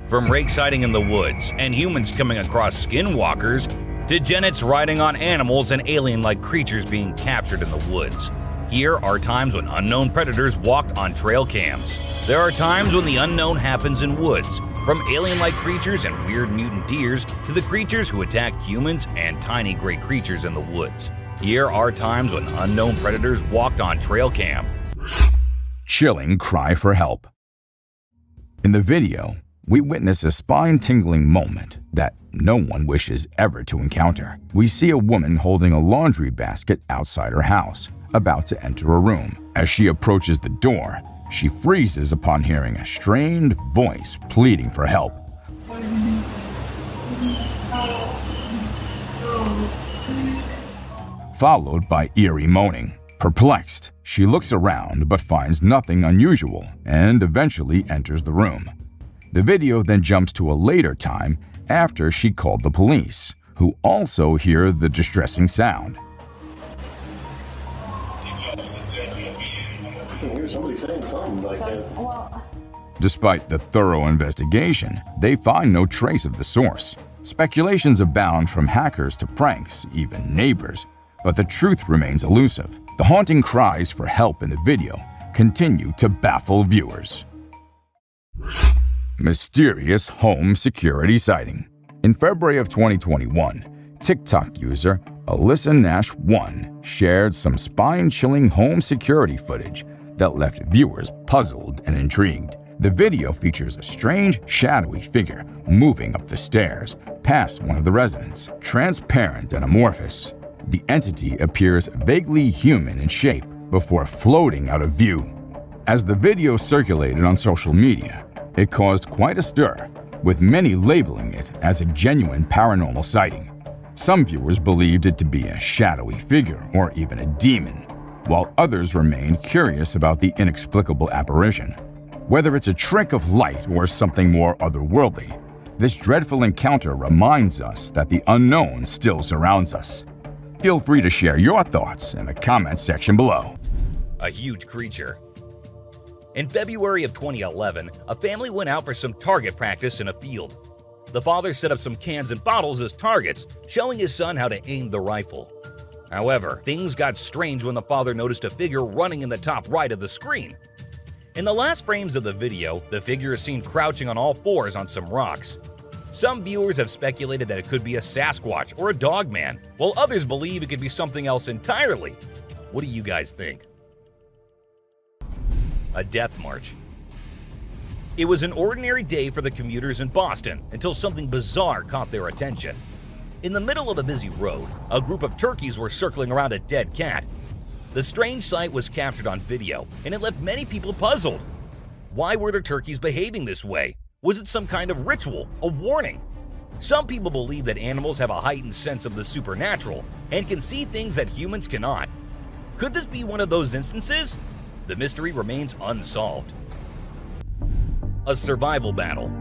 From rake sighting in the woods and humans coming across skinwalkers, to genets riding on animals and alien-like creatures being captured in the woods. Here are times when unknown predators walked on trail cams. There are times when the unknown happens in woods, from alien-like creatures and weird mutant deers to the creatures who attack humans and tiny gray creatures in the woods. Here are times when unknown predators walked on trail cam. Chilling cry for help. In the video, we witness a spine-tingling moment that no one wishes ever to encounter. We see a woman holding a laundry basket outside her house, about to enter a room. As she approaches the door, she freezes upon hearing a strained voice pleading for help. Followed by eerie moaning. Perplexed, she looks around but finds nothing unusual and eventually enters the room. The video then jumps to a later time after she called the police, who also hear the distressing sound. Despite the thorough investigation, they find no trace of the source. Speculations abound from hackers to pranks, even neighbors, but the truth remains elusive. The haunting cries for help in the video continue to baffle viewers. Mysterious home security sighting. In February of 2021, TikTok user Alyssa Nash1 shared some spine-chilling home security footage that left viewers puzzled and intrigued. The video features a strange, shadowy figure moving up the stairs past one of the residents. Transparent and amorphous, the entity appears vaguely human in shape before floating out of view. As the video circulated on social media, it caused quite a stir, with many labeling it as a genuine paranormal sighting. Some viewers believed it to be a shadowy figure or even a demon, while others remained curious about the inexplicable apparition. Whether it's a trick of light or something more otherworldly, this dreadful encounter reminds us that the unknown still surrounds us. Feel free to share your thoughts in the comments section below. A huge creature. In February of 2011, a family went out for some target practice in a field. The father set up some cans and bottles as targets, showing his son how to aim the rifle. However, things got strange when the father noticed a figure running in the top right of the screen. In the last frames of the video, the figure is seen crouching on all fours on some rocks. Some viewers have speculated that it could be a Sasquatch or a Dogman, while others believe it could be something else entirely. What do you guys think? A death march. It was an ordinary day for the commuters in Boston until something bizarre caught their attention. In the middle of a busy road, a group of turkeys were circling around a dead cat. The strange sight was captured on video, and it left many people puzzled. Why were the turkeys behaving this way? Was it some kind of ritual, a warning? Some people believe that animals have a heightened sense of the supernatural and can see things that humans cannot. Could this be one of those instances? The mystery remains unsolved. A survival battle.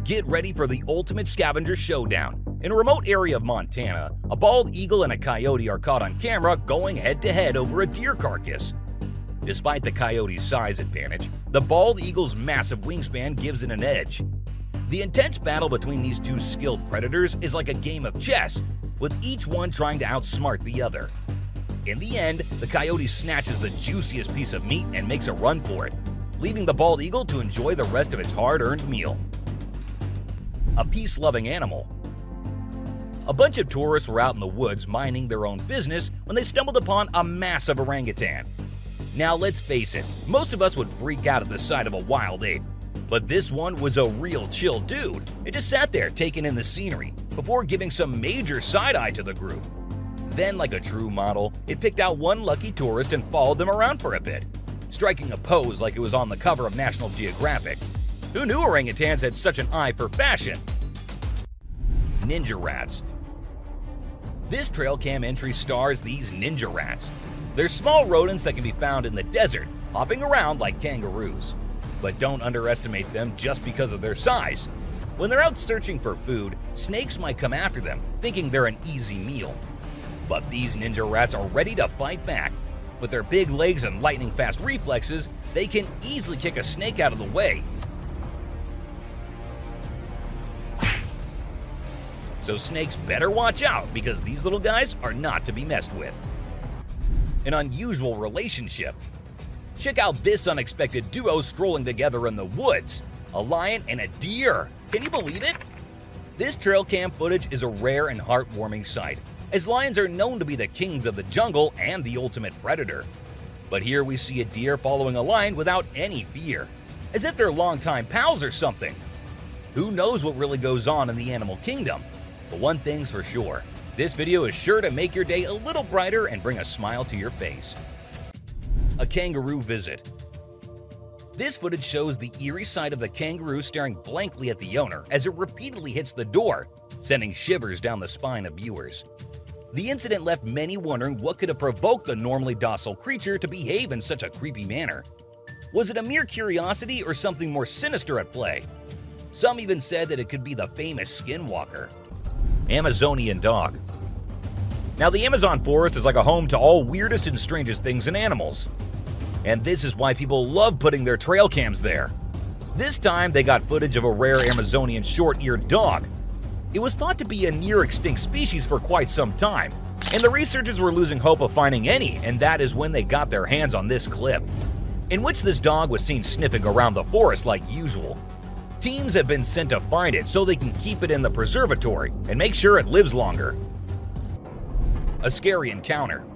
Get ready for the ultimate scavenger showdown. In a remote area of Montana, a bald eagle and a coyote are caught on camera going head-to-head over a deer carcass. Despite the coyote's size advantage, the bald eagle's massive wingspan gives it an edge. The intense battle between these two skilled predators is like a game of chess, with each one trying to outsmart the other. In the end, the coyote snatches the juiciest piece of meat and makes a run for it, leaving the bald eagle to enjoy the rest of its hard-earned meal. A peace-loving animal. A bunch of tourists were out in the woods minding their own business when they stumbled upon a massive orangutan. Now let's face it, most of us would freak out at the sight of a wild ape. But this one was a real chill dude. It just sat there taking in the scenery before giving some major side-eye to the group. Then, like a true model, it picked out one lucky tourist and followed them around for a bit, striking a pose like it was on the cover of National Geographic. Who knew orangutans had such an eye for fashion? Ninja rats. This trail cam entry stars these ninja rats. They're small rodents that can be found in the desert, hopping around like kangaroos. But don't underestimate them just because of their size. When they're out searching for food, snakes might come after them, thinking they're an easy meal. But these ninja rats are ready to fight back. With their big legs and lightning-fast reflexes, they can easily kick a snake out of the way. So snakes better watch out because these little guys are not to be messed with. An unusual relationship. Check out this unexpected duo strolling together in the woods. A lion and a deer. Can you believe it? This trail cam footage is a rare and heartwarming sight, as lions are known to be the kings of the jungle and the ultimate predator. But here we see a deer following a lion without any fear, as if they're longtime pals or something. Who knows what really goes on in the animal kingdom? But one thing's for sure, this video is sure to make your day a little brighter and bring a smile to your face. A kangaroo visit. This footage shows the eerie sight of the kangaroo staring blankly at the owner as it repeatedly hits the door, sending shivers down the spine of viewers. The incident left many wondering what could have provoked the normally docile creature to behave in such a creepy manner. Was it a mere curiosity or something more sinister at play? Some even said that it could be the famous skinwalker. Amazonian dog. Now, the Amazon forest is like a home to all weirdest and strangest things and animals. And this is why people love putting their trail cams there. This time, they got footage of a rare Amazonian short-eared dog. It was thought to be a near-extinct species for quite some time, and the researchers were losing hope of finding any, and that is when they got their hands on this clip, in which this dog was seen sniffing around the forest like usual. Teams have been sent to find it so they can keep it in the preservatory and make sure it lives longer. A scary encounter.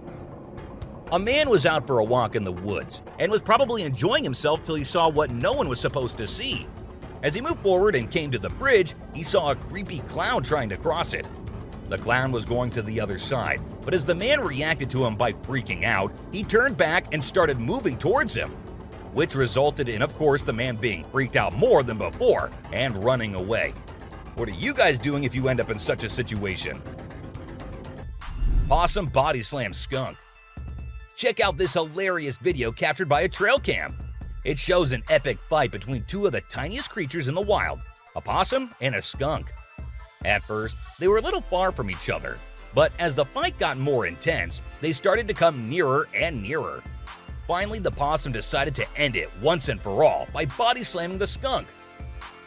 A man was out for a walk in the woods and was probably enjoying himself till he saw what no one was supposed to see. As he moved forward and came to the bridge, he saw a creepy clown trying to cross it. The clown was going to the other side, but as the man reacted to him by freaking out, he turned back and started moving towards him, which resulted in, of course, the man being freaked out more than before and running away. What are you guys doing if you end up in such a situation? Possum body slam skunk. Check out this hilarious video captured by a trail cam. It shows an epic fight between two of the tiniest creatures in the wild, a possum and a skunk. At first, they were a little far from each other, but as the fight got more intense, they started to come nearer and nearer. Finally, the possum decided to end it once and for all by body slamming the skunk.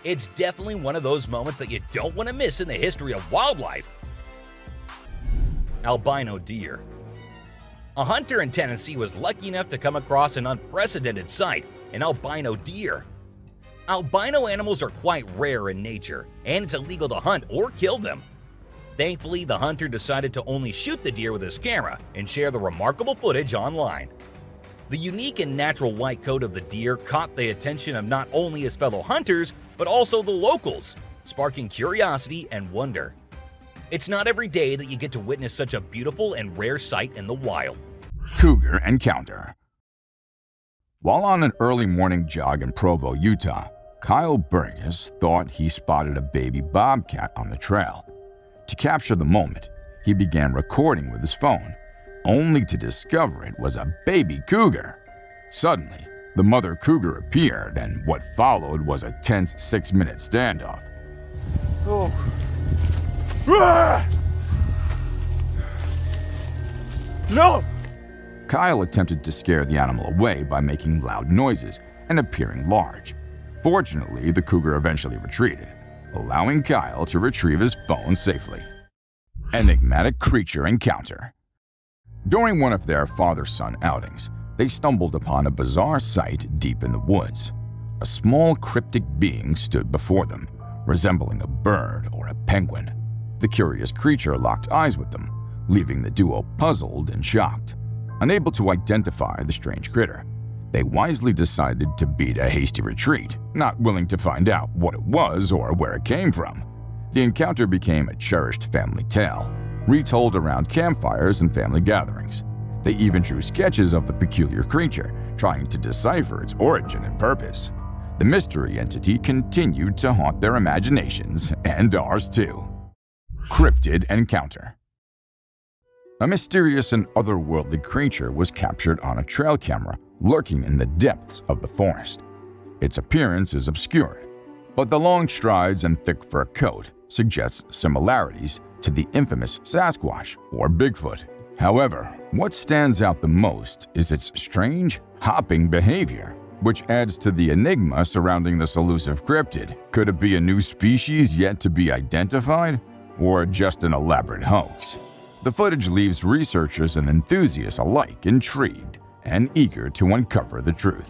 It's definitely one of those moments that you don't want to miss in the history of wildlife. Albino deer. A hunter in Tennessee was lucky enough to come across an unprecedented sight, an albino deer. Albino animals are quite rare in nature, and it's illegal to hunt or kill them. Thankfully, the hunter decided to only shoot the deer with his camera and share the remarkable footage online. The unique and natural white coat of the deer caught the attention of not only his fellow hunters, but also the locals, sparking curiosity and wonder. It's not every day that you get to witness such a beautiful and rare sight in the wild. Cougar encounter. While on an early morning jog in Provo, Utah, Kyle Burgess thought he spotted a baby bobcat on the trail. To capture the moment, he began recording with his phone, only to discover it was a baby cougar. Suddenly, the mother cougar appeared, and what followed was a tense 6-minute standoff. Oh. No! Kyle attempted to scare the animal away by making loud noises and appearing large. Fortunately, the cougar eventually retreated, allowing Kyle to retrieve his phone safely. Enigmatic creature encounter. During one of their father-son outings, they stumbled upon a bizarre sight deep in the woods. A small cryptic being stood before them, resembling a bird or a penguin. The curious creature locked eyes with them, leaving the duo puzzled and shocked. Unable to identify the strange critter, they wisely decided to beat a hasty retreat, not willing to find out what it was or where it came from. The encounter became a cherished family tale, retold around campfires and family gatherings. They even drew sketches of the peculiar creature, trying to decipher its origin and purpose. The mystery entity continued to haunt their imaginations, and ours too. Cryptid encounter. A mysterious and otherworldly creature was captured on a trail camera lurking in the depths of the forest. Its appearance is obscured, but the long strides and thick fur coat suggests similarities to the infamous Sasquatch or Bigfoot. However, what stands out the most is its strange, hopping behavior. which adds to the enigma surrounding this elusive cryptid. Could it be a new species yet to be identified, or just an elaborate hoax? The footage leaves researchers and enthusiasts alike intrigued and eager to uncover the truth.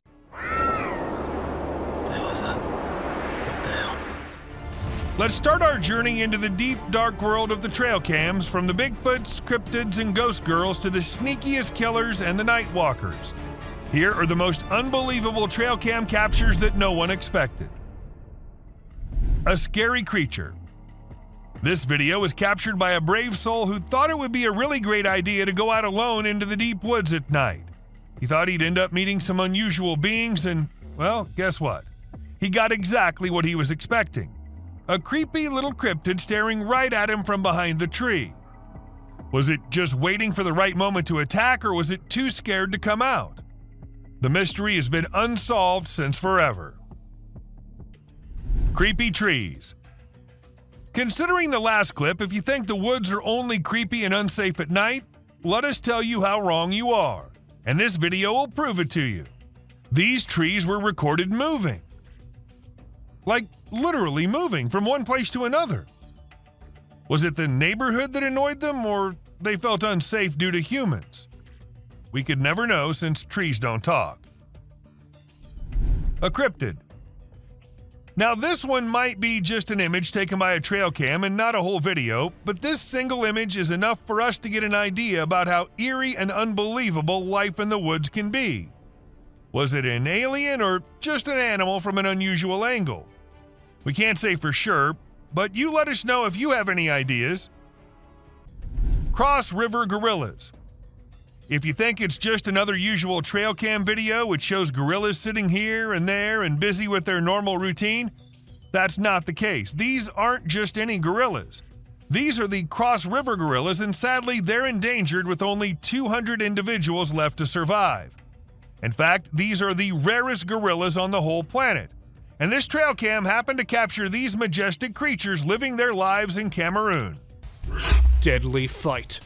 Let's start our journey into the deep, dark world of the trail cams, from the Bigfoots, cryptids, and ghost girls to the sneakiest killers and the night walkers. Here are the most unbelievable trail cam captures that no one expected. A scary creature. This video was captured by a brave soul who thought it would be a really great idea to go out alone into the deep woods at night. He thought he'd end up meeting some unusual beings and, well, guess what? He got exactly what he was expecting. A creepy little cryptid staring right at him from behind the tree. Was it just waiting for the right moment to attack, or was it too scared to come out? The mystery has been unsolved since forever. Creepy trees. Considering the last clip, if you think the woods are only creepy and unsafe at night, let us tell you how wrong you are, and this video will prove it to you. These trees were recorded moving. Like, literally moving from one place to another. Was it the neighborhood that annoyed them, or they felt unsafe due to humans? We could never know since trees don't talk. A cryptid. Now this one might be just an image taken by a trail cam and not a whole video, but this single image is enough for us to get an idea about how eerie and unbelievable life in the woods can be. Was it an alien or just an animal from an unusual angle? We can't say for sure, but you let us know if you have any ideas. Cross River Gorillas. If you think it's just another usual trail cam video which shows gorillas sitting here and there and busy with their normal routine, that's not the case. These aren't just any gorillas. These are the Cross River gorillas, and sadly they're endangered with only 200 individuals left to survive. In fact, these are the rarest gorillas on the whole planet. And this trail cam happened to capture these majestic creatures living their lives in Cameroon. Deadly fight.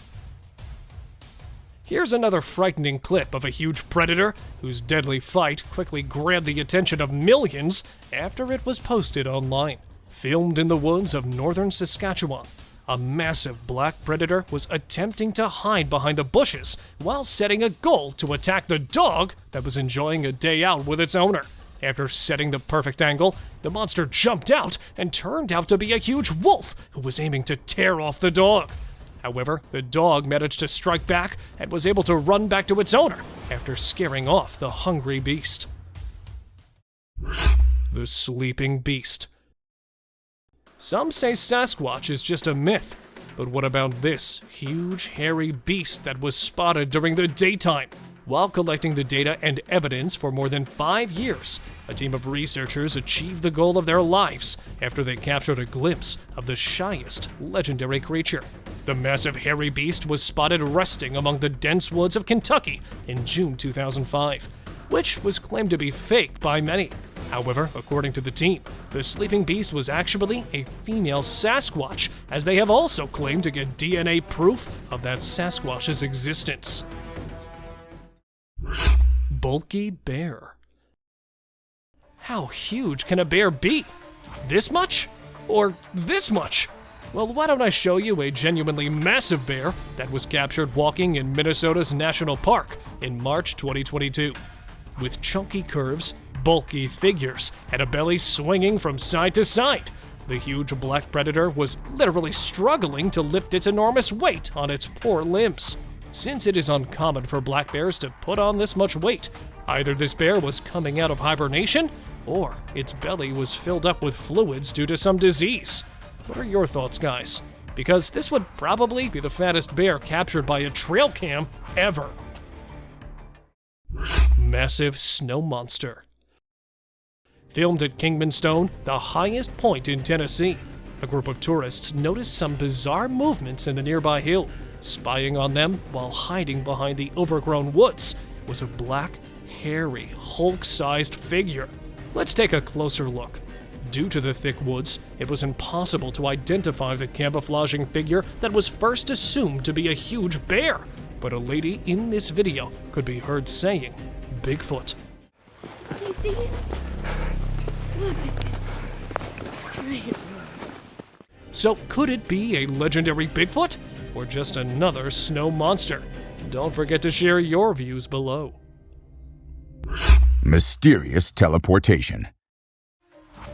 Here's another frightening clip of a huge predator whose deadly fight quickly grabbed the attention of millions after it was posted online. Filmed in the woods of northern Saskatchewan, a massive black predator was attempting to hide behind the bushes while setting a goal to attack the dog that was enjoying a day out with its owner. After setting the perfect angle, the monster jumped out and turned out to be a huge wolf who was aiming to tear off the dog. However, the dog managed to strike back and was able to run back to its owner after scaring off the hungry beast. The sleeping beast. Some say Sasquatch is just a myth, but what about this huge, hairy beast that was spotted during the daytime? While collecting the data and evidence for more than 5 years, a team of researchers achieved the goal of their lives after they captured a glimpse of the shyest legendary creature. The massive hairy beast was spotted resting among the dense woods of Kentucky in June 2005, which was claimed to be fake by many. However, according to the team, the sleeping beast was actually a female Sasquatch, as they have also claimed to get DNA proof of that Sasquatch's existence. Bulky bear. How huge can a bear be? This much? Or this much? Well, why don't I show you a genuinely massive bear that was captured walking in Minnesota's National Park in March 2022. With chunky curves, bulky figures, and a belly swinging from side to side, the huge black predator was literally struggling to lift its enormous weight on its poor limbs. Since it is uncommon for black bears to put on this much weight, either this bear was coming out of hibernation, or its belly was filled up with fluids due to some disease. What are your thoughts, guys? Because this would probably be the fattest bear captured by a trail cam ever. Massive snow monster. Filmed at Kingman Stone, the highest point in Tennessee, a group of tourists noticed some bizarre movements in the nearby hill. Spying on them while hiding behind the overgrown woods was a black, hairy, Hulk-sized figure. Let's take a closer look. Due to the thick woods, it was impossible to identify the camouflaging figure that was first assumed to be a huge bear, but a lady in this video could be heard saying, "Bigfoot." He's See? Look. Right. So could it be a legendary Bigfoot? Or just another snow monster? Don't forget to share your views below. Mysterious teleportation.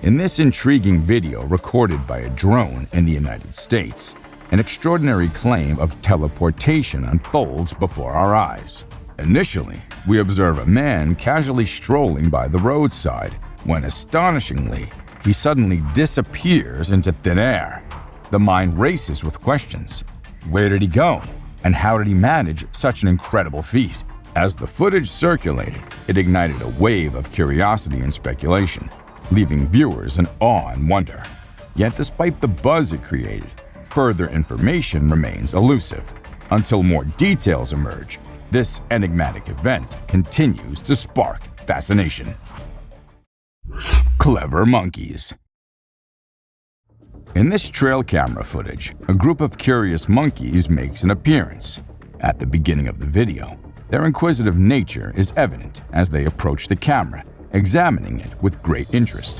In this intriguing video recorded by a drone in the United States, an extraordinary claim of teleportation unfolds before our eyes. Initially, we observe a man casually strolling by the roadside when, astonishingly, he suddenly disappears into thin air. The mind races with questions. Where did he go? And how did he manage such an incredible feat? As the footage circulated, it ignited a wave of curiosity and speculation, leaving viewers in awe and wonder. Yet despite the buzz it created, further information remains elusive. Until more details emerge, this enigmatic event continues to spark fascination. Clever monkeys. In this trail camera footage, a group of curious monkeys makes an appearance. At the beginning of the video, their inquisitive nature is evident as they approach the camera, examining it with great interest.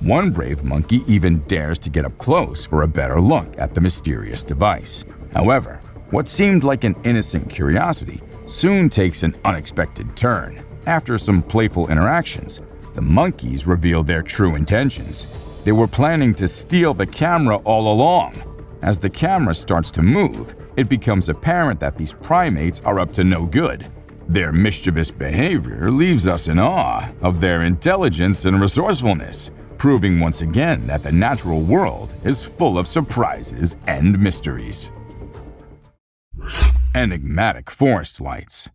One brave monkey even dares to get up close for a better look at the mysterious device. However, what seemed like an innocent curiosity soon takes an unexpected turn. After some playful interactions, the monkeys reveal their true intentions. They were planning to steal the camera all along. As the camera starts to move, it becomes apparent that these primates are up to no good. Their mischievous behavior leaves us in awe of their intelligence and resourcefulness, proving once again that the natural world is full of surprises and mysteries. Enigmatic forest lights.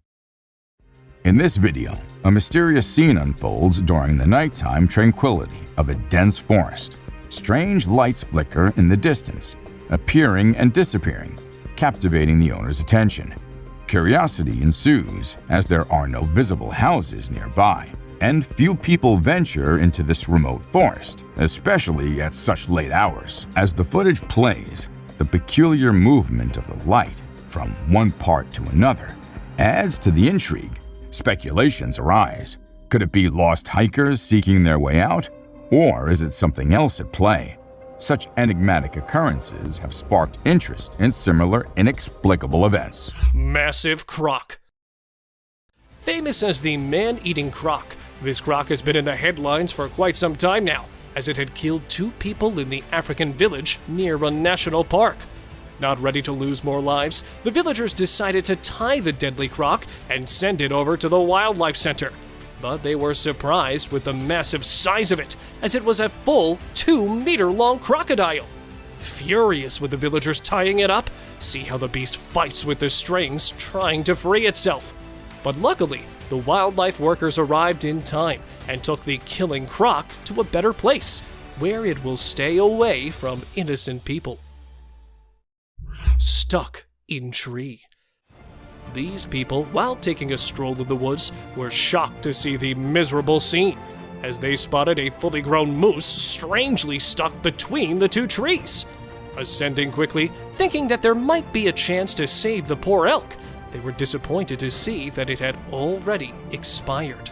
In this video, a mysterious scene unfolds during the nighttime tranquility of a dense forest. Strange lights flicker in the distance, appearing and disappearing, captivating the owner's attention. Curiosity ensues as there are no visible houses nearby, and few people venture into this remote forest, especially at such late hours. As the footage plays, the peculiar movement of the light from one part to another adds to the intrigue. Speculations arise. Could it be lost hikers seeking their way out? Or is it something else at play? Such enigmatic occurrences have sparked interest in similar inexplicable events. Massive croc. Famous as the man-eating croc, this croc has been in the headlines for quite some time now, as it had killed 2 people in the African village near a national park. Not ready to lose more lives, the villagers decided to tie the deadly croc and send it over to the wildlife center. But they were surprised with the massive size of it, as it was a full 2-meter-long crocodile. Furious with the villagers tying it up, see how the beast fights with the strings, trying to free itself. But luckily, the wildlife workers arrived in time and took the killing croc to a better place, where it will stay away from innocent people. Stuck in tree. These people, while taking a stroll in the woods, were shocked to see the miserable scene, as they spotted a fully grown moose strangely stuck between the 2 trees. Ascending quickly, thinking that there might be a chance to save the poor elk, they were disappointed to see that it had already expired.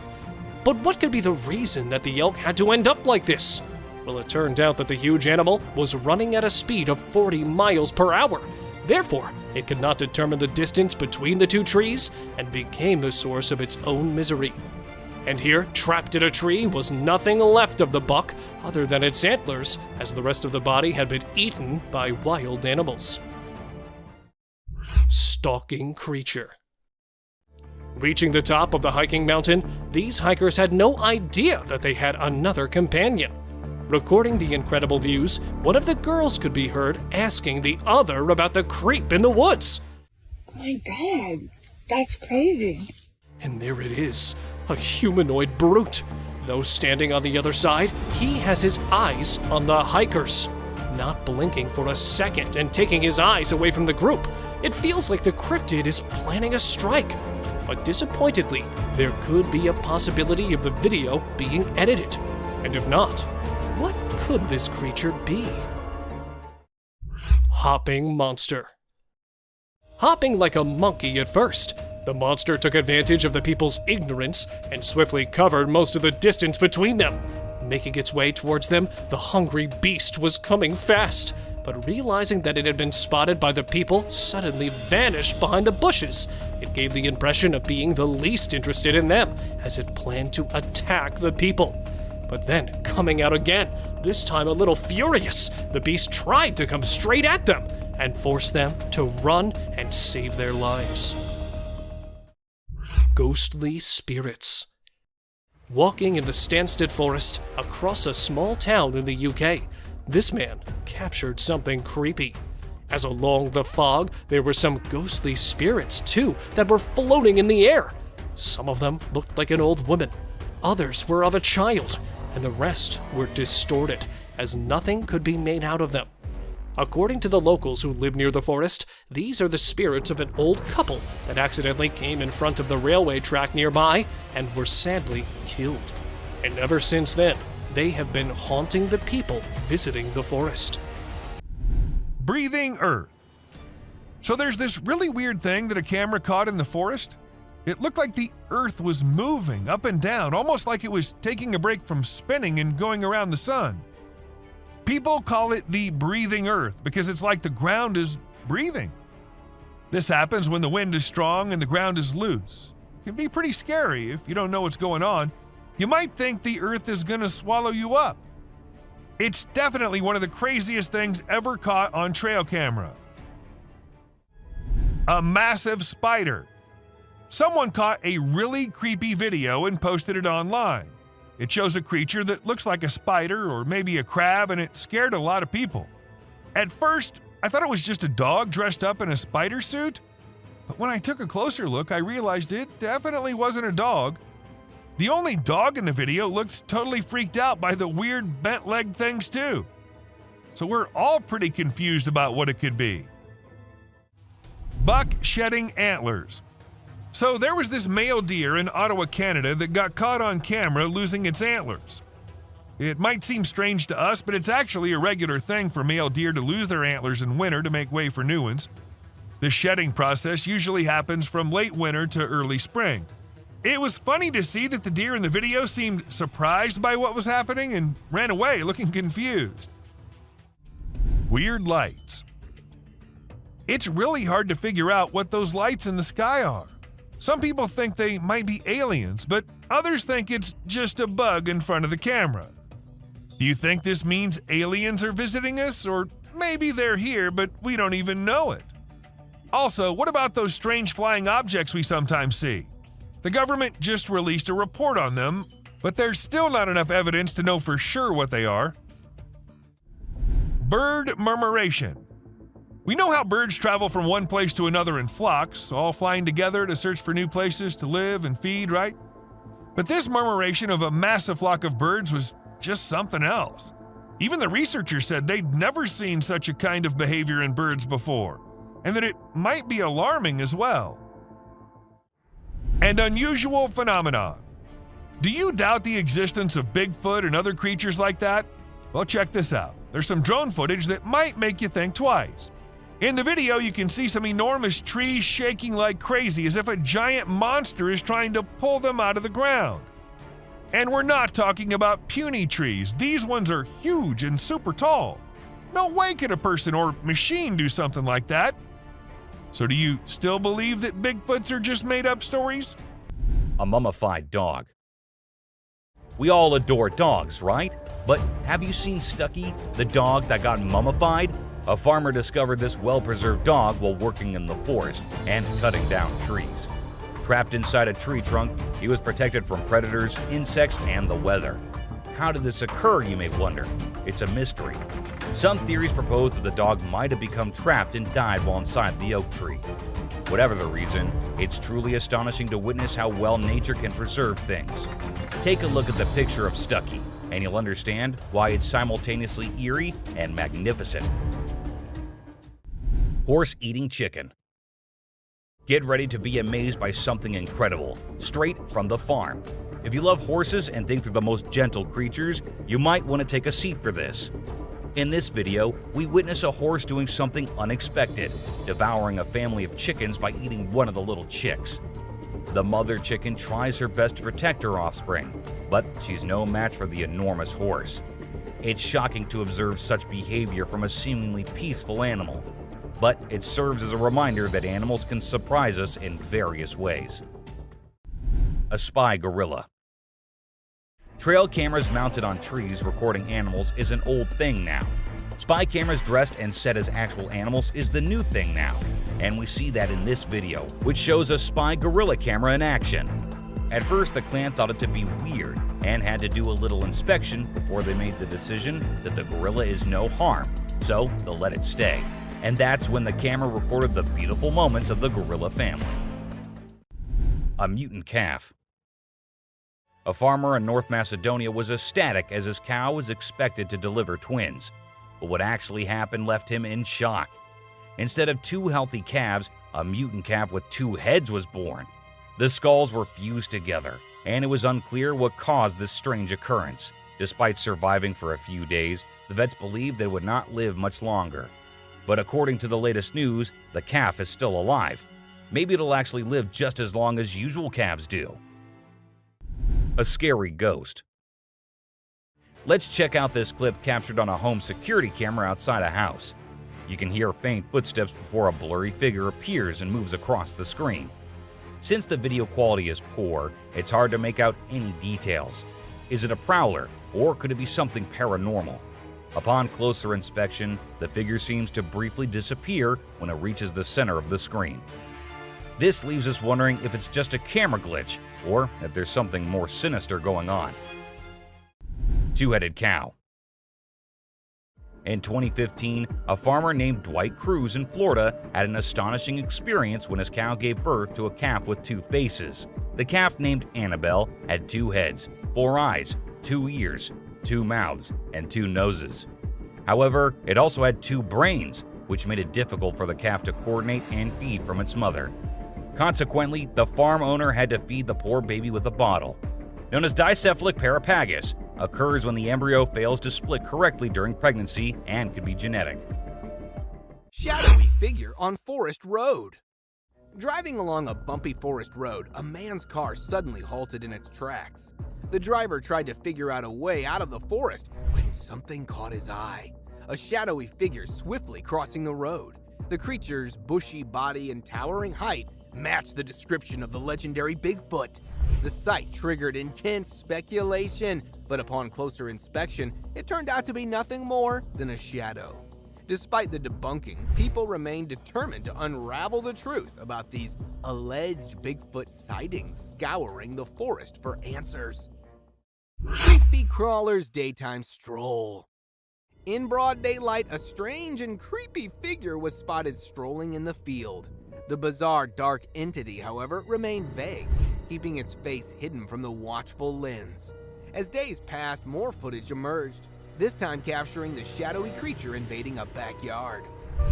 But what could be the reason that the elk had to end up like this? Well, it turned out that the huge animal was running at a speed of 40 miles per hour. Therefore, it could not determine the distance between the 2 trees and became the source of its own misery. And here, trapped in a tree, was nothing left of the buck other than its antlers, as the rest of the body had been eaten by wild animals. Stalking creature. Reaching the top of the hiking mountain, these hikers had no idea that they had another companion. Recording the incredible views, one of the girls could be heard asking the other about the creep in the woods. My God, that's crazy. And there it is, a humanoid brute. Though standing on the other side, he has his eyes on the hikers. Not blinking for a second and taking his eyes away from the group, it feels like the cryptid is planning a strike. But disappointedly, there could be a possibility of the video being edited. And if not, what could this creature be? Hopping monster. Hopping like a monkey at first, The monster took advantage of the people's ignorance and swiftly covered most of the distance between them. Making its way towards them, the hungry beast was coming fast, but realizing that it had been spotted by the people, suddenly vanished behind the bushes. It gave the impression of being the least interested in them, as it planned to attack the people. But then, coming out again, this time a little furious, the beast tried to come straight at them and force them to run and save their lives. Ghostly spirits. Walking in the Stansted Forest across a small town in the UK, this man captured something creepy. As along the fog, there were some ghostly spirits too that were floating in the air. Some of them looked like an old woman, others were of a child, and the rest were distorted, as nothing could be made out of them. According to the locals who live near the forest, these are the spirits of an old couple that accidentally came in front of the railway track nearby and were sadly killed. And ever since then, they have been haunting the people visiting the forest. Breathing Earth. So there's this really weird thing that a camera caught in the forest. It looked like the Earth was moving up and down, almost like it was taking a break from spinning and going around the sun. People call it the breathing Earth because it's like the ground is breathing. This happens when the wind is strong and the ground is loose. It can be pretty scary if you don't know what's going on. You might think the Earth is going to swallow you up. It's definitely one of the craziest things ever caught on trail camera. A massive spider. Someone caught a really creepy video and posted it online. It shows a creature that looks like a spider or maybe a crab, and it scared a lot of people. At first, I thought it was just a dog dressed up in a spider suit, but when I took a closer look, I realized it definitely wasn't a dog. The only dog in the video looked totally freaked out by the weird bent-legged things too. So we're all pretty confused about what it could be. Buck shedding antlers. So there was this male deer in Ottawa, Canada that got caught on camera losing its antlers. It might seem strange to us, but it's actually a regular thing for male deer to lose their antlers in winter to make way for new ones. The shedding process usually happens from late winter to early spring. It was funny to see that the deer in the video seemed surprised by what was happening and ran away looking confused. Weird lights. It's really hard to figure out what those lights in the sky are. Some people think they might be aliens, but others think it's just a bug in front of the camera. Do you think this means aliens are visiting us, or maybe they're here but we don't even know it? Also, what about those strange flying objects we sometimes see? The government just released a report on them, but there's still not enough evidence to know for sure what they are. Bird murmuration. We know how birds travel from one place to another in flocks, all flying together to search for new places to live and feed, right? But this murmuration of a massive flock of birds was just something else. Even the researchers said they'd never seen such a kind of behavior in birds before, and that it might be alarming as well. And unusual phenomenon. Do you doubt the existence of Bigfoot and other creatures like that? Well, check this out. There's some drone footage that might make you think twice. In the video, you can see some enormous trees shaking like crazy as if a giant monster is trying to pull them out of the ground. And we're not talking about puny trees. These ones are huge and super tall. No way could a person or machine do something like that. So do you still believe that Bigfoots are just made-up stories? A mummified dog. We all adore dogs, right? But have you seen Stucky, the dog that got mummified? A farmer discovered this well-preserved dog while working in the forest and cutting down trees. Trapped inside a tree trunk, he was protected from predators, insects, and the weather. How did this occur, you may wonder? It's a mystery. Some theories propose that the dog might have become trapped and died while inside the oak tree. Whatever the reason, it's truly astonishing to witness how well nature can preserve things. Take a look at the picture of Stucky, and you'll understand why it's simultaneously eerie and magnificent. Horse eating chicken. Get ready to be amazed by something incredible, straight from the farm. If you love horses and think they're the most gentle creatures, you might want to take a seat for this. In this video, we witness a horse doing something unexpected, devouring a family of chickens by eating one of the little chicks. The mother chicken tries her best to protect her offspring, but she's no match for the enormous horse. It's shocking to observe such behavior from a seemingly peaceful animal, but it serves as a reminder that animals can surprise us in various ways. A spy gorilla. Trail cameras mounted on trees recording animals is an old thing now. Spy cameras dressed and set as actual animals is the new thing now, and we see that in this video, which shows a spy gorilla camera in action. At first, the clan thought it to be weird and had to do a little inspection before they made the decision that the gorilla is no harm, so they'll let it stay. And that's when the camera recorded the beautiful moments of the gorilla family. A mutant calf. A farmer in North Macedonia was ecstatic as his cow was expected to deliver twins. But what actually happened left him in shock. Instead of 2 healthy calves, a mutant calf with 2 heads was born. The skulls were fused together, and it was unclear what caused this strange occurrence. Despite surviving for a few days, the vets believed they would not live much longer. But according to the latest news, the calf is still alive. Maybe it'll actually live just as long as usual calves do. A scary ghost. Let's check out this clip captured on a home security camera outside a house. You can hear faint footsteps before a blurry figure appears and moves across the screen. Since the video quality is poor, it's hard to make out any details. Is it a prowler, or could it be something paranormal? Upon closer inspection, the figure seems to briefly disappear when it reaches the center of the screen. This leaves us wondering if it's just a camera glitch, or if there's something more sinister going on. Two-headed cow. In 2015, a farmer named Dwight Cruz in Florida had an astonishing experience when his cow gave birth to a calf with 2 faces. The calf, named Annabelle, had 2 heads, 4 eyes, 2 ears, 2 mouths, and 2 noses. However, it also had 2 brains, which made it difficult for the calf to coordinate and feed from its mother. Consequently, the farm owner had to feed the poor baby with a bottle. Known as dicephalic parapagus, occurs when the embryo fails to split correctly during pregnancy and could be genetic. Shadowy figure on forest road. Driving along a bumpy forest road, a man's car suddenly halted in its tracks. The driver tried to figure out a way out of the forest when something caught his eye. A shadowy figure swiftly crossing the road. The creature's bushy body and towering height matched the description of the legendary Bigfoot. The sight triggered intense speculation, but upon closer inspection, it turned out to be nothing more than a shadow. Despite the debunking, people remain determined to unravel the truth about these alleged Bigfoot sightings scouring the forest for answers. Creepy crawler's daytime stroll. In broad daylight, a strange and creepy figure was spotted strolling in the field. The bizarre dark entity, however, remained vague, keeping its face hidden from the watchful lens. As days passed, more footage emerged, this time capturing the shadowy creature invading a backyard.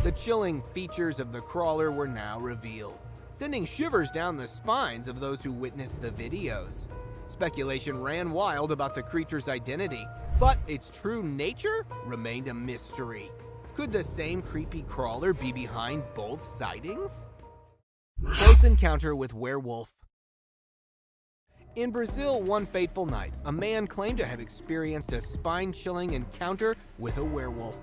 The chilling features of the crawler were now revealed, sending shivers down the spines of those who witnessed the videos. Speculation ran wild about the creature's identity, but its true nature remained a mystery. Could the same creepy crawler be behind both sightings? Close encounter with werewolf. In Brazil, one fateful night, a man claimed to have experienced a spine-chilling encounter with a werewolf.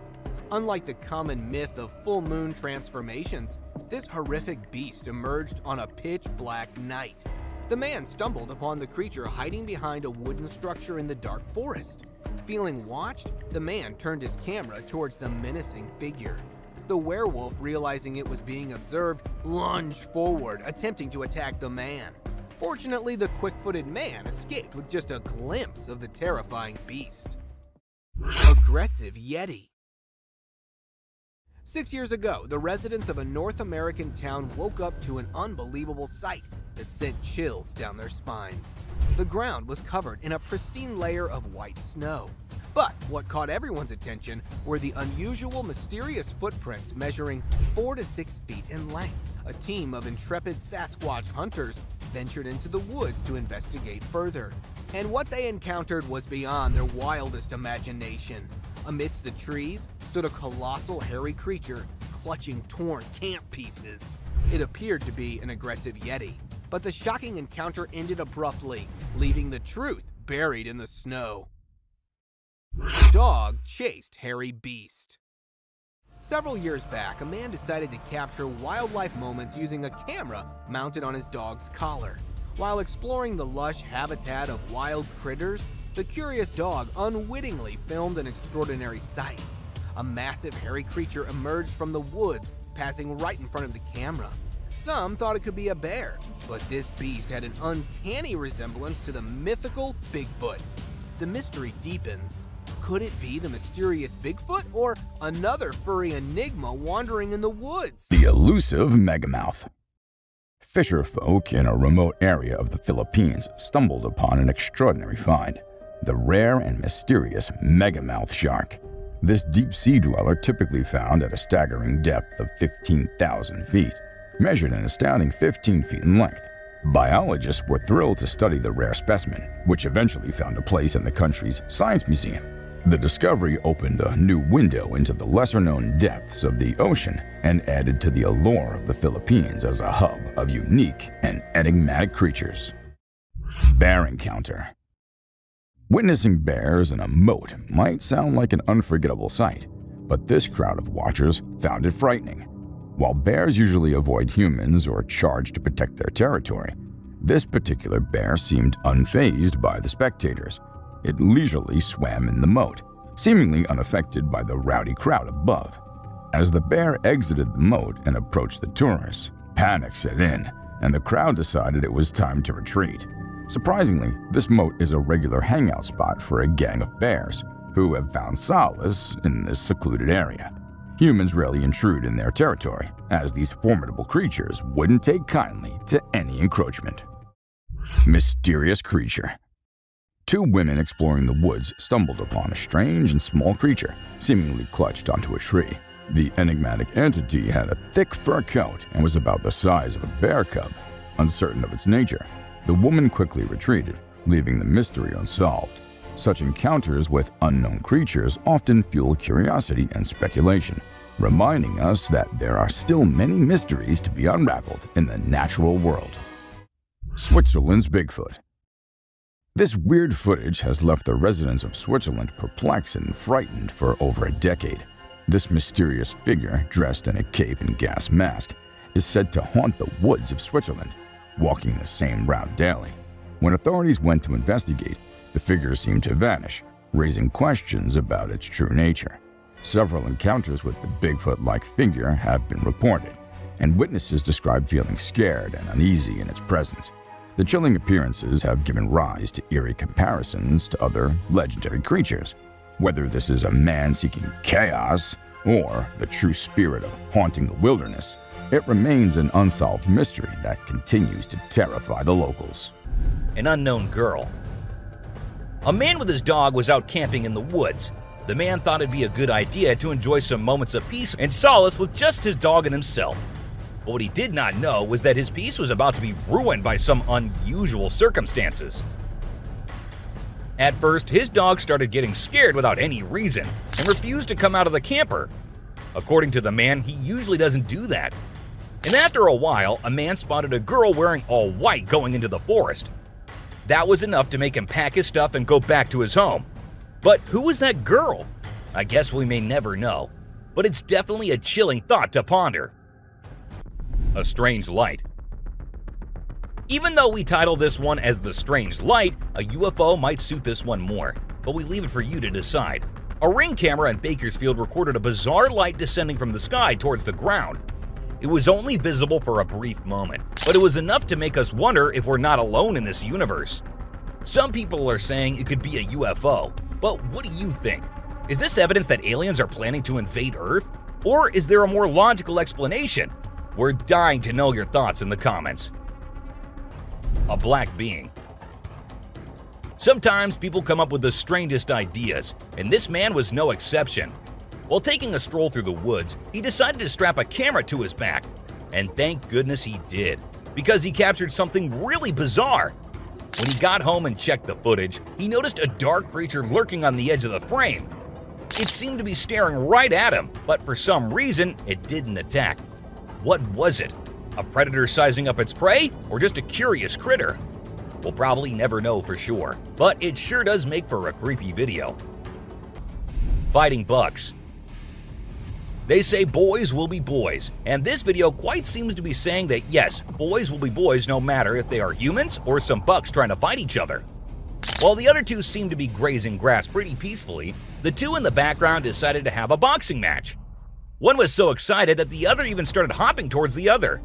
Unlike the common myth of full moon transformations, this horrific beast emerged on a pitch-black night. The man stumbled upon the creature hiding behind a wooden structure in the dark forest. Feeling watched, the man turned his camera towards the menacing figure. The werewolf, realizing it was being observed, lunged forward, attempting to attack the man. Fortunately, the quick-footed man escaped with just a glimpse of the terrifying beast. Aggressive Yeti. 6 years ago, the residents of a North American town woke up to an unbelievable sight that sent chills down their spines. The ground was covered in a pristine layer of white snow. But what caught everyone's attention were the unusual, mysterious footprints measuring 4 to 6 feet in length. A team of intrepid Sasquatch hunters ventured into the woods to investigate further. And what they encountered was beyond their wildest imagination. Amidst the trees stood a colossal hairy creature clutching torn camp pieces. It appeared to be an aggressive Yeti, but the shocking encounter ended abruptly, leaving the truth buried in the snow. Dog chased hairy beast. Several years back, a man decided to capture wildlife moments using a camera mounted on his dog's collar. While exploring the lush habitat of wild critters, the curious dog unwittingly filmed an extraordinary sight. A massive hairy creature emerged from the woods, passing right in front of the camera. Some thought it could be a bear, but this beast had an uncanny resemblance to the mythical Bigfoot. The mystery deepens. Could it be the mysterious Bigfoot or another furry enigma wandering in the woods? The elusive megamouth. Fisher folk in a remote area of the Philippines stumbled upon an extraordinary find: the rare and mysterious megamouth shark. This deep-sea dweller, typically found at a staggering depth of 15,000 feet, measured an astounding 15 feet in length. Biologists were thrilled to study the rare specimen, which eventually found a place in the country's Science Museum. The discovery opened a new window into the lesser-known depths of the ocean and added to the allure of the Philippines as a hub of unique and enigmatic creatures. Bear encounter. Witnessing bears in a moat might sound like an unforgettable sight, but this crowd of watchers found it frightening. While bears usually avoid humans or charge to protect their territory, this particular bear seemed unfazed by the spectators. It leisurely swam in the moat, seemingly unaffected by the rowdy crowd above. As the bear exited the moat and approached the tourists, panic set in, and the crowd decided it was time to retreat. Surprisingly, this moat is a regular hangout spot for a gang of bears who have found solace in this secluded area. Humans rarely intrude in their territory, as these formidable creatures wouldn't take kindly to any encroachment. Mysterious creature. Two women exploring the woods stumbled upon a strange and small creature, seemingly clutched onto a tree. The enigmatic entity had a thick fur coat and was about the size of a bear cub. Uncertain of its nature, the woman quickly retreated, leaving the mystery unsolved. Such encounters with unknown creatures often fuel curiosity and speculation, reminding us that there are still many mysteries to be unraveled in the natural world. Switzerland's Bigfoot. This weird footage has left the residents of Switzerland perplexed and frightened for over a decade. This mysterious figure, dressed in a cape and gas mask, is said to haunt the woods of Switzerland, walking the same route daily. When authorities went to investigate, the figure seemed to vanish, raising questions about its true nature. Several encounters with the Bigfoot-like figure have been reported, and witnesses describe feeling scared and uneasy in its presence. The chilling appearances have given rise to eerie comparisons to other legendary creatures. Whether this is a man seeking chaos or the true spirit of haunting the wilderness, it remains an unsolved mystery that continues to terrify the locals. An unknown girl. A man with his dog was out camping in the woods. The man thought it'd be a good idea to enjoy some moments of peace and solace with just his dog and himself. But what he did not know was that his peace was about to be ruined by some unusual circumstances. At first, his dog started getting scared without any reason and refused to come out of the camper. According to the man, he usually doesn't do that. And after a while, a man spotted a girl wearing all white going into the forest. That was enough to make him pack his stuff and go back to his home. But who was that girl? I guess we may never know, but it's definitely a chilling thought to ponder. A strange light. Even though we title this one as The Strange Light, a UFO might suit this one more, but we leave it for you to decide. A Ring camera in Bakersfield recorded a bizarre light descending from the sky towards the ground. It was only visible for a brief moment, but it was enough to make us wonder if we're not alone in this universe. Some people are saying it could be a UFO, but what do you think? Is this evidence that aliens are planning to invade Earth? Or is there a more logical explanation? We're dying to know your thoughts in the comments. A black being. Sometimes people come up with the strangest ideas, and this man was no exception. While taking a stroll through the woods, he decided to strap a camera to his back. And thank goodness he did, because he captured something really bizarre. When he got home and checked the footage, he noticed a dark creature lurking on the edge of the frame. It seemed to be staring right at him, but for some reason, it didn't attack. What was it? A predator sizing up its prey, or just a curious critter? We'll probably never know for sure, but it sure does make for a creepy video. Fighting bugs. They say boys will be boys, and this video quite seems to be saying that yes, boys will be boys no matter if they are humans or some bugs trying to fight each other. While the other two seem to be grazing grass pretty peacefully, the two in the background decided to have a boxing match. One was so excited that the other even started hopping towards the other.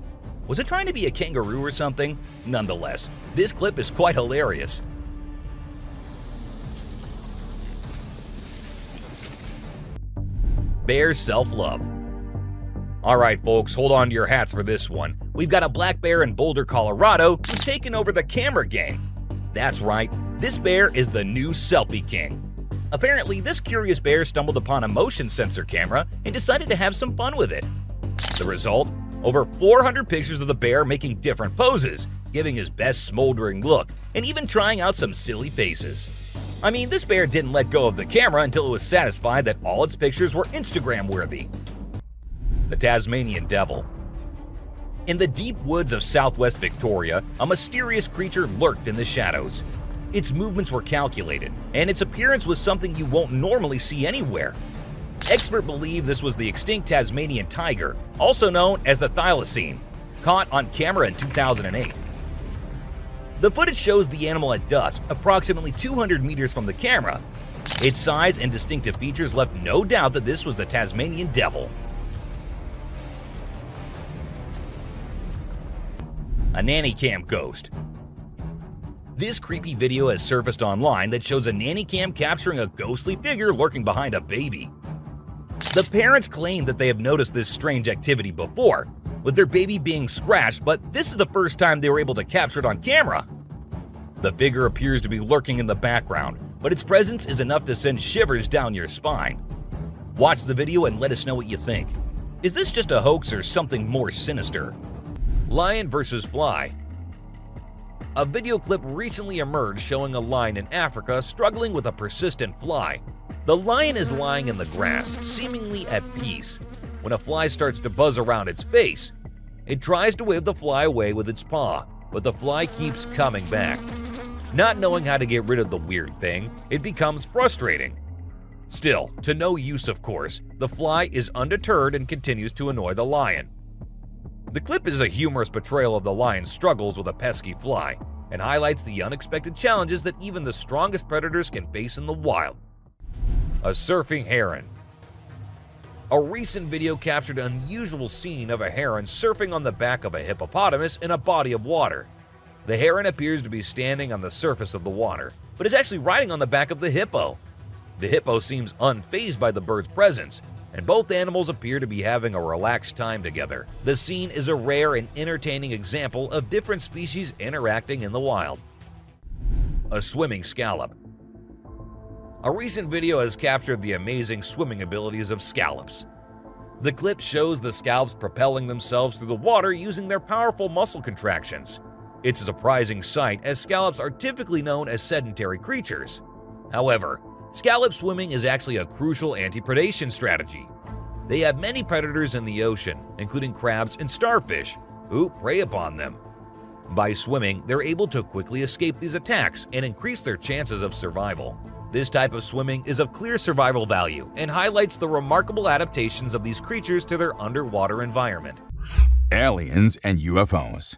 Was it trying to be a kangaroo or something? Nonetheless, this clip is quite hilarious. Bear self-love. Alright folks, hold on to your hats for this one. We've got a black bear in Boulder, Colorado who's taken over the camera game. That's right, this bear is the new selfie king. Apparently, this curious bear stumbled upon a motion sensor camera and decided to have some fun with it. The result? Over 400 pictures of the bear making different poses, giving his best smoldering look, and even trying out some silly faces. I mean, this bear didn't let go of the camera until it was satisfied that all its pictures were Instagram-worthy. The Tasmanian Devil. In the deep woods of southwest Victoria, a mysterious creature lurked in the shadows. Its movements were calculated, and its appearance was something you won't normally see anywhere. Experts believe this was the extinct Tasmanian tiger, also known as the thylacine, caught on camera in 2008. The footage shows the animal at dusk, approximately 200 meters from the camera. Its size and distinctive features left no doubt that this was the Tasmanian Devil. A nanny cam ghost. This creepy video has surfaced online that shows a nanny cam capturing a ghostly figure lurking behind a baby. The parents claim that they have noticed this strange activity before, with their baby being scratched, but this is the first time they were able to capture it on camera. The figure appears to be lurking in the background, but its presence is enough to send shivers down your spine. Watch the video and let us know what you think. Is this just a hoax or something more sinister? Lion versus fly. A video clip recently emerged showing a lion in Africa struggling with a persistent fly. The lion is lying in the grass, seemingly at peace, when a fly starts to buzz around its face. It tries to wave the fly away with its paw, but the fly keeps coming back. Not knowing how to get rid of the weird thing, it becomes frustrating. Still, to no use of course, the fly is undeterred and continues to annoy the lion. The clip is a humorous portrayal of the lion's struggles with a pesky fly, and highlights the unexpected challenges that even the strongest predators can face in the wild. A surfing heron. A recent video captured an unusual scene of a heron surfing on the back of a hippopotamus in a body of water. The heron appears to be standing on the surface of the water, but is actually riding on the back of the hippo. The hippo seems unfazed by the bird's presence, and both animals appear to be having a relaxed time together. The scene is a rare and entertaining example of different species interacting in the wild. A swimming scallop. A recent video has captured the amazing swimming abilities of scallops. The clip shows the scallops propelling themselves through the water using their powerful muscle contractions. It's a surprising sight as scallops are typically known as sedentary creatures. However, scallop swimming is actually a crucial anti-predation strategy. They have many predators in the ocean, including crabs and starfish, who prey upon them. By swimming, they're able to quickly escape these attacks and increase their chances of survival. This type of swimming is of clear survival value and highlights the remarkable adaptations of these creatures to their underwater environment. Aliens and UFOs.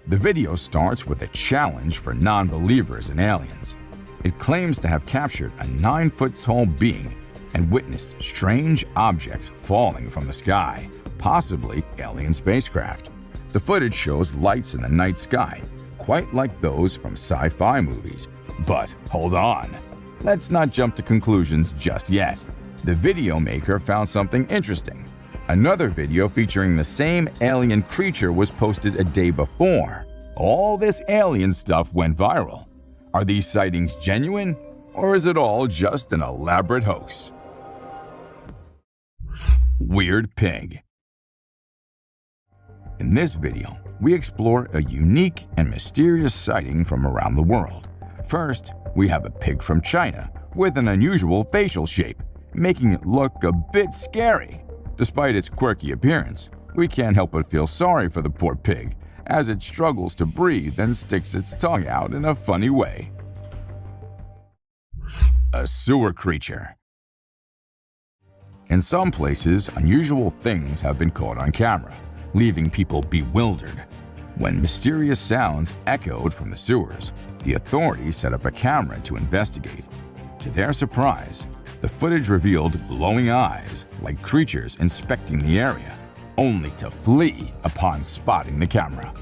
The video starts with a challenge for non-believers in aliens. It claims to have captured a 9-foot-tall being and witnessed strange objects falling from the sky, possibly alien spacecraft. The footage shows lights in the night sky, quite like those from sci-fi movies. But hold on, let's not jump to conclusions just yet. The video maker found something interesting. Another video featuring the same alien creature was posted a day before. All this alien stuff went viral. Are these sightings genuine, or is it all just an elaborate hoax? Weird pig. In this video, we explore a unique and mysterious sighting from around the world. First, we have a pig from China with an unusual facial shape, making it look a bit scary. Despite its quirky appearance, We can't help but feel sorry for the poor pig as it struggles to breathe and sticks its tongue out in a funny way. A sewer creature. In some places, unusual things have been caught on camera, leaving people bewildered. When mysterious sounds echoed from the sewers, the authorities set up a camera to investigate. To their surprise, the footage revealed glowing eyes like creatures inspecting the area, only to flee upon spotting the camera.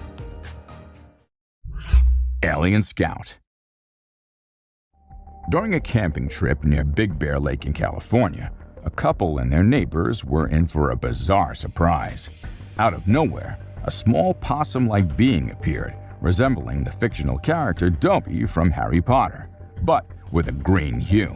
Alien Scout. During a camping trip near Big Bear Lake in California, a couple and their neighbors were in for a bizarre surprise. Out of nowhere, a small possum-like being appeared, resembling the fictional character Dobby from Harry Potter, but with a green hue.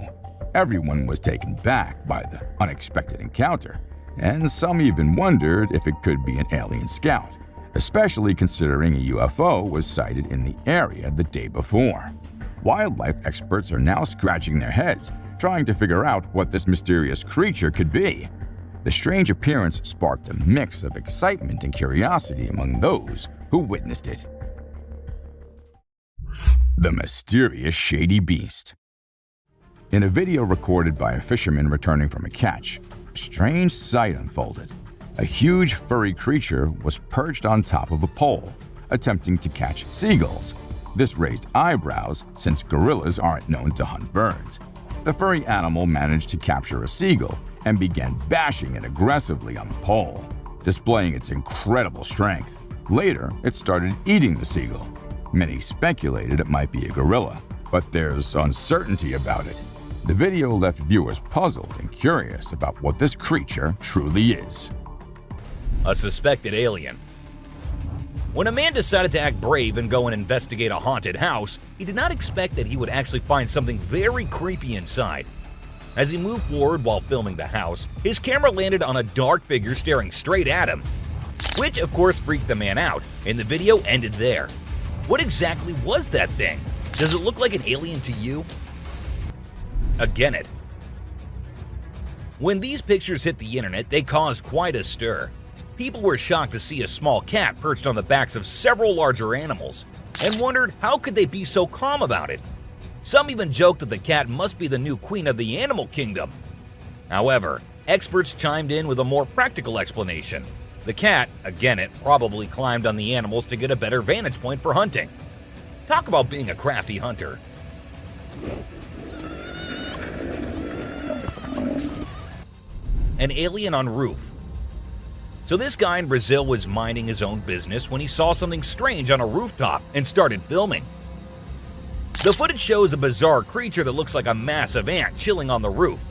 Everyone was taken back by the unexpected encounter, and some even wondered if it could be an alien scout, especially considering a UFO was sighted in the area the day before. Wildlife experts are now scratching their heads, trying to figure out what this mysterious creature could be. The strange appearance sparked a mix of excitement and curiosity among those who witnessed it. The mysterious shady beast. In a video recorded by a fisherman returning from a catch, a strange sight unfolded. A huge furry creature was perched on top of a pole, attempting to catch seagulls. This raised eyebrows since gorillas aren't known to hunt birds. The furry animal managed to capture a seagull and began bashing it aggressively on the pole, displaying its incredible strength. Later, it started eating the seagull. Many speculated it might be a gorilla, but there's uncertainty about it. The video left viewers puzzled and curious about what this creature truly is. A suspected alien. When a man decided to act brave and go and investigate a haunted house, he did not expect that he would actually find something very creepy inside. As he moved forward while filming the house, his camera landed on a dark figure staring straight at him, which of course freaked the man out, and the video ended there. What exactly was that thing? Does it look like an alien to you? Again it. When these pictures hit the internet, they caused quite a stir. People were shocked to see a small cat perched on the backs of several larger animals, and wondered how could they be so calm about it. Some even joked that the cat must be the new queen of the animal kingdom. However, experts chimed in with a more practical explanation. The cat, again it, probably climbed on the animals to get a better vantage point for hunting. Talk about being a crafty hunter. An alien on roof. So this guy in Brazil was minding his own business when he saw something strange on a rooftop and started filming. The footage shows a bizarre creature that looks like a massive ant chilling on the roof.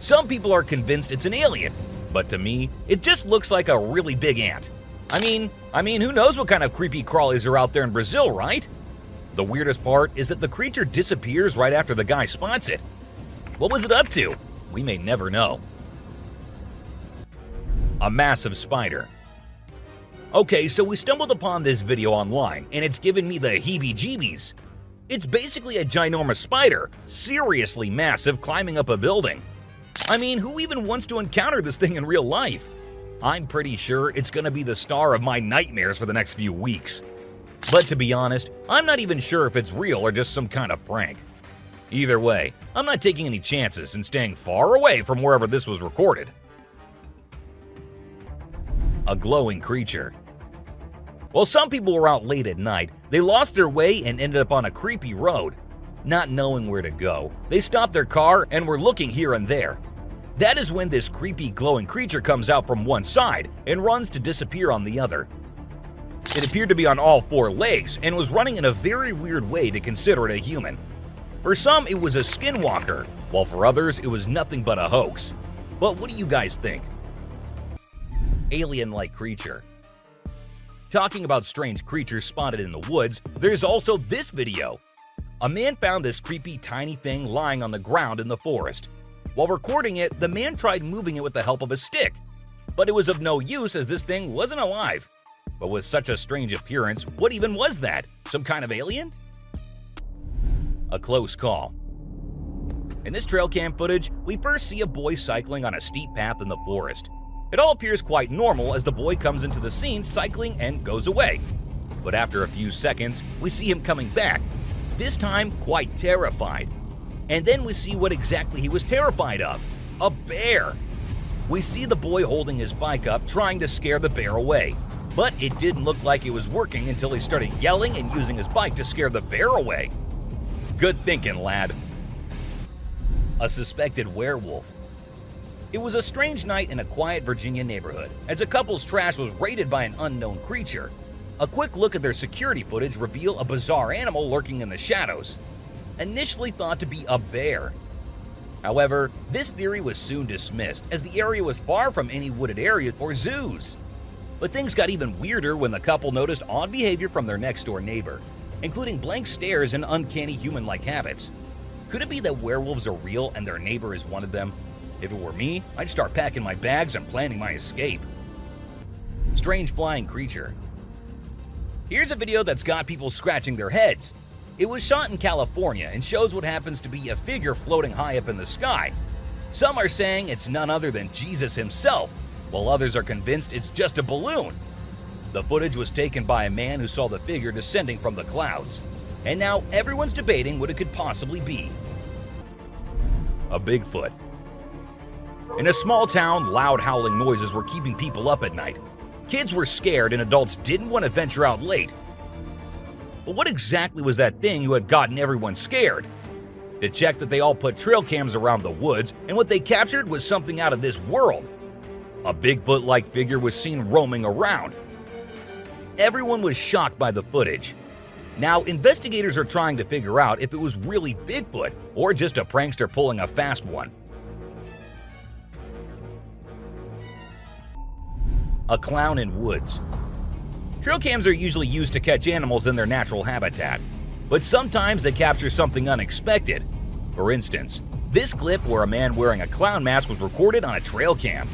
Some people are convinced it's an alien, but to me, it just looks like a really big ant. I mean, who knows what kind of creepy crawlies are out there in Brazil, right? The weirdest part is that the creature disappears right after the guy spots it. What was it up to? We may never know. A massive spider. Okay, so we stumbled upon this video online, and it's given me the heebie-jeebies. It's basically a ginormous spider, seriously massive, climbing up a building. I mean, who even wants to encounter this thing in real life? I'm pretty sure it's gonna be the star of my nightmares for the next few weeks. But to be honest, I'm not even sure if it's real or just some kind of prank. Either way, I'm not taking any chances and staying far away from wherever this was recorded. A glowing creature. While some people were out late at night, they lost their way and ended up on a creepy road. Not knowing where to go, they stopped their car and were looking here and there. That is when this creepy glowing creature comes out from one side and runs to disappear on the other. It appeared to be on all four legs and was running in a very weird way to consider it a human. For some, it was a skinwalker, while for others, it was nothing but a hoax. But what do you guys think? Alien-like creature. Talking about strange creatures spotted in the woods, there's also this video. A man found this creepy tiny thing lying on the ground in the forest. While recording it, the man tried moving it with the help of a stick, but it was of no use as this thing wasn't alive. But with such a strange appearance, what even was that? Some kind of alien? A close call. In this trail cam footage, we first see a boy cycling on a steep path in the forest. It all appears quite normal as the boy comes into the scene cycling and goes away. But after a few seconds, we see him coming back, this time quite terrified. And then we see what exactly he was terrified of: a bear. We see the boy holding his bike up, trying to scare the bear away. But it didn't look like it was working until he started yelling and using his bike to scare the bear away. Good thinking, lad. A suspected werewolf. It was a strange night in a quiet Virginia neighborhood as a couple's trash was raided by an unknown creature. A quick look at their security footage revealed a bizarre animal lurking in the shadows, initially thought to be a bear. However, this theory was soon dismissed as the area was far from any wooded areas or zoos. But things got even weirder when the couple noticed odd behavior from their next-door neighbor, including blank stares and uncanny human-like habits. Could it be that werewolves are real and their neighbor is one of them? If it were me, I'd start packing my bags and planning my escape. Strange flying creature. Here's a video that's got people scratching their heads. It was shot in California and shows what happens to be a figure floating high up in the sky. Some are saying it's none other than Jesus himself, while others are convinced it's just a balloon. The footage was taken by a man who saw the figure descending from the clouds, and now everyone's debating what it could possibly be. A Bigfoot. In a small town, loud howling noises were keeping people up at night. Kids were scared and adults didn't want to venture out late. But what exactly was that thing who had gotten everyone scared? To check that, they all put trail cams around the woods, and what they captured was something out of this world. A Bigfoot-like figure was seen roaming around. Everyone was shocked by the footage. Now, investigators are trying to figure out if it was really Bigfoot or just a prankster pulling a fast one. A clown in woods. Trail cams are usually used to catch animals in their natural habitat, but sometimes they capture something unexpected. For instance, this clip where a man wearing a clown mask was recorded on a trail cam.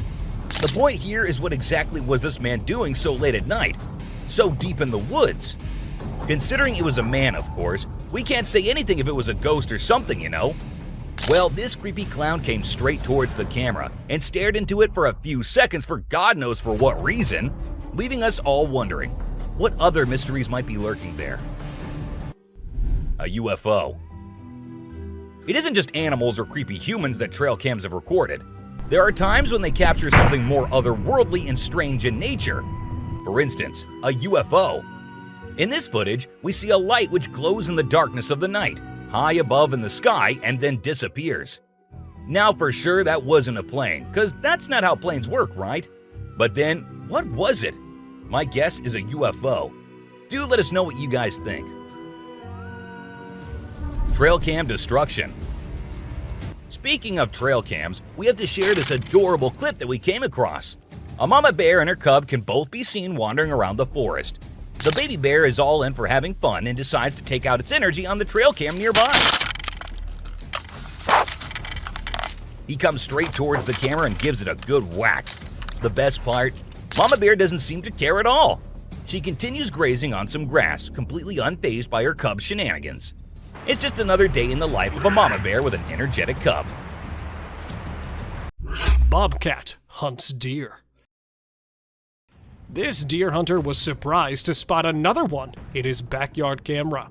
The point here is, what exactly was this man doing so late at night, so deep in the woods? Considering it was a man, of course, we can't say anything if it was a ghost or something, you know? Well, this creepy clown came straight towards the camera and stared into it for a few seconds for God knows for what reason, leaving us all wondering what other mysteries might be lurking there. A UFO. It isn't just animals or creepy humans that trail cams have recorded. There are times when they capture something more otherworldly and strange in nature. For instance, a UFO. In this footage, we see a light which glows in the darkness of the night, high above in the sky, and then disappears. Now for sure that wasn't a plane, because that's not how planes work, right? But then, what was it? My guess is a UFO. Do let us know what you guys think. Trail cam destruction. Speaking of trail cams, we have to share this adorable clip that we came across. A mama bear and her cub can both be seen wandering around the forest. The baby bear is all in for having fun and decides to take out its energy on the trail cam nearby. He comes straight towards the camera and gives it a good whack. The best part, Mama Bear doesn't seem to care at all. She continues grazing on some grass, completely unfazed by her cub's shenanigans. It's just another day in the life of a mama bear with an energetic cub. Bobcat hunts deer. This deer hunter was surprised to spot another one in his backyard camera.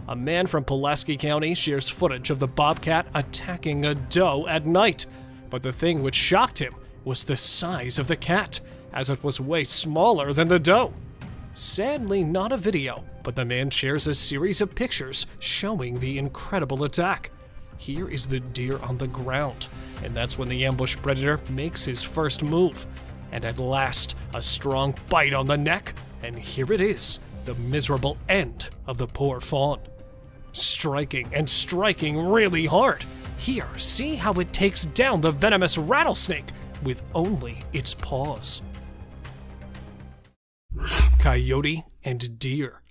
A man from Pulaski County shares footage of the bobcat attacking a doe at night. But the thing which shocked him was the size of the cat, as it was way smaller than the doe. Sadly, not a video, but the man shares a series of pictures showing the incredible attack. Here is the deer on the ground, and that's when the ambush predator makes his first move. And at last, a strong bite on the neck, and here it is, the miserable end of the poor fawn. Striking and striking really hard. Here, see how it takes down the venomous rattlesnake with only its paws. Coyote and deer.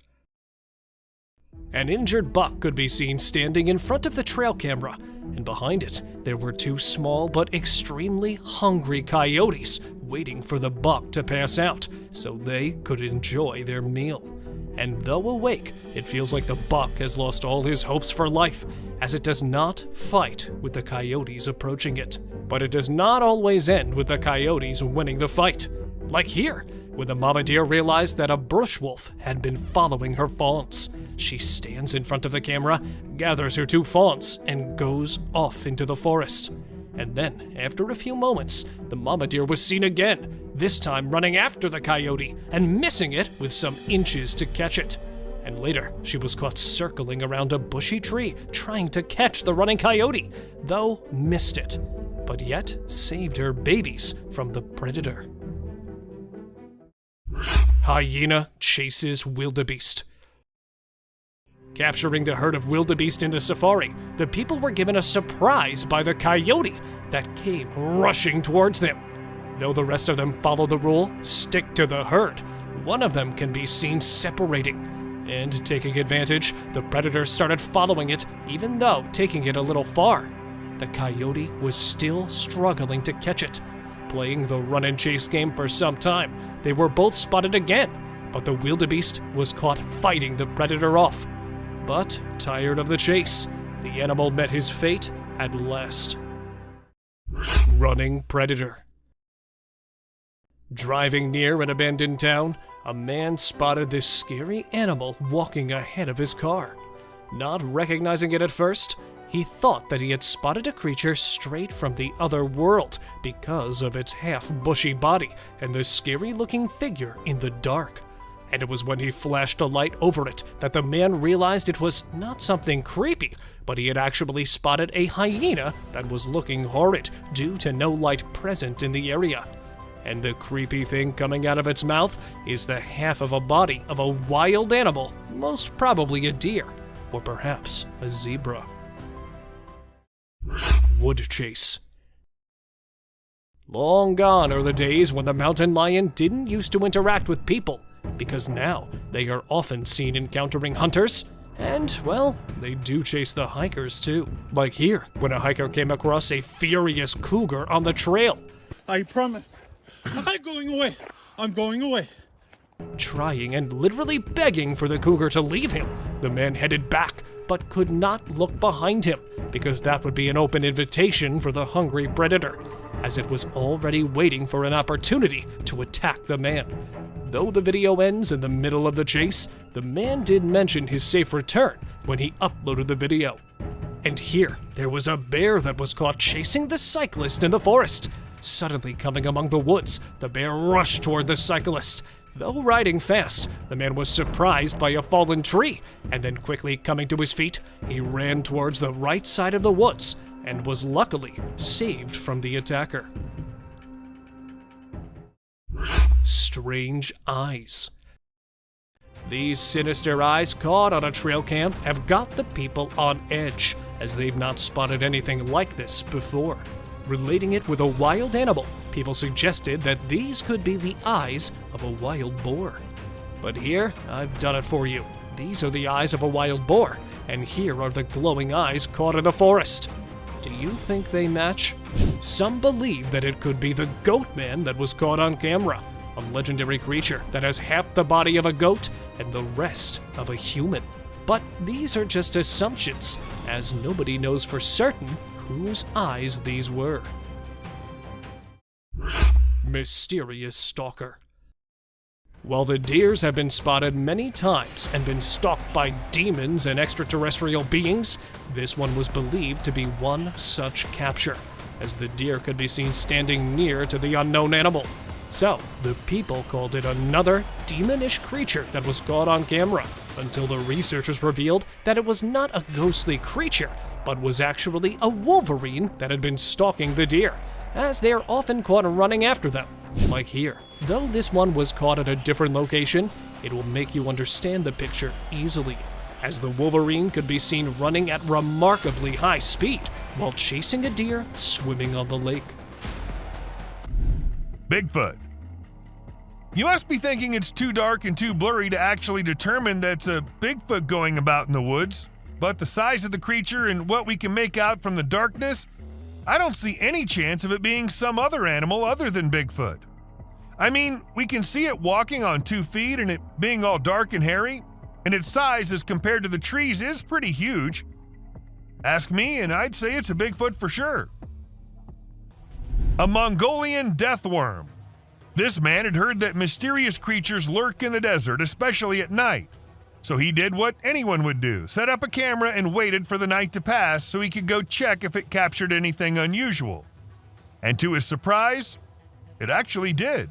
An injured buck could be seen standing in front of the trail camera, and behind it, there were two small but extremely hungry coyotes waiting for the buck to pass out so they could enjoy their meal. And though awake, it feels like the buck has lost all his hopes for life, as it does not fight with the coyotes approaching it, But it does not always end with the coyotes winning the fight. Like here, when the mama deer realized that a bush wolf had been following her fawns. She stands in front of the camera, gathers her 2 fawns, and goes off into the forest. And then, after a few moments, the mama deer was seen again, this time running after the coyote and missing it with some inches to catch it. And later, she was caught circling around a bushy tree, trying to catch the running coyote, though missed it, but yet saved her babies from the predator. Hyena chases wildebeest. Capturing the herd of wildebeest in the safari, the people were given a surprise by the coyote that came rushing towards them. Though the rest of them follow the rule, stick to the herd, one of them can be seen separating. And taking advantage, the predator started following it, even though taking it a little far. The coyote was still struggling to catch it. Playing the run and chase game for some time, they were both spotted again, but the wildebeest was caught fighting the predator off. But, tired of the chase, the animal met his fate at last. Running predator. Driving near an abandoned town, a man spotted this scary animal walking ahead of his car. Not recognizing it at first, he thought that he had spotted a creature straight from the other world because of its half-bushy body and the scary-looking figure in the dark. And it was when he flashed a light over it that the man realized it was not something creepy, but he had actually spotted a hyena that was looking horrid due to no light present in the area. And the creepy thing coming out of its mouth is the half of a body of a wild animal, most probably a deer, or perhaps a zebra. Wood chase. Long gone are the days when the mountain lion didn't used to interact with people, because now they are often seen encountering hunters, and, well, they do chase the hikers too. Like here, when a hiker came across a furious cougar on the trail. I promise. I'm going away. I'm going away. Trying and literally begging for the cougar to leave him, the man headed back, but could not look behind him, because that would be an open invitation for the hungry predator, as it was already waiting for an opportunity to attack the man. Though the video ends in the middle of the chase, the man did mention his safe return when he uploaded the video. And here, there was a bear that was caught chasing the cyclist in the forest. Suddenly coming among the woods, the bear rushed toward the cyclist. Though riding fast, the man was surprised by a fallen tree, and then quickly coming to his feet, he ran towards the right side of the woods, and was luckily saved from the attacker. Strange eyes. These sinister eyes caught on a trail cam have got the people on edge, as they've not spotted anything like this before. Relating it with a wild animal, people suggested that these could be the eyes of a wild boar. But here, I've done it for you. These are the eyes of a wild boar, and here are the glowing eyes caught in the forest. Do you think they match? Some believe that it could be the goat man that was caught on camera, a legendary creature that has half the body of a goat and the rest of a human. But these are just assumptions, as nobody knows for certain whose eyes these were. Mysterious stalker. While the deers have been spotted many times and been stalked by demons and extraterrestrial beings, this one was believed to be one such capture, as the deer could be seen standing near to the unknown animal. So, the people called it another demonish creature that was caught on camera, until the researchers revealed that it was not a ghostly creature, but was actually a wolverine that had been stalking the deer, as they are often caught running after them, like here. Though this one was caught at a different location, it will make you understand the picture easily, as the wolverine could be seen running at remarkably high speed while chasing a deer swimming on the lake. Bigfoot. You must be thinking it's too dark and too blurry to actually determine that's a Bigfoot going about in the woods, but the size of the creature and what we can make out from the darkness, I don't see any chance of it being some other animal other than Bigfoot. I mean, we can see it walking on 2 feet and it being all dark and hairy, and its size as compared to the trees is pretty huge. Ask me and I'd say it's a Bigfoot for sure. A Mongolian death worm. This man had heard that mysterious creatures lurk in the desert, especially at night. So he did what anyone would do, set up a camera and waited for the night to pass so he could go check if it captured anything unusual. And to his surprise, it actually did.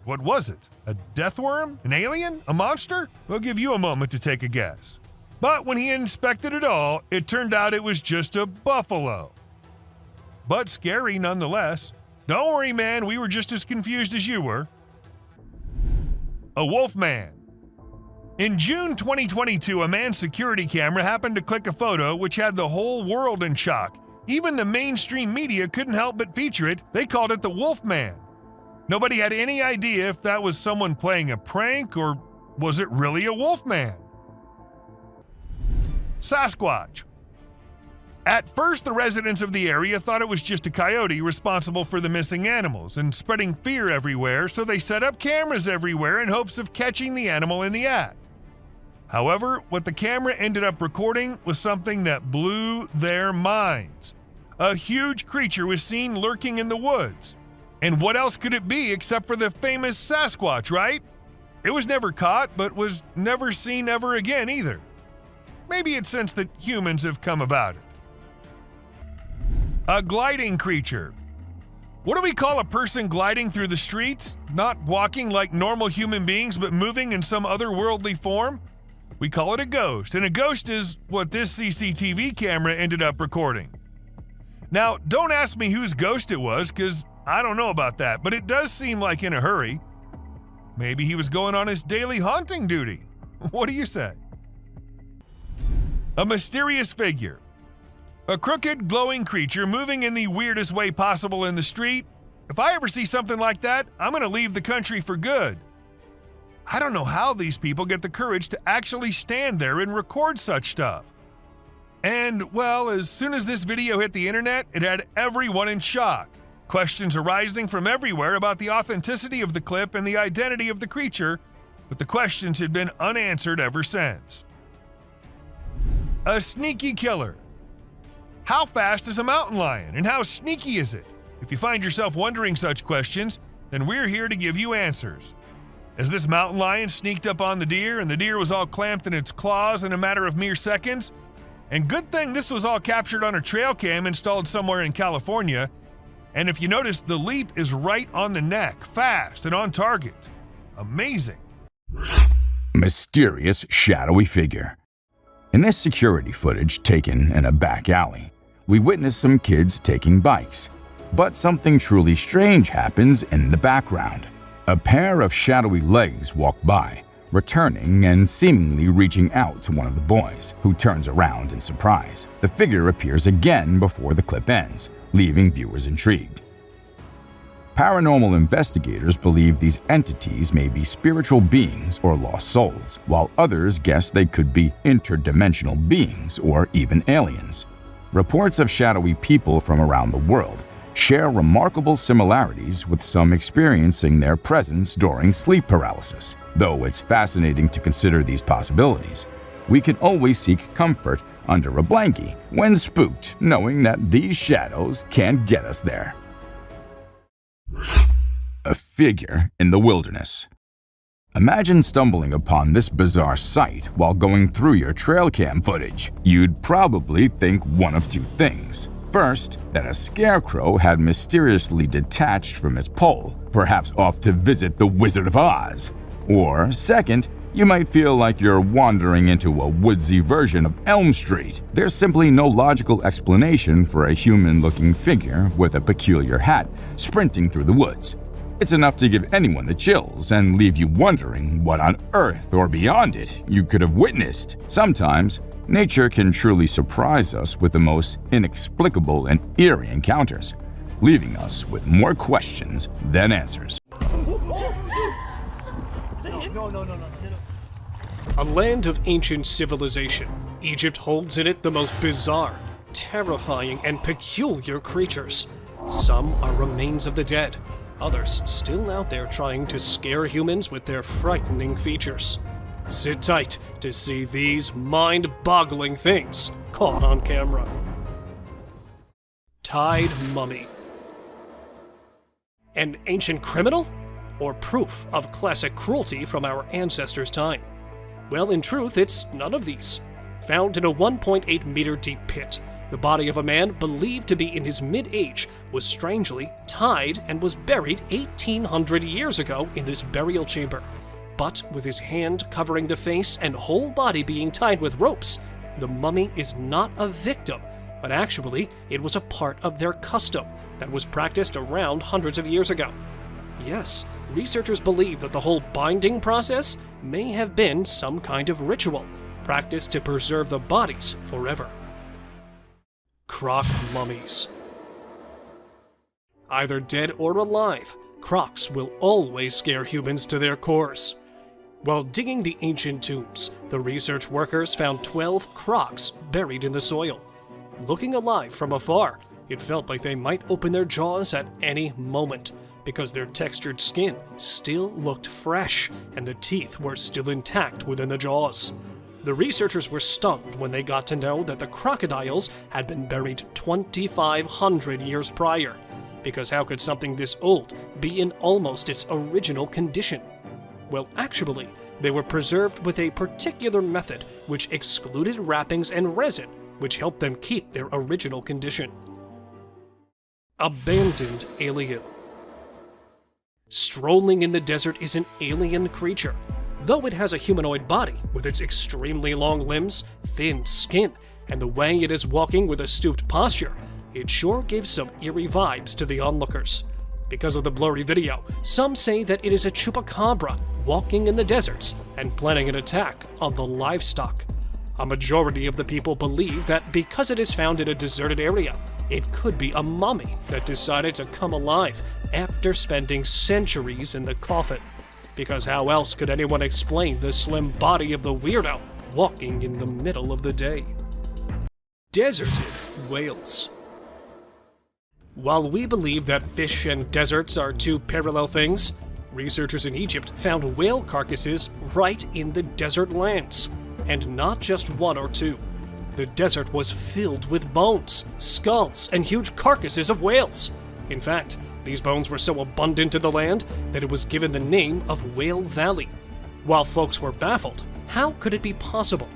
What was it? A death worm? An alien? A monster? We'll give you a moment to take a guess. But when he inspected it all, it turned out it was just a buffalo. But scary nonetheless. Don't worry, man, we were just as confused as you were. A wolf man. In June 2022, a man's security camera happened to click a photo which had the whole world in shock. Even the mainstream media couldn't help but feature it. They called it the Wolf Man. Nobody had any idea if that was someone playing a prank or was it really a wolf man? Sasquatch. At first, the residents of the area thought it was just a coyote responsible for the missing animals and spreading fear everywhere, so they set up cameras everywhere in hopes of catching the animal in the act. However, what the camera ended up recording was something that blew their minds. A huge creature was seen lurking in the woods. And what else could it be except for the famous Sasquatch, right? It was never caught, but was never seen ever again either. Maybe it's since that humans have come about it. A gliding creature. What do we call a person gliding through the streets? Not walking like normal human beings, but moving in some otherworldly form? We call it a ghost, and a ghost is what this CCTV camera ended up recording. Now, don't ask me whose ghost it was, because I don't know about that, but it does seem like in a hurry. Maybe he was going on his daily haunting duty. What do you say? A mysterious figure. A crooked, glowing creature moving in the weirdest way possible in the street. If I ever see something like that, I'm going to leave the country for good. I don't know how these people get the courage to actually stand there and record such stuff. And, well, as soon as this video hit the internet, it had everyone in shock. Questions arising from everywhere about the authenticity of the clip and the identity of the creature, but the questions had been unanswered ever since. A sneaky killer. How fast is a mountain lion, and how sneaky is it? If you find yourself wondering such questions, then we're here to give you answers. As this mountain lion sneaked up on the deer, and the deer was all clamped in its claws in a matter of mere seconds, and good thing this was all captured on a trail cam installed somewhere in California, and if you notice, the leap is right on the neck, fast and on target. Amazing. Mysterious shadowy figure. In this security footage taken in a back alley, we witness some kids taking bikes. But something truly strange happens in the background. A pair of shadowy legs walk by, returning and seemingly reaching out to one of the boys, who turns around in surprise. The figure appears again before the clip ends, leaving viewers intrigued. Paranormal investigators believe these entities may be spiritual beings or lost souls, while others guess they could be interdimensional beings or even aliens. Reports of shadowy people from around the world share remarkable similarities, with some experiencing their presence during sleep paralysis. Though it's fascinating to consider these possibilities, we can always seek comfort under a blankie when spooked, knowing that these shadows can't get us there. A figure in the wilderness. Imagine stumbling upon this bizarre sight while going through your trail cam footage. You'd probably think one of two things. First, that a scarecrow had mysteriously detached from its pole, perhaps off to visit the Wizard of Oz. Or second, you might feel like you're wandering into a woodsy version of Elm Street. There's simply no logical explanation for a human-looking figure with a peculiar hat sprinting through the woods. It's enough to give anyone the chills and leave you wondering what on earth or beyond it you could have witnessed. Sometimes, nature can truly surprise us with the most inexplicable and eerie encounters, leaving us with more questions than answers. A land of ancient civilization, Egypt holds in it the most bizarre, terrifying, and peculiar creatures. Some are remains of the dead, others still out there trying to scare humans with their frightening features. Sit tight to see these mind-boggling things caught on camera. Tide Mummy. An ancient criminal? Or proof of classic cruelty from our ancestors' time? Well, in truth, it's none of these. Found in a 1.8 meter deep pit, the body of a man believed to be in his mid-age was strangely tied and was buried 1,800 years ago in this burial chamber. But with his hand covering the face and whole body being tied with ropes, the mummy is not a victim, but actually it was a part of their custom that was practiced around hundreds of years ago. Yes, researchers believe that the whole binding process may have been some kind of ritual, practiced to preserve the bodies forever. Croc mummies. Either dead or alive, crocs will always scare humans to their cores. While digging the ancient tombs, the research workers found 12 crocs buried in the soil. Looking alive from afar, it felt like they might open their jaws at any moment, because their textured skin still looked fresh and the teeth were still intact within the jaws. The researchers were stunned when they got to know that the crocodiles had been buried 2,500 years prior, because how could something this old be in almost its original condition? Well, actually, they were preserved with a particular method which excluded wrappings and resin, which helped them keep their original condition. Abandoned alien. Strolling in the desert is an alien creature. Though it has a humanoid body with its extremely long limbs, thin skin, and the way it is walking with a stooped posture, it sure gives some eerie vibes to the onlookers. Because of the blurry video, some say that it is a chupacabra walking in the deserts and planning an attack on the livestock. A majority of the people believe that because it is found in a deserted area, it could be a mummy that decided to come alive after spending centuries in the coffin. Because how else could anyone explain the slim body of the weirdo walking in the middle of the day? Deserted whales. While we believe that fish and deserts are two parallel things, researchers in Egypt found whale carcasses right in the desert lands, and not just one or two. The desert was filled with bones, skulls, and huge carcasses of whales. In fact, these bones were so abundant in the land that it was given the name of Whale Valley. While folks were baffled, how could it be possible?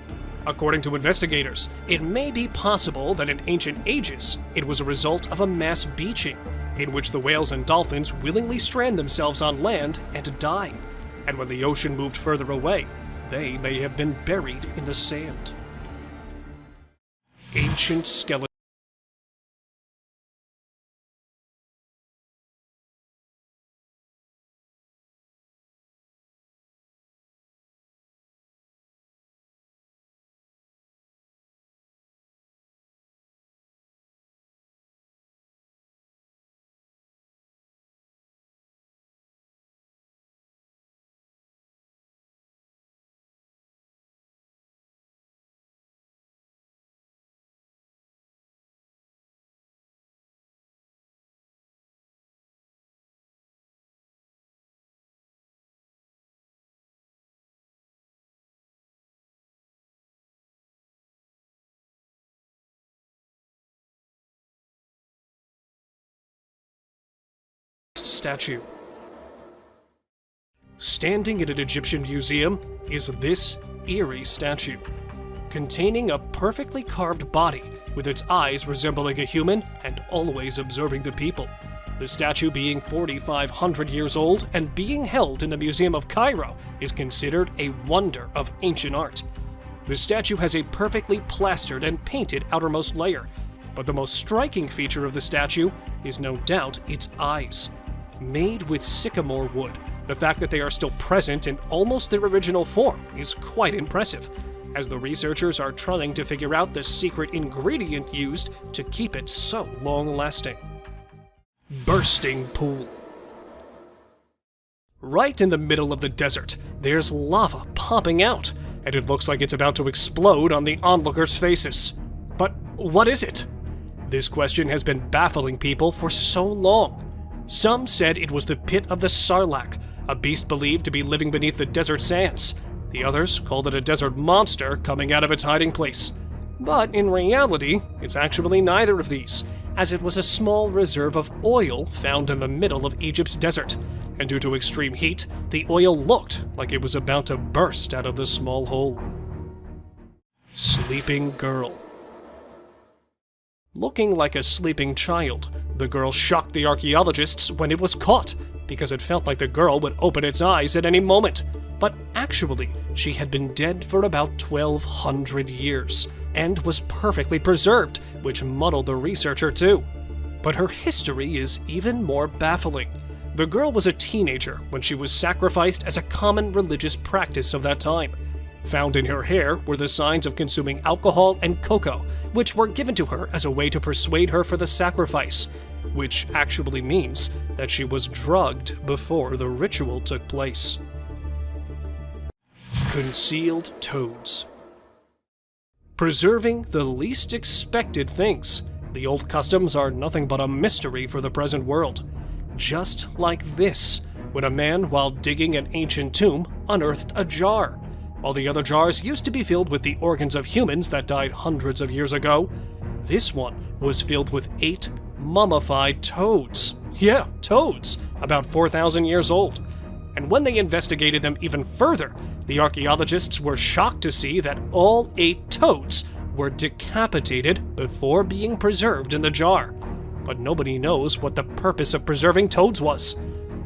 According to investigators, it may be possible that in ancient ages, it was a result of a mass beaching, in which the whales and dolphins willingly strand themselves on land and die. And when the ocean moved further away, they may have been buried in the sand. Ancient skeleton. Statue. Standing in an Egyptian museum is this eerie statue, containing a perfectly carved body with its eyes resembling a human and always observing the people. The statue, being 4,500 years old and being held in the Museum of Cairo, is considered a wonder of ancient art. The statue has a perfectly plastered and painted outermost layer, but the most striking feature of the statue is no doubt its eyes. Made with sycamore wood, the fact that they are still present in almost their original form is quite impressive, as the researchers are trying to figure out the secret ingredient used to keep it so long-lasting. Bursting pool. Right in the middle of the desert, there's lava popping out, and it looks like it's about to explode on the onlookers' faces. But what is it? This question has been baffling people for so long. Some said it was the pit of the Sarlacc, a beast believed to be living beneath the desert sands. The others called it a desert monster coming out of its hiding place. But in reality, it's actually neither of these, as it was a small reserve of oil found in the middle of Egypt's desert, and due to extreme heat, the oil looked like it was about to burst out of the small hole. Sleeping girl. Looking like a sleeping child, the girl shocked the archaeologists when it was caught, because it felt like the girl would open its eyes at any moment. But actually, she had been dead for about 1,200 years, and was perfectly preserved, which muddled the researcher too. But her history is even more baffling. The girl was a teenager when she was sacrificed as a common religious practice of that time. Found in her hair were the signs of consuming alcohol and cocoa, which were given to her as a way to persuade her for the sacrifice, which actually means that she was drugged before the ritual took place. Concealed toads. Preserving the least expected things. The old customs are nothing but a mystery for the present world. Just like this, when a man, while digging an ancient tomb, unearthed a jar. While the other jars used to be filled with the organs of humans that died hundreds of years ago, this one was filled with 8 mummified toads. Yeah, toads, about 4,000 years old. And when they investigated them even further, the archaeologists were shocked to see that all 8 toads were decapitated before being preserved in the jar. But nobody knows what the purpose of preserving toads was.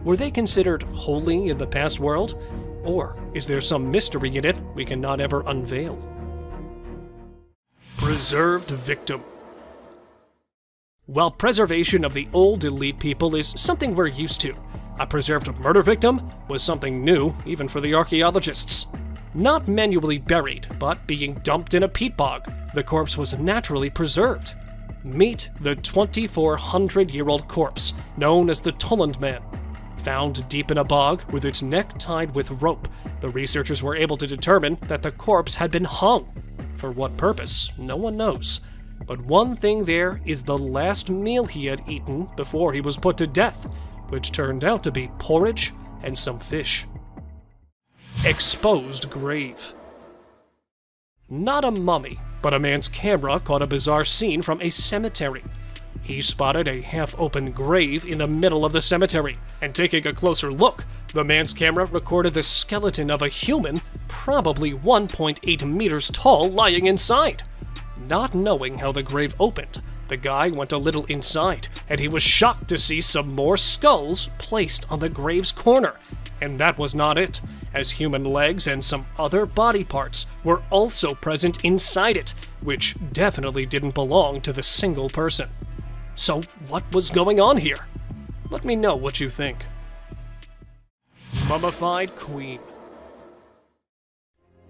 Were they considered holy in the past world? Or is there some mystery in it we cannot ever unveil? Preserved victim. While preservation of the old elite people is something we're used to, a preserved murder victim was something new even for the archaeologists. Not manually buried, but being dumped in a peat bog, the corpse was naturally preserved. Meet the 2,400-year-old corpse, known as the Tulland Man. Found deep in a bog with its neck tied with rope, the researchers were able to determine that the corpse had been hung. For what purpose, no one knows. But one thing there is the last meal he had eaten before he was put to death, which turned out to be porridge and some fish. Exposed grave. Not a mummy, but a man's camera caught a bizarre scene from a cemetery. He spotted a half-open grave in the middle of the cemetery, and taking a closer look, the man's camera recorded the skeleton of a human, probably 1.8 meters tall, lying inside. Not knowing how the grave opened, the guy went a little inside, and he was shocked to see some more skulls placed on the grave's corner. And that was not it, as human legs and some other body parts were also present inside it, which definitely didn't belong to the single person. So what was going on here? Let me know what you think. Mummified Queen.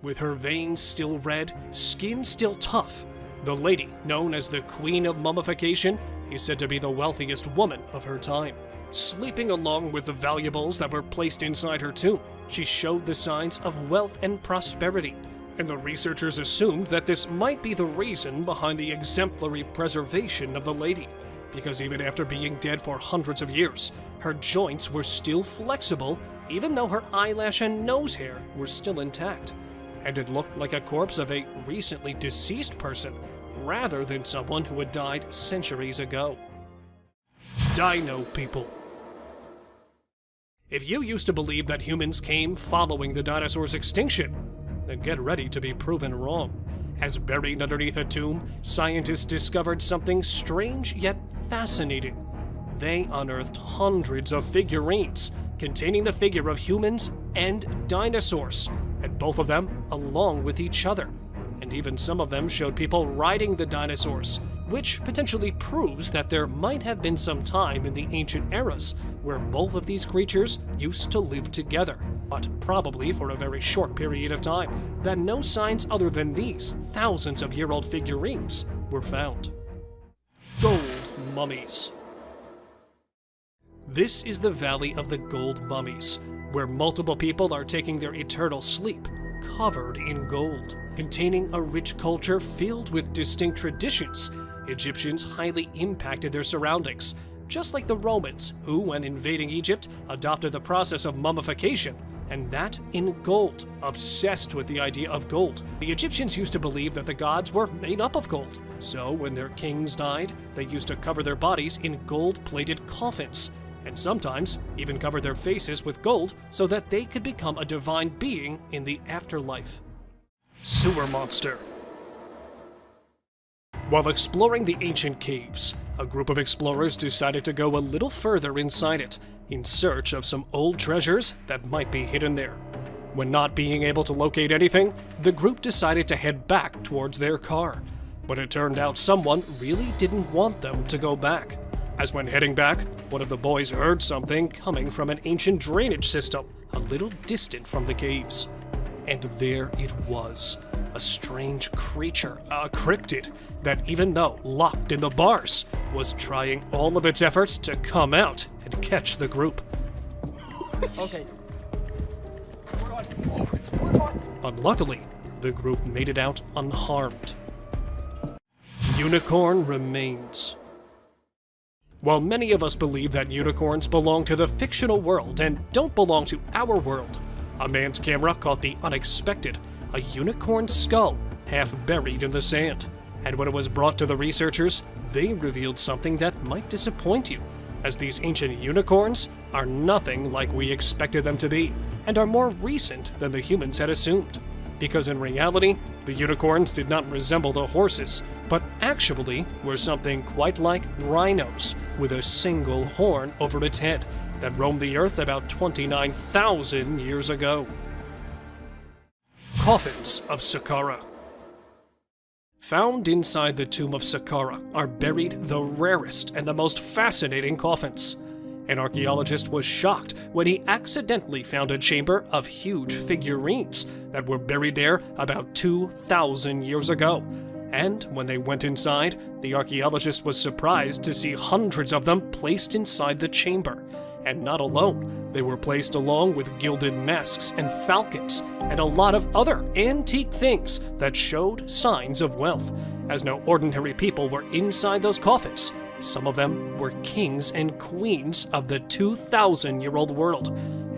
With her veins still red, skin still tough, the lady, known as the Queen of Mummification, is said to be the wealthiest woman of her time. Sleeping along with the valuables that were placed inside her tomb, she showed the signs of wealth and prosperity, and the researchers assumed that this might be the reason behind the exemplary preservation of the lady, because even after being dead for hundreds of years, her joints were still flexible, even though her eyelash and nose hair were still intact, and it looked like a corpse of a recently deceased person, rather than someone who had died centuries ago. Dino people. If you used to believe that humans came following the dinosaurs' extinction, then get ready to be proven wrong. As buried underneath a tomb, scientists discovered something strange yet fascinating. They unearthed hundreds of figurines containing the figure of humans and dinosaurs, and both of them along with each other. And even some of them showed people riding the dinosaurs, which potentially proves that there might have been some time in the ancient eras where both of these creatures used to live together, but probably for a very short period of time, that no signs other than these thousands of year old figurines were found. Gold mummies. This is the Valley of the Gold Mummies, where multiple people are taking their eternal sleep, covered in gold. Containing a rich culture filled with distinct traditions, Egyptians highly impacted their surroundings, just like the Romans, who, when invading Egypt, adopted the process of mummification and that in gold, obsessed with the idea of gold. The Egyptians used to believe that the gods were made up of gold, so when their kings died, they used to cover their bodies in gold-plated coffins, and sometimes even cover their faces with gold so that they could become a divine being in the afterlife. Sewer monster. While exploring the ancient caves, a group of explorers decided to go a little further inside it, in search of some old treasures that might be hidden there. When not being able to locate anything, the group decided to head back towards their car. But it turned out someone really didn't want them to go back, as when heading back, one of the boys heard something coming from an ancient drainage system a little distant from the caves. And there it was, a strange creature, a cryptid, that even though locked in the bars, was trying all of its efforts to come out and catch the group. Okay. But luckily, the group made it out unharmed. Unicorn remains. While many of us believe that unicorns belong to the fictional world and don't belong to our world, a man's camera caught the unexpected, a unicorn skull half buried in the sand. And when it was brought to the researchers, they revealed something that might disappoint you, as these ancient unicorns are nothing like we expected them to be, and are more recent than the humans had assumed. Because in reality, the unicorns did not resemble the horses, but actually were something quite like rhinos, with a single horn over its head, that roamed the earth about 29,000 years ago. Coffins of Saqqara. Found inside the tomb of Saqqara are buried the rarest and the most fascinating coffins. An archaeologist was shocked when he accidentally found a chamber of huge figurines that were buried there about 2,000 years ago. And when they went inside, the archaeologist was surprised to see hundreds of them placed inside the chamber. And not alone, they were placed along with gilded masks and falcons, and a lot of other antique things that showed signs of wealth, as no ordinary people were inside those coffins. Some of them were kings and queens of the 2,000-year-old world,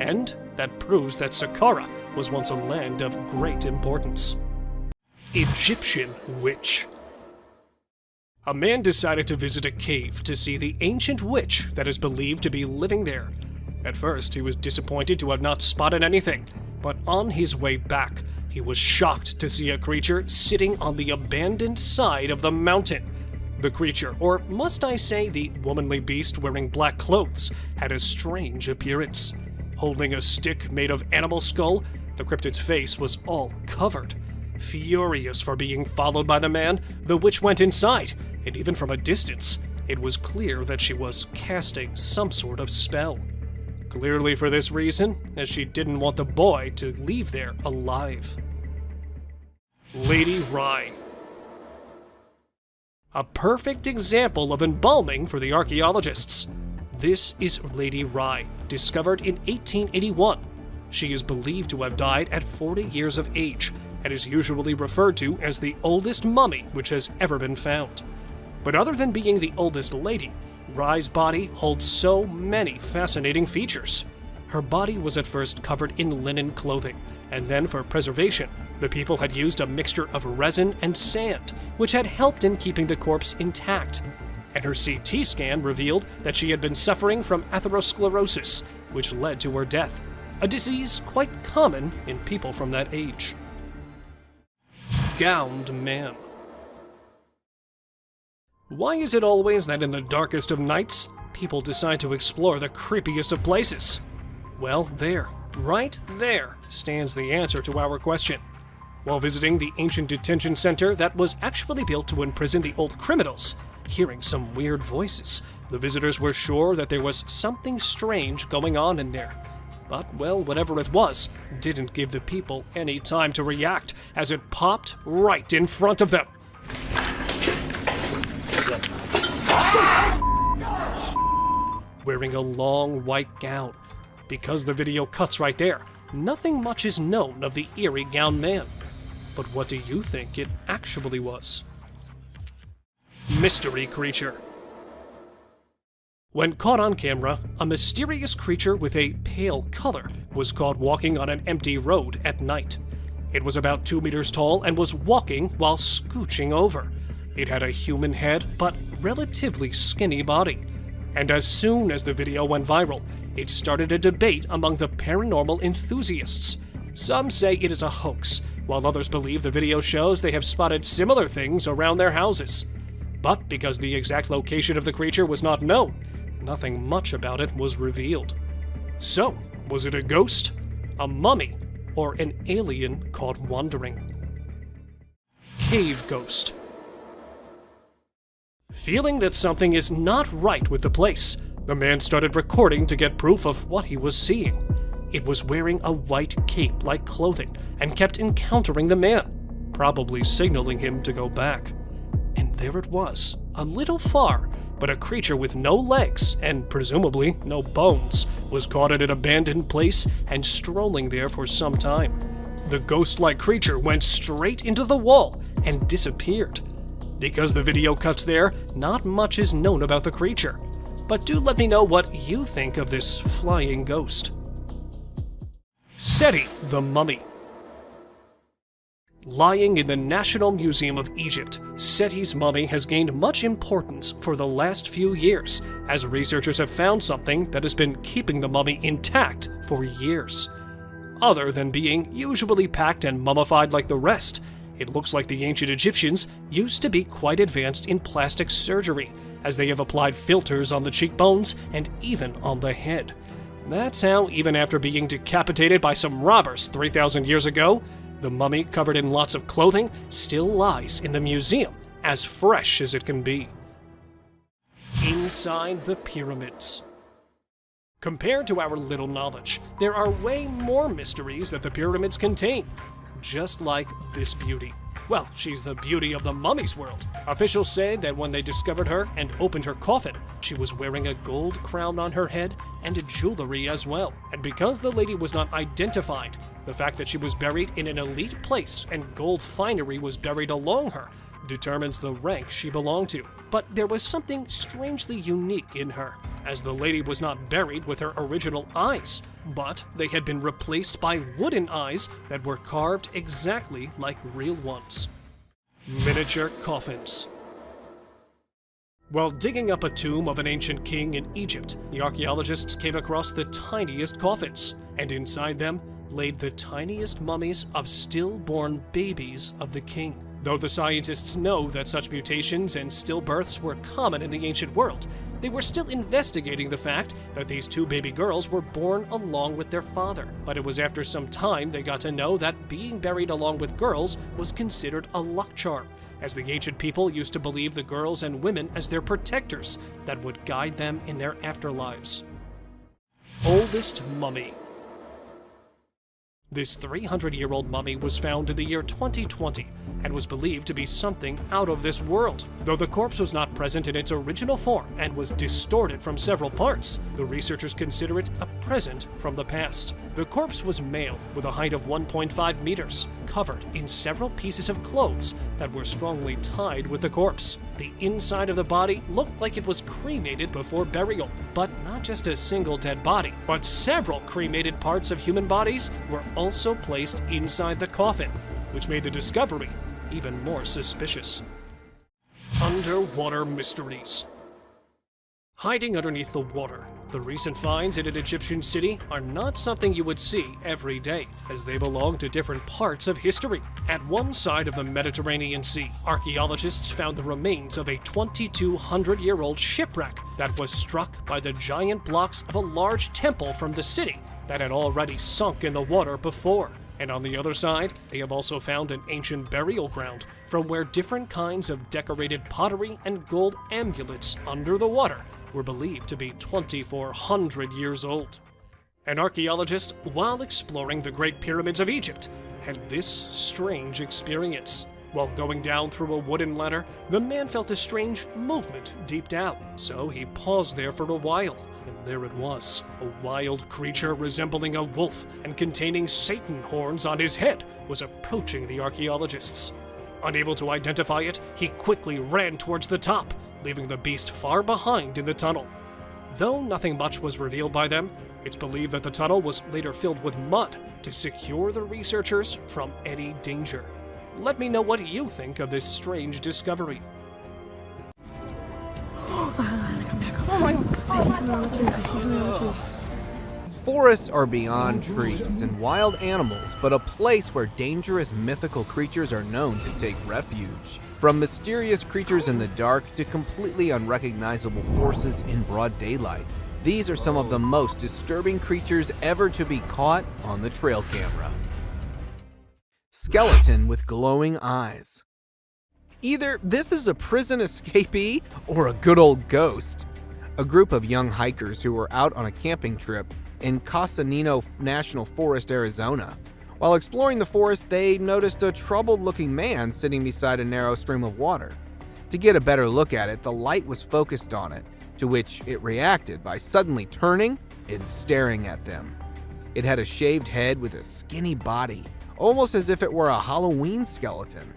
and that proves that Saqqara was once a land of great importance. Egyptian witch. A man decided to visit a cave to see the ancient witch that is believed to be living there. At first, he was disappointed to have not spotted anything, but on his way back, he was shocked to see a creature sitting on the abandoned side of the mountain. The creature, or must I say the womanly beast wearing black clothes, had a strange appearance. Holding a stick made of animal skull, the cryptid's face was all covered. Furious for being followed by the man, the witch went inside, and even from a distance, it was clear that she was casting some sort of spell. Clearly for this reason, as she didn't want the boy to leave there alive. Lady Rye. A perfect example of embalming for the archaeologists. This is Lady Rye, discovered in 1881. She is believed to have died at 40 years of age, and is usually referred to as the oldest mummy which has ever been found. But other than being the oldest lady, Rye's body holds so many fascinating features. Her body was at first covered in linen clothing, and then for preservation, the people had used a mixture of resin and sand, which had helped in keeping the corpse intact. And her CT scan revealed that she had been suffering from atherosclerosis, which led to her death, a disease quite common in people from that age. Gowned man. Why is it always that in the darkest of nights, people decide to explore the creepiest of places? Well, there, right there, stands the answer to our question. While visiting the ancient detention center that was actually built to imprison the old criminals, hearing some weird voices, the visitors were sure that there was something strange going on in there. But, well, whatever it was, didn't give the people any time to react, as it popped right in front of them. Wearing a long white gown. Because the video cuts right there, nothing much is known of the eerie gowned man. But what do you think it actually was? Mystery creature. When caught on camera, a mysterious creature with a pale color was caught walking on an empty road at night. It was about 2 meters tall and was walking while scooching over. It had a human head, but relatively skinny body. And as soon as the video went viral, it started a debate among the paranormal enthusiasts. Some say it is a hoax, while others believe the video shows they have spotted similar things around their houses. But because the exact location of the creature was not known, nothing much about it was revealed. So, was it a ghost, a mummy, or an alien caught wandering? Cave ghost. Feeling that something is not right with the place, the man started recording to get proof of what he was seeing. It was wearing a white cape-like clothing and kept encountering the man, probably signaling him to go back. And there it was, a little far, but a creature with no legs and presumably no bones was caught at an abandoned place and strolling there for some time. The ghost-like creature went straight into the wall and disappeared. Because the video cuts there, not much is known about the creature. But do let me know what you think of this flying ghost. Seti the Mummy. Lying in the National Museum of Egypt, Seti's mummy has gained much importance for the last few years, as researchers have found something that has been keeping the mummy intact for years. Other than being usually packed and mummified like the rest, it looks like the ancient Egyptians used to be quite advanced in plastic surgery, as they have applied filters on the cheekbones and even on the head. That's how, even after being decapitated by some robbers 3,000 years ago, the mummy, covered in lots of clothing, still lies in the museum, as fresh as it can be. Inside the pyramids. Compared to our little knowledge, there are way more mysteries that the pyramids contain. Just like this beauty. Well, she's the beauty of the mummy's world. Officials say that when they discovered her and opened her coffin, she was wearing a gold crown on her head and jewelry as well. And because the lady was not identified, the fact that she was buried in an elite place and gold finery was buried along her determines the rank she belonged to. But there was something strangely unique in her, as the lady was not buried with her original eyes, but they had been replaced by wooden eyes that were carved exactly like real ones. Miniature coffins. While digging up a tomb of an ancient king in Egypt, the archaeologists came across the tiniest coffins, and inside them laid the tiniest mummies of stillborn babies of the king. Though the scientists know that such mutations and stillbirths were common in the ancient world, they were still investigating the fact that these two baby girls were born along with their father. But it was after some time they got to know that being buried along with girls was considered a luck charm, as the ancient people used to believe the girls and women as their protectors that would guide them in their afterlives. Oldest mummy. This 300-year-old mummy was found in the year 2020 and was believed to be something out of this world. Though the corpse was not present in its original form and was distorted from several parts, the researchers consider it a present from the past. The corpse was male with a height of 1.5 meters, covered in several pieces of clothes that were strongly tied with the corpse. The inside of the body looked like it was cremated before burial, but not just a single dead body, but several cremated parts of human bodies were also placed inside the coffin, which made the discovery even more suspicious. Underwater mysteries. Hiding underneath the water, the recent finds in an Egyptian city are not something you would see every day, as they belong to different parts of history. At one side of the Mediterranean Sea, archaeologists found the remains of a 2,200-year-old shipwreck that was struck by the giant blocks of a large temple from the city that had already sunk in the water before. And on the other side, they have also found an ancient burial ground from where different kinds of decorated pottery and gold amulets under the water were believed to be 2,400 years old. An archaeologist, while exploring the Great Pyramids of Egypt, had this strange experience. While going down through a wooden ladder, the man felt a strange movement deep down, so he paused there for a while. And there it was, a wild creature resembling a wolf and containing Satan horns on his head was approaching the archaeologists. Unable to identify it, he quickly ran towards the top, leaving the beast far behind in the tunnel. Though nothing much was revealed by them, It's believed that the tunnel was later filled with mud to secure the researchers from any danger. Let me know what you think of this strange discovery. Forests are beyond trees and wild animals, but a place where dangerous mythical creatures are known to take refuge. From mysterious creatures in the dark to completely unrecognizable forces in broad daylight, these are some of the most disturbing creatures ever to be caught on the trail camera. Skeleton with glowing eyes. Either this is a prison escapee or a good old ghost. A group of young hikers who were out on a camping trip in Casanino National Forest, Arizona. While exploring the forest, they noticed a troubled-looking man sitting beside a narrow stream of water. To get a better look at it, the light was focused on it, to which it reacted by suddenly turning and staring at them. It had a shaved head with a skinny body, almost as if it were a Halloween skeleton.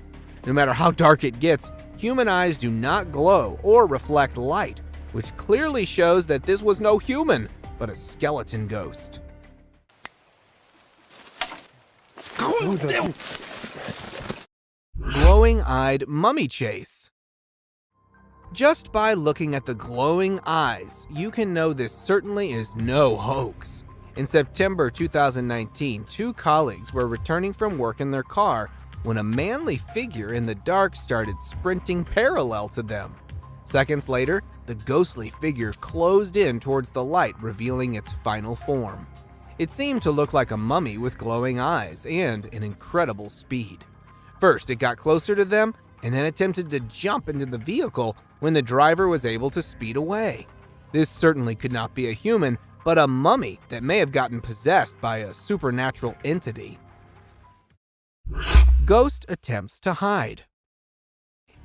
No matter how dark it gets, human eyes do not glow or reflect light, which clearly shows that this was no human, but a skeleton ghost. Glowing-eyed mummy chase. Just by looking at the glowing eyes, you can know this certainly is no hoax. In September 2019, two colleagues were returning from work in their car when a manly figure in the dark started sprinting parallel to them. Seconds later, the ghostly figure closed in towards the light, revealing its final form. It seemed to look like a mummy with glowing eyes and an incredible speed. First, it got closer to them and then attempted to jump into the vehicle when the driver was able to speed away. This certainly could not be a human, but a mummy that may have gotten possessed by a supernatural entity. Ghost attempts to hide.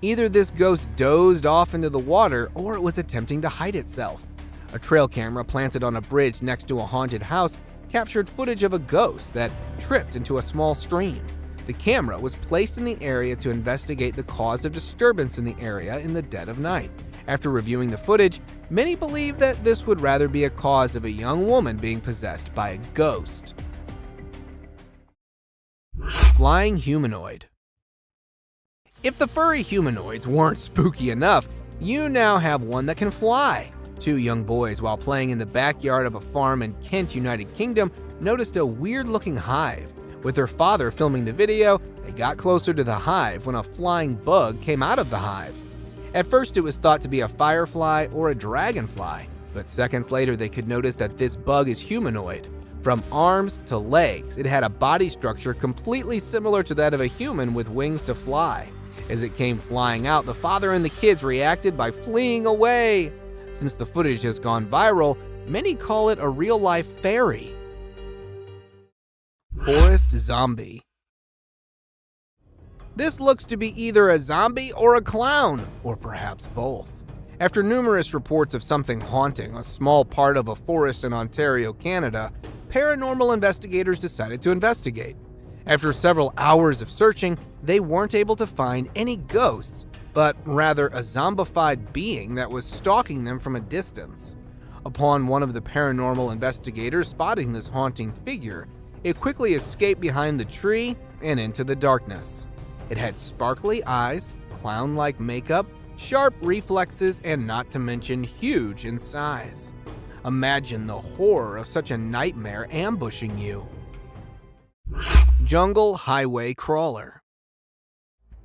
Either this ghost dozed off into the water or it was attempting to hide itself. A trail camera planted on a bridge next to a haunted house captured footage of a ghost that tripped into a small stream. The camera was placed in the area to investigate the cause of disturbance in the area in the dead of night. After reviewing the footage, many believe that this would rather be a cause of a young woman being possessed by a ghost. Flying humanoid. If the furry humanoids weren't spooky enough, you now have one that can fly. Two young boys, while playing in the backyard of a farm in Kent, United Kingdom, noticed a weird-looking hive. With their father filming the video, they got closer to the hive when a flying bug came out of the hive. At first, it was thought to be a firefly or a dragonfly, but seconds later they could notice that this bug is humanoid. From arms to legs, it had a body structure completely similar to that of a human with wings to fly. As it came flying out, the father and the kids reacted by fleeing away. Since the footage has gone viral, many call it a real-life fairy. Forest zombie. This looks to be either a zombie or a clown, or perhaps both. After numerous reports of something haunting a small part of a forest in Ontario, Canada, paranormal investigators decided to investigate. After several hours of searching, they weren't able to find any ghosts, but rather a zombified being that was stalking them from a distance. Upon one of the paranormal investigators spotting this haunting figure, it quickly escaped behind the tree and into the darkness. It had sparkly eyes, clown-like makeup, sharp reflexes, and not to mention huge in size. Imagine the horror of such a nightmare ambushing you. Jungle highway crawler.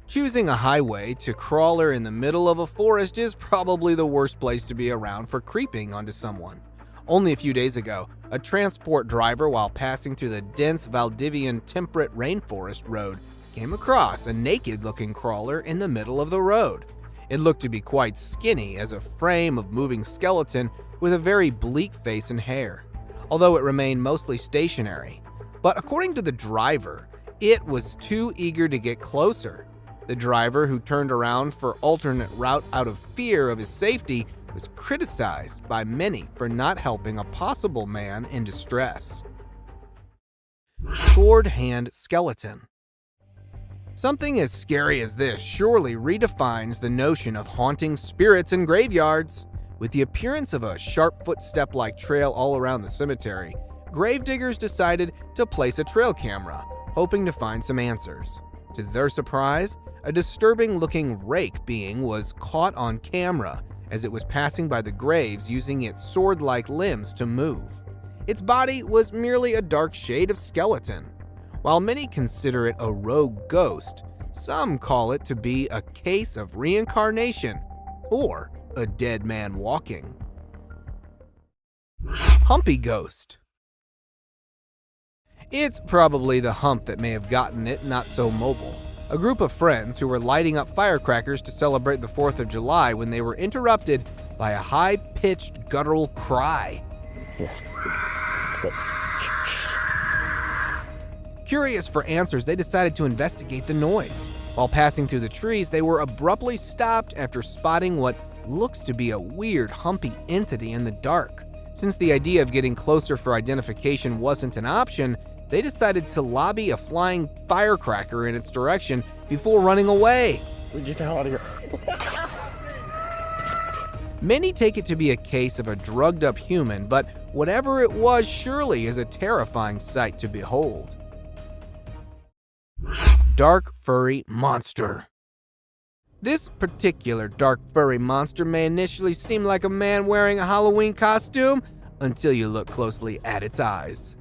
Choosing a highway to crawler in the middle of a forest is probably the worst place to be around for creeping onto someone. Only a few days ago, a transport driver, while passing through the dense Valdivian temperate rainforest road, came across a naked-looking crawler in the middle of the road. It looked to be quite skinny as a frame of moving skeleton with a very bleak face and hair, although it remained mostly stationary. But according to the driver, it was too eager to get closer. The driver, who turned around for alternate route out of fear of his safety, was criticized by many for not helping a possible man in distress. Sword hand skeleton. Something as scary as this surely redefines the notion of haunting spirits in graveyards. With the appearance of a sharp footstep-like trail all around the cemetery, gravediggers decided to place a trail camera, hoping to find some answers. To their surprise, a disturbing-looking rake being was caught on camera as it was passing by the graves using its sword-like limbs to move. Its body was merely a dark shade of skeleton. While many consider it a rogue ghost, some call it to be a case of reincarnation or a dead man walking. Humpy ghost. It's probably the hump that may have gotten it not so mobile. A group of friends who were lighting up firecrackers to celebrate the 4th of July when they were interrupted by a high-pitched guttural cry. Curious for answers, they decided to investigate the noise. While passing through the trees, they were abruptly stopped after spotting what looks to be a weird, humpy entity in the dark. Since the idea of getting closer for identification wasn't an option, they decided to lobby a flying firecracker in its direction before running away. Get out of here. Many take it to be a case of a drugged-up human, but whatever it was surely is a terrifying sight to behold. Dark furry monster. This particular dark furry monster may initially seem like a man wearing a Halloween costume until you look closely at its eyes.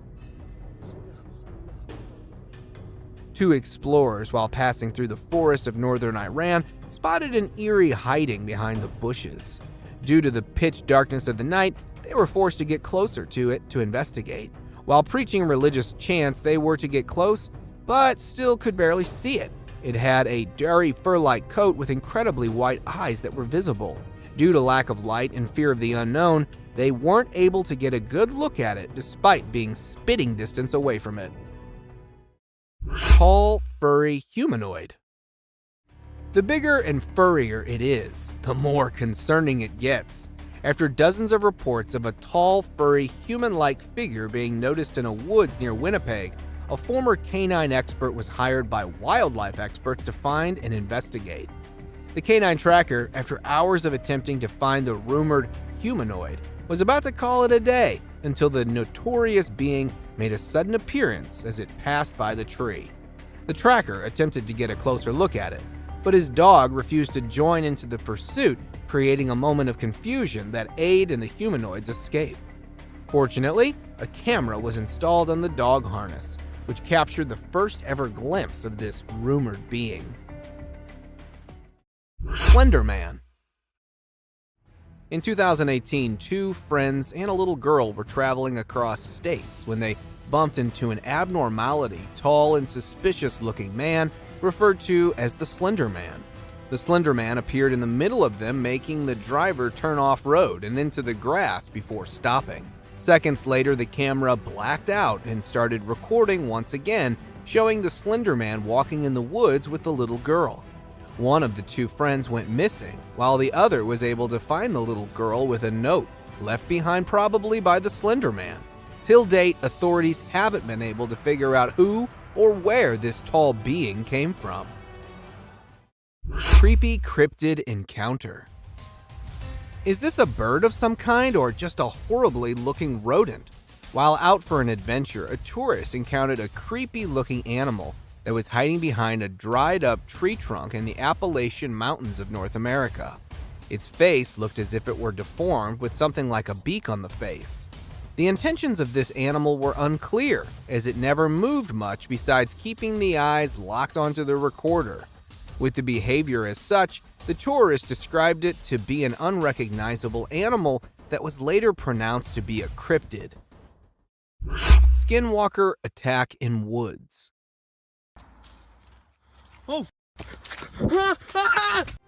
Two explorers, while passing through the forest of northern Iran, spotted an eerie hiding behind the bushes. Due to the pitch darkness of the night, they were forced to get closer to it to investigate. While preaching religious chants, they were to get close, but still could barely see it. It had a dirty fur-like coat with incredibly white eyes that were visible. Due to lack of light and fear of the unknown, they weren't able to get a good look at it despite being spitting distance away from it. Tall, furry humanoid. The bigger and furrier it is, the more concerning it gets. After dozens of reports of a tall, furry, human-like figure being noticed in a woods near Winnipeg, a former canine expert was hired by wildlife experts to find and investigate. The canine tracker, after hours of attempting to find the rumored humanoid, was about to call it a day until the notorious being made a sudden appearance as it passed by the tree. The tracker attempted to get a closer look at it, but his dog refused to join into the pursuit, creating a moment of confusion that aided in the humanoid's escape. Fortunately, a camera was installed on the dog harness, which captured the first ever glimpse of this rumored being. Slender Man. In 2018, two friends and a little girl were traveling across states when they bumped into an abnormality, tall and suspicious-looking man referred to as the Slender Man. The Slender Man appeared in the middle of them, making the driver turn off-road and into the grass before stopping. Seconds later, the camera blacked out and started recording once again, showing the Slender Man walking in the woods with the little girl. One of the two friends went missing, while the other was able to find the little girl with a note left behind probably by the Slender Man. Till date, authorities haven't been able to figure out who or where this tall being came from. Creepy cryptid encounter. Is this a bird of some kind or just a horribly looking rodent? While out for an adventure, a tourist encountered a creepy looking animal that was hiding behind a dried up tree trunk in the Appalachian Mountains of North America. Its face looked as if it were deformed with something like a beak on the face. The intentions of this animal were unclear, as it never moved much besides keeping the eyes locked onto the recorder. With the behavior as such, the tourist described it to be an unrecognizable animal that was later pronounced to be a cryptid. Skinwalker attack in woods. Oh.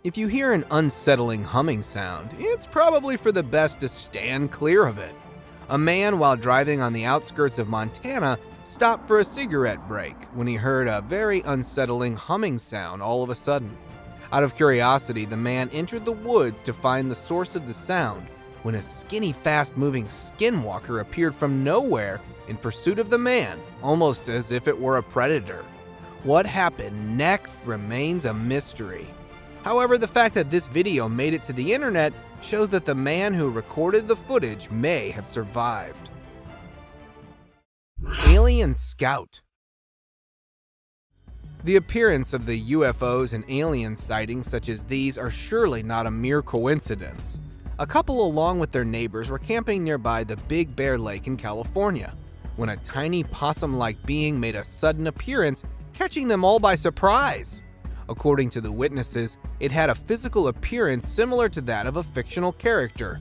If you hear an unsettling humming sound, it's probably for the best to stand clear of it. A man, while driving on the outskirts of Montana, stopped for a cigarette break when he heard a very unsettling humming sound all of a sudden. Out of curiosity, the man entered the woods to find the source of the sound when a skinny, fast-moving skinwalker appeared from nowhere in pursuit of the man, almost as if it were a predator. What happened next remains a mystery. However, the fact that this video made it to the internet shows that the man who recorded the footage may have survived. Alien Scout. The appearance of the UFOs and alien sightings such as these are surely not a mere coincidence. A couple along with their neighbors were camping nearby the Big Bear Lake in California when a tiny possum-like being made a sudden appearance, catching them all by surprise. According to the witnesses, it had a physical appearance similar to that of a fictional character,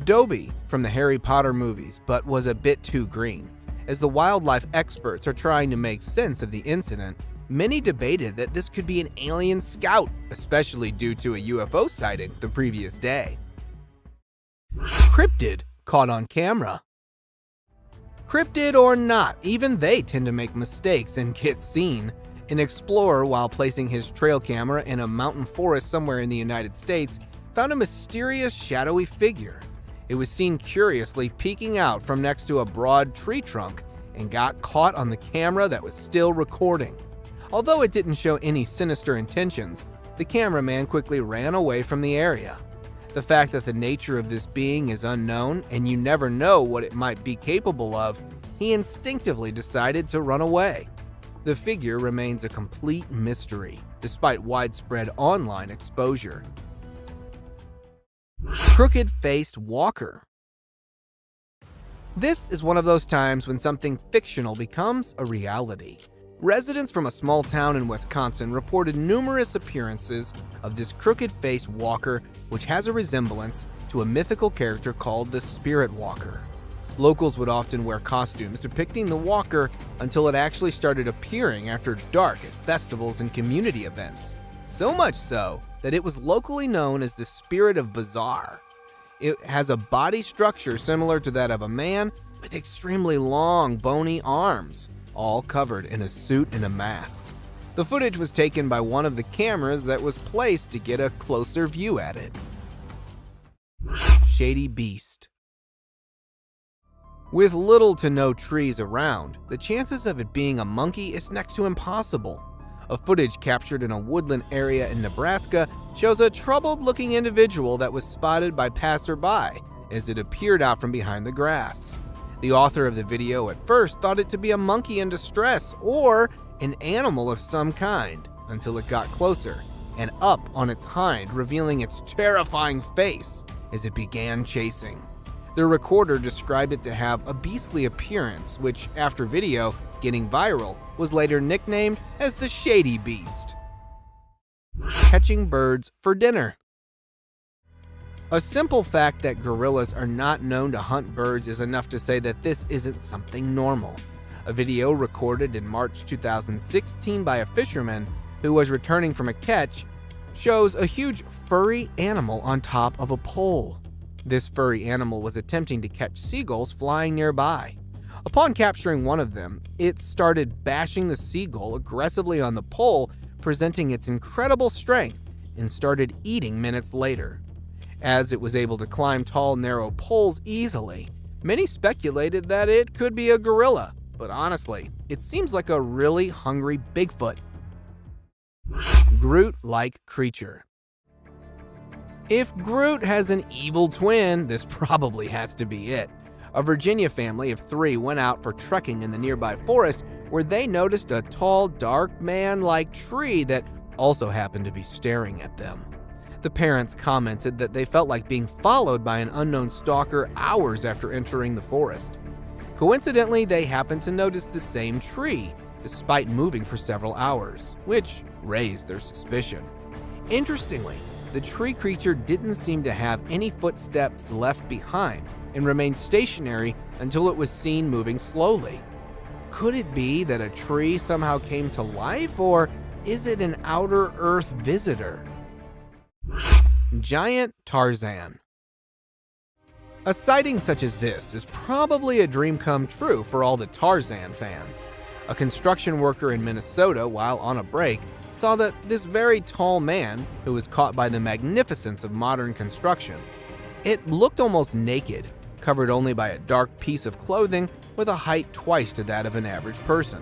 Dobby from the Harry Potter movies, but was a bit too green. As the wildlife experts are trying to make sense of the incident, many debated that this could be an alien scout, especially due to a UFO sighting the previous day. Cryptid caught on camera. Cryptid or not, even they tend to make mistakes and get seen. An explorer, while placing his trail camera in a mountain forest somewhere in the United States, found a mysterious shadowy figure. It was seen curiously peeking out from next to a broad tree trunk and got caught on the camera that was still recording. Although it didn't show any sinister intentions, the cameraman quickly ran away from the area. The fact that the nature of this being is unknown and you never know what it might be capable of, he instinctively decided to run away. The figure remains a complete mystery, despite widespread online exposure. Crooked-faced walker. This is one of those times when something fictional becomes a reality. Residents from a small town in Wisconsin reported numerous appearances of this crooked-faced walker, which has a resemblance to a mythical character called the Spirit Walker. Locals would often wear costumes depicting the walker until it actually started appearing after dark at festivals and community events. So much so that it was locally known as the Spirit of Bizarre. It has a body structure similar to that of a man with extremely long, bony arms, all covered in a suit and a mask. The footage was taken by one of the cameras that was placed to get a closer view at it. Shady Beast. With little to no trees around, the chances of it being a monkey is next to impossible. A footage captured in a woodland area in Nebraska shows a troubled-looking individual that was spotted by passerby as it appeared out from behind the grass. The author of the video at first thought it to be a monkey in distress or an animal of some kind, until it got closer and up on its hind, revealing its terrifying face as it began chasing. The recorder described it to have a beastly appearance, which, after video getting viral, was later nicknamed as the Shady Beast. Catching birds for dinner. A simple fact that gorillas are not known to hunt birds is enough to say that this isn't something normal. A video recorded in March 2016 by a fisherman who was returning from a catch shows a huge furry animal on top of a pole. This furry animal was attempting to catch seagulls flying nearby. Upon capturing one of them, it started bashing the seagull aggressively on the pole, presenting its incredible strength, and started eating minutes later. As it was able to climb tall, narrow poles easily, many speculated that it could be a gorilla, but honestly, it seems like a really hungry Bigfoot. Groot-like creature. If Groot has an evil twin, this probably has to be it. A Virginia family of 3 went out for trekking in the nearby forest where they noticed a tall, dark man-like tree that also happened to be staring at them. The parents commented that they felt like being followed by an unknown stalker hours after entering the forest. Coincidentally, they happened to notice the same tree, despite moving for several hours, which raised their suspicion. Interestingly, the tree creature didn't seem to have any footsteps left behind and remained stationary until it was seen moving slowly. Could it be that a tree somehow came to life, or is it an outer Earth visitor? Giant Tarzan. A sighting such as this is probably a dream come true for all the Tarzan fans. A construction worker in Minnesota, while on a break, saw that this very tall man, who was caught by the magnificence of modern construction, it looked almost naked, covered only by a dark piece of clothing with a height twice to that of an average person.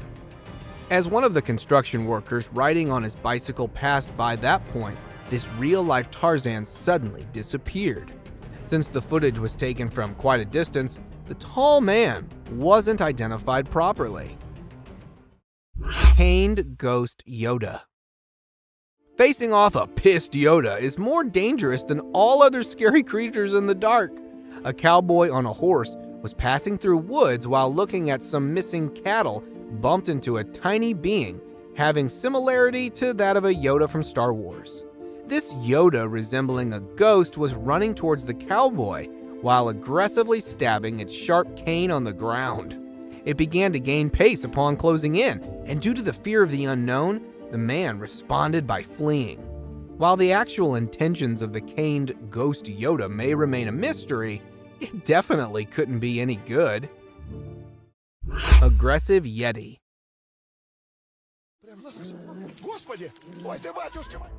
As one of the construction workers riding on his bicycle passed by that point, this real-life Tarzan suddenly disappeared. Since the footage was taken from quite a distance, the tall man wasn't identified properly. Caned Ghost Yoda. Facing off a pissed Yoda is more dangerous than all other scary creatures in the dark. A cowboy on a horse was passing through woods while looking at some missing cattle, bumped into a tiny being having similarity to that of a Yoda from Star Wars. This Yoda, resembling a ghost, was running towards the cowboy while aggressively stabbing its sharp cane on the ground. It began to gain pace upon closing in, and due to the fear of the unknown, the man responded by fleeing. While the actual intentions of the caned ghost Yoda may remain a mystery, it definitely couldn't be any good. Aggressive Yeti.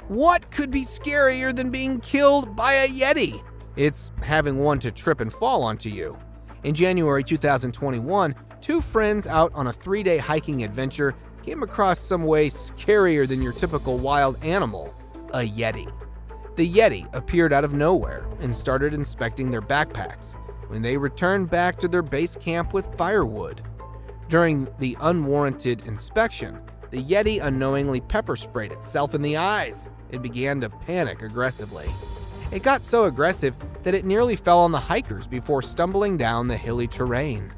What could be scarier than being killed by a Yeti? It's having one to trip and fall onto you. In January 2021, two friends out on a 3-day hiking adventure came across some way scarier than your typical wild animal, a Yeti. The Yeti appeared out of nowhere and started inspecting their backpacks when they returned back to their base camp with firewood. During the unwarranted inspection, the Yeti unknowingly pepper sprayed itself in the eyes. It began to panic aggressively. It got so aggressive that it nearly fell on the hikers before stumbling down the hilly terrain.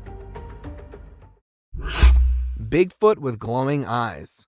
Bigfoot with glowing eyes.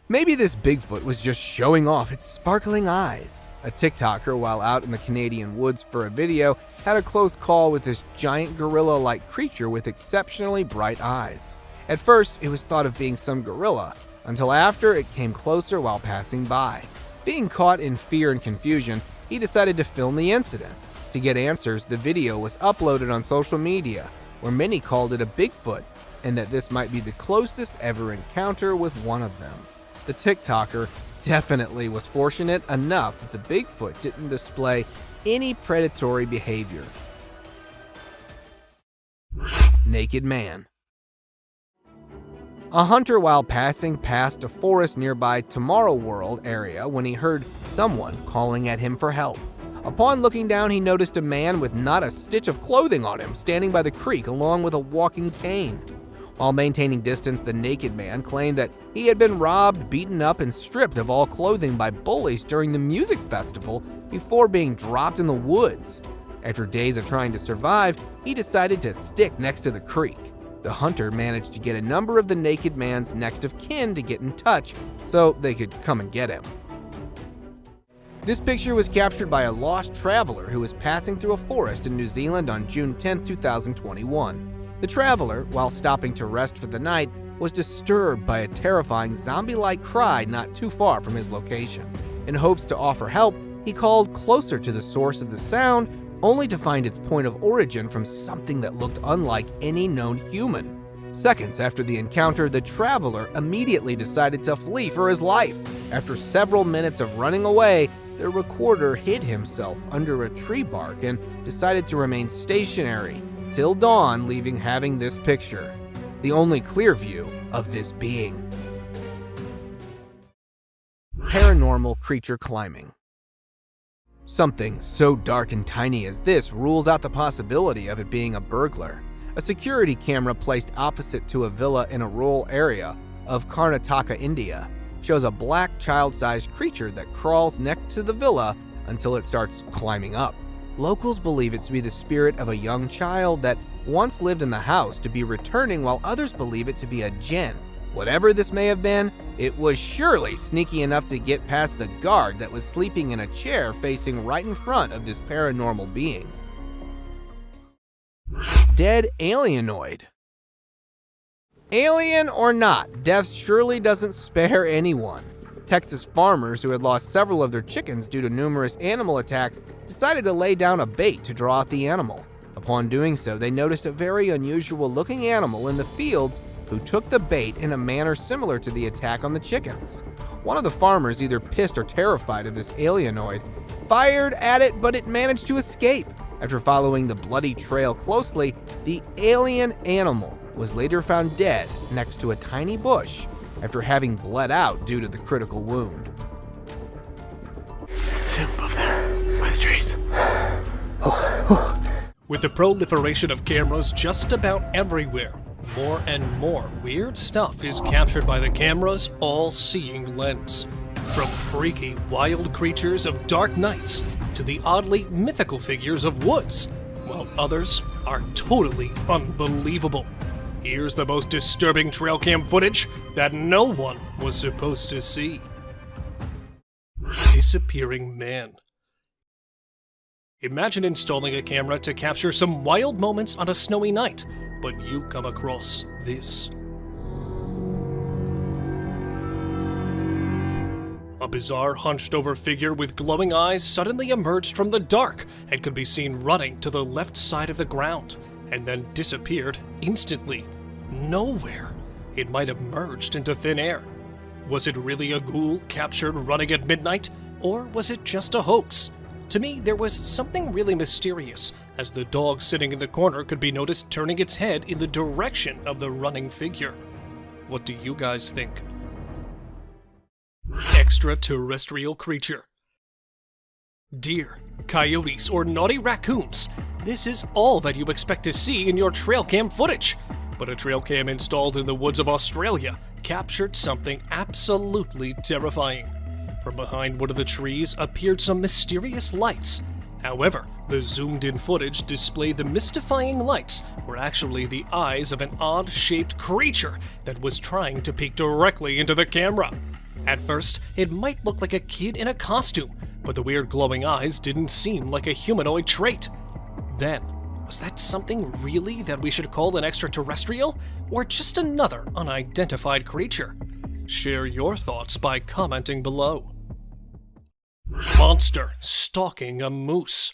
Maybe this Bigfoot was just showing off its sparkling eyes. A TikToker, while out in the Canadian woods for a video, had a close call with this giant gorilla-like creature with exceptionally bright eyes. At first, it was thought of being some gorilla, until after it came closer while passing by. Being caught in fear and confusion, he decided to film the incident. To get answers, the video was uploaded on social media, where many called it a Bigfoot, and that this might be the closest ever encounter with one of them. The TikToker definitely was fortunate enough that the Bigfoot didn't display any predatory behavior. Naked man. A hunter, while passing past a forest nearby Tomorrow World area, when he heard someone calling at him for help. Upon looking down, he noticed a man with not a stitch of clothing on him standing by the creek along with a walking cane. While maintaining distance, the naked man claimed that he had been robbed, beaten up, and stripped of all clothing by bullies during the music festival before being dropped in the woods. After days of trying to survive, he decided to stick next to the creek. The hunter managed to get a number of the naked man's next of kin to get in touch so they could come and get him. This picture was captured by a lost traveler who was passing through a forest in New Zealand on June 10, 2021. The traveler, while stopping to rest for the night, was disturbed by a terrifying zombie-like cry not too far from his location. In hopes to offer help, he called closer to the source of the sound, only to find its point of origin from something that looked unlike any known human. Seconds after the encounter, the traveler immediately decided to flee for his life. After several minutes of running away, the recorder hid himself under a tree bark and decided to remain stationary till dawn, leaving having this picture, the only clear view of this being. Paranormal creature climbing. Something so dark and tiny as this rules out the possibility of it being a burglar. A security camera placed opposite to a villa in a rural area of Karnataka, India, shows a black child-sized creature that crawls next to the villa until it starts climbing up. Locals believe it to be the spirit of a young child that once lived in the house to be returning, while others believe it to be a jinn. Whatever this may have been, it was surely sneaky enough to get past the guard that was sleeping in a chair facing right in front of this paranormal being. Dead alienoid. Alien or not, death surely doesn't spare anyone. Texas farmers who had lost several of their chickens due to numerous animal attacks decided to lay down a bait to draw out the animal. Upon doing so, they noticed a very unusual looking animal in the fields who took the bait in a manner similar to the attack on the chickens. One of the farmers, either pissed or terrified of this alienoid, fired at it, but it managed to escape. After following the bloody trail closely, the alien animal was later found dead next to a tiny bush after having bled out due to the critical wound. See him above there, by the trees. Oh. With the proliferation of cameras just about everywhere, more and more weird stuff is captured by the camera's all-seeing lens. From freaky, wild creatures of dark nights to the oddly mythical figures of woods, while others are totally unbelievable. Here's the most disturbing trail cam footage that no one was supposed to see. Disappearing man. Imagine installing a camera to capture some wild moments on a snowy night, but you come across this. A bizarre hunched-over figure with glowing eyes suddenly emerged from the dark and could be seen running to the left side of the ground, and then disappeared instantly. Nowhere. It might have merged into thin air. Was it really a ghoul captured running at midnight, or was it just a hoax? To me, there was something really mysterious, as the dog sitting in the corner could be noticed turning its head in the direction of the running figure. What do you guys think? Extraterrestrial creature. Deer, coyotes, or naughty raccoons. This is all that you expect to see in your trail cam footage. But a trail cam installed in the woods of Australia captured something absolutely terrifying. From behind one of the trees appeared some mysterious lights. However, the zoomed-in footage displayed the mystifying lights were actually the eyes of an odd-shaped creature that was trying to peek directly into the camera. At first, it might look like a kid in a costume, but the weird glowing eyes didn't seem like a humanoid trait. Then, was that something really that we should call an extraterrestrial, or just another unidentified creature? Share your thoughts by commenting below. Monster stalking a moose.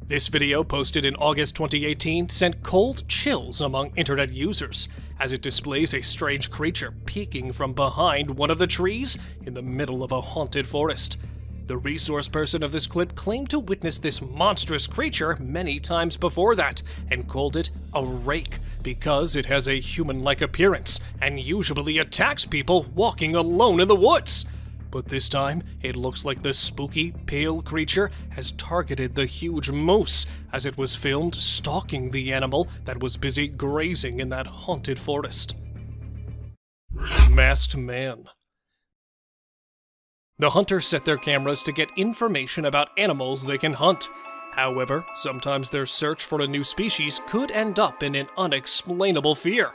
This video, posted in August 2018, sent cold chills among internet users, as it displays a strange creature peeking from behind one of the trees in the middle of a haunted forest. The resource person of this clip claimed to witness this monstrous creature many times before that, and called it a rake because it has a human-like appearance and usually attacks people walking alone in the woods. But this time, it looks like the spooky, pale creature has targeted the huge moose as it was filmed stalking the animal that was busy grazing in that haunted forest. Masked man. The hunters set their cameras to get information about animals they can hunt. However, sometimes their search for a new species could end up in an unexplainable fear.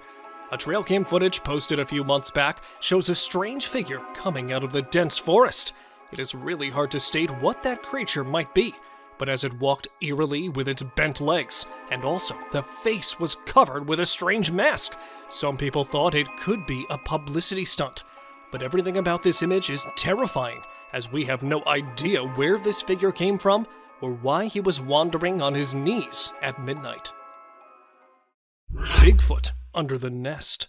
A trail cam footage posted a few months back shows a strange figure coming out of the dense forest. It is really hard to state what that creature might be, but as it walked eerily with its bent legs, and also the face was covered with a strange mask, some people thought it could be a publicity stunt. But everything about this image is terrifying, as we have no idea where this figure came from or why he was wandering on his knees at midnight. Bigfoot under the nest.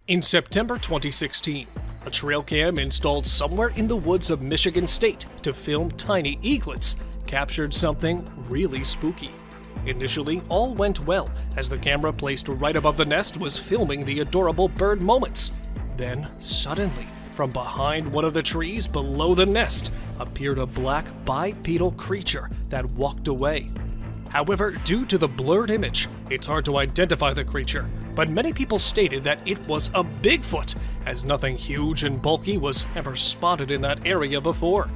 In September 2016, a trail cam installed somewhere in the woods of Michigan State to film tiny eaglets captured something really spooky. Initially, all went well, as the camera placed right above the nest was filming the adorable bird moments. Then, suddenly, from behind one of the trees below the nest, appeared a black bipedal creature that walked away. However, due to the blurred image, it's hard to identify the creature, but many people stated that it was a Bigfoot, as nothing huge and bulky was ever spotted in that area before.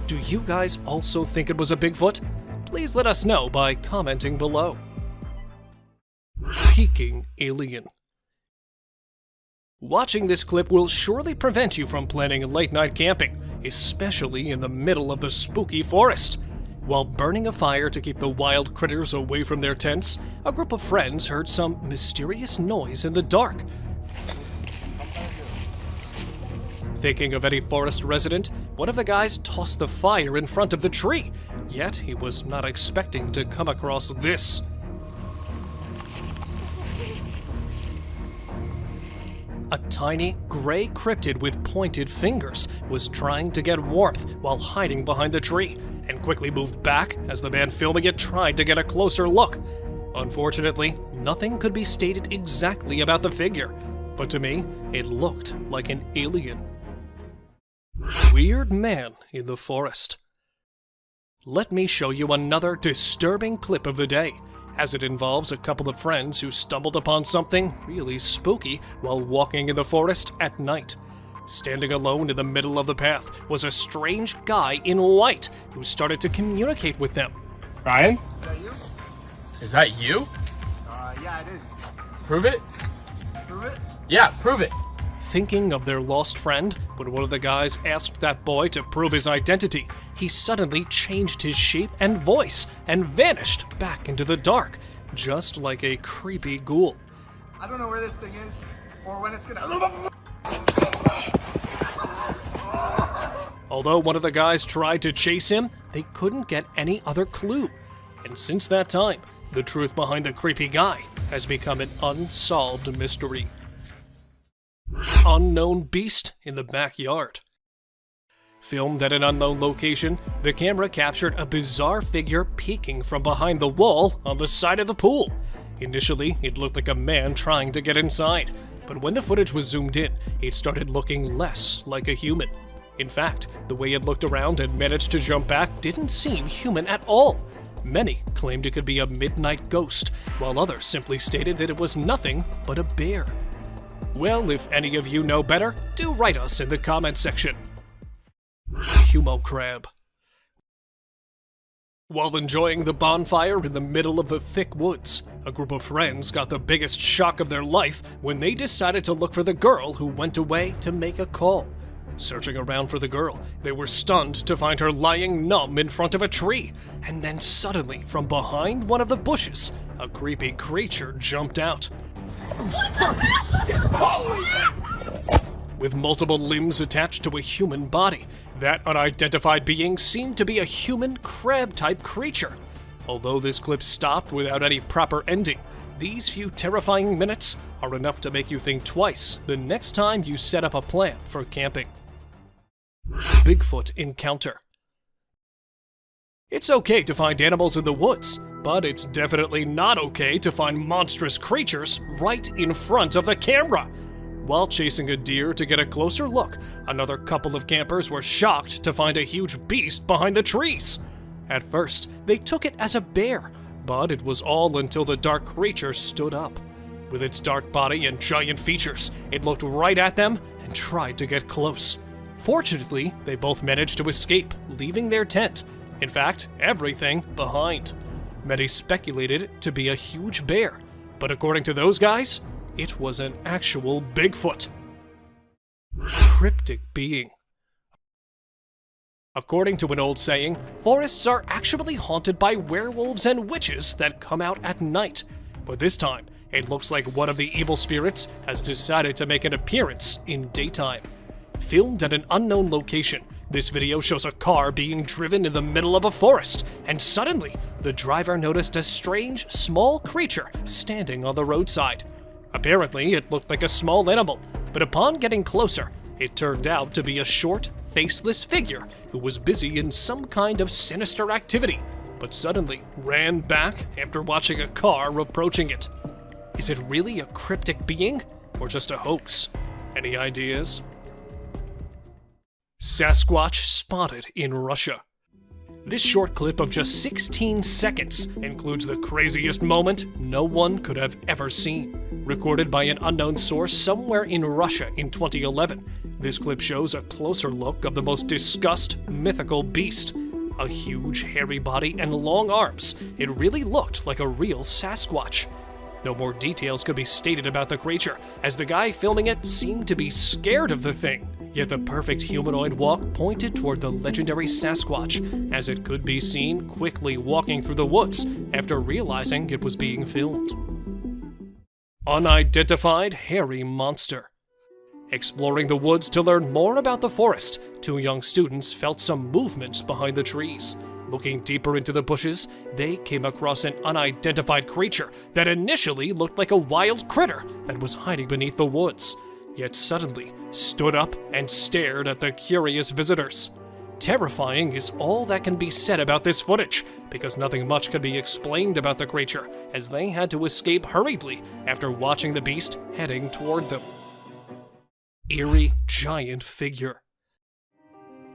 Do you guys also think it was a Bigfoot? Please let us know by commenting below. Peeking alien. Watching this clip will surely prevent you from planning late-night camping, especially in the middle of the spooky forest. While burning a fire to keep the wild critters away from their tents, a group of friends heard some mysterious noise in the dark. Thinking of any forest resident, one of the guys tossed the fire in front of the tree, yet he was not expecting to come across this. A tiny, gray cryptid with pointed fingers was trying to get warmth while hiding behind the tree, and quickly moved back as the man filming it tried to get a closer look. Unfortunately, nothing could be stated exactly about the figure, but to me, it looked like an alien. Weird man in the forest. Let me show you another disturbing clip of the day, as it involves a couple of friends who stumbled upon something really spooky while walking in the forest at night. Standing alone in the middle of the path was a strange guy in white who started to communicate with them. Ryan? Is that you? Is that you? Yeah, it is. Prove it? Prove it? Yeah, prove it. Thinking of their lost friend, when one of the guys asked that boy to prove his identity, he suddenly changed his shape and voice and vanished back into the dark, just like a creepy ghoul. I don't know where this thing is, or when it's gonna. Although one of the guys tried to chase him, they couldn't get any other clue. And since that time, the truth behind the creepy guy has become an unsolved mystery. Unknown beast in the backyard. Filmed at an unknown location, the camera captured a bizarre figure peeking from behind the wall on the side of the pool. Initially, it looked like a man trying to get inside, but when the footage was zoomed in, it started looking less like a human. In fact, the way it looked around and managed to jump back didn't seem human at all. Many claimed it could be a midnight ghost, while others simply stated that it was nothing but a bear. Well, if any of you know better, do write us in the comment section. Humo crab. While enjoying the bonfire in the middle of the thick woods, a group of friends got the biggest shock of their life when they decided to look for the girl who went away to make a call. Searching around for the girl, they were stunned to find her lying numb in front of a tree, and then suddenly, from behind one of the bushes, a creepy creature jumped out. With multiple limbs attached to a human body, that unidentified being seemed to be a human crab-type creature. Although this clip stopped without any proper ending, these few terrifying minutes are enough to make you think twice the next time you set up a plan for camping. Bigfoot encounter. It's okay to find animals in the woods, but it's definitely not okay to find monstrous creatures right in front of the camera. While chasing a deer to get a closer look, another couple of campers were shocked to find a huge beast behind the trees. At first, they took it as a bear, but it was all until the dark creature stood up. With its dark body and giant features, it looked right at them and tried to get close. Fortunately, they both managed to escape, leaving their tent. In fact, everything behind. Many speculated it to be a huge bear, but according to those guys, it was an actual Bigfoot. Cryptic being. According to an old saying, forests are actually haunted by werewolves and witches that come out at night. But this time, it looks like one of the evil spirits has decided to make an appearance in daytime. Filmed at an unknown location, this video shows a car being driven in the middle of a forest, and suddenly, the driver noticed a strange, small creature standing on the roadside. Apparently, it looked like a small animal, but upon getting closer, it turned out to be a short, faceless figure who was busy in some kind of sinister activity, but suddenly ran back after watching a car approaching it. Is it really a cryptic being, or just a hoax? Any ideas? Sasquatch spotted in Russia. This short clip of just 16 seconds includes the craziest moment no one could have ever seen. Recorded by an unknown source somewhere in Russia in 2011, this clip shows a closer look of the most discussed mythical beast. A huge hairy body and long arms, it really looked like a real Sasquatch. No more details could be stated about the creature, as the guy filming it seemed to be scared of the thing. Yet the perfect humanoid walk pointed toward the legendary Sasquatch, as it could be seen quickly walking through the woods after realizing it was being filmed. Unidentified hairy monster. Exploring the woods to learn more about the forest, two young students felt some movement behind the trees. Looking deeper into the bushes, they came across an unidentified creature that initially looked like a wild critter that was hiding beneath the woods, yet suddenly stood up and stared at the curious visitors. Terrifying is all that can be said about this footage, because nothing much can be explained about the creature, as they had to escape hurriedly after watching the beast heading toward them. Eerie giant figure.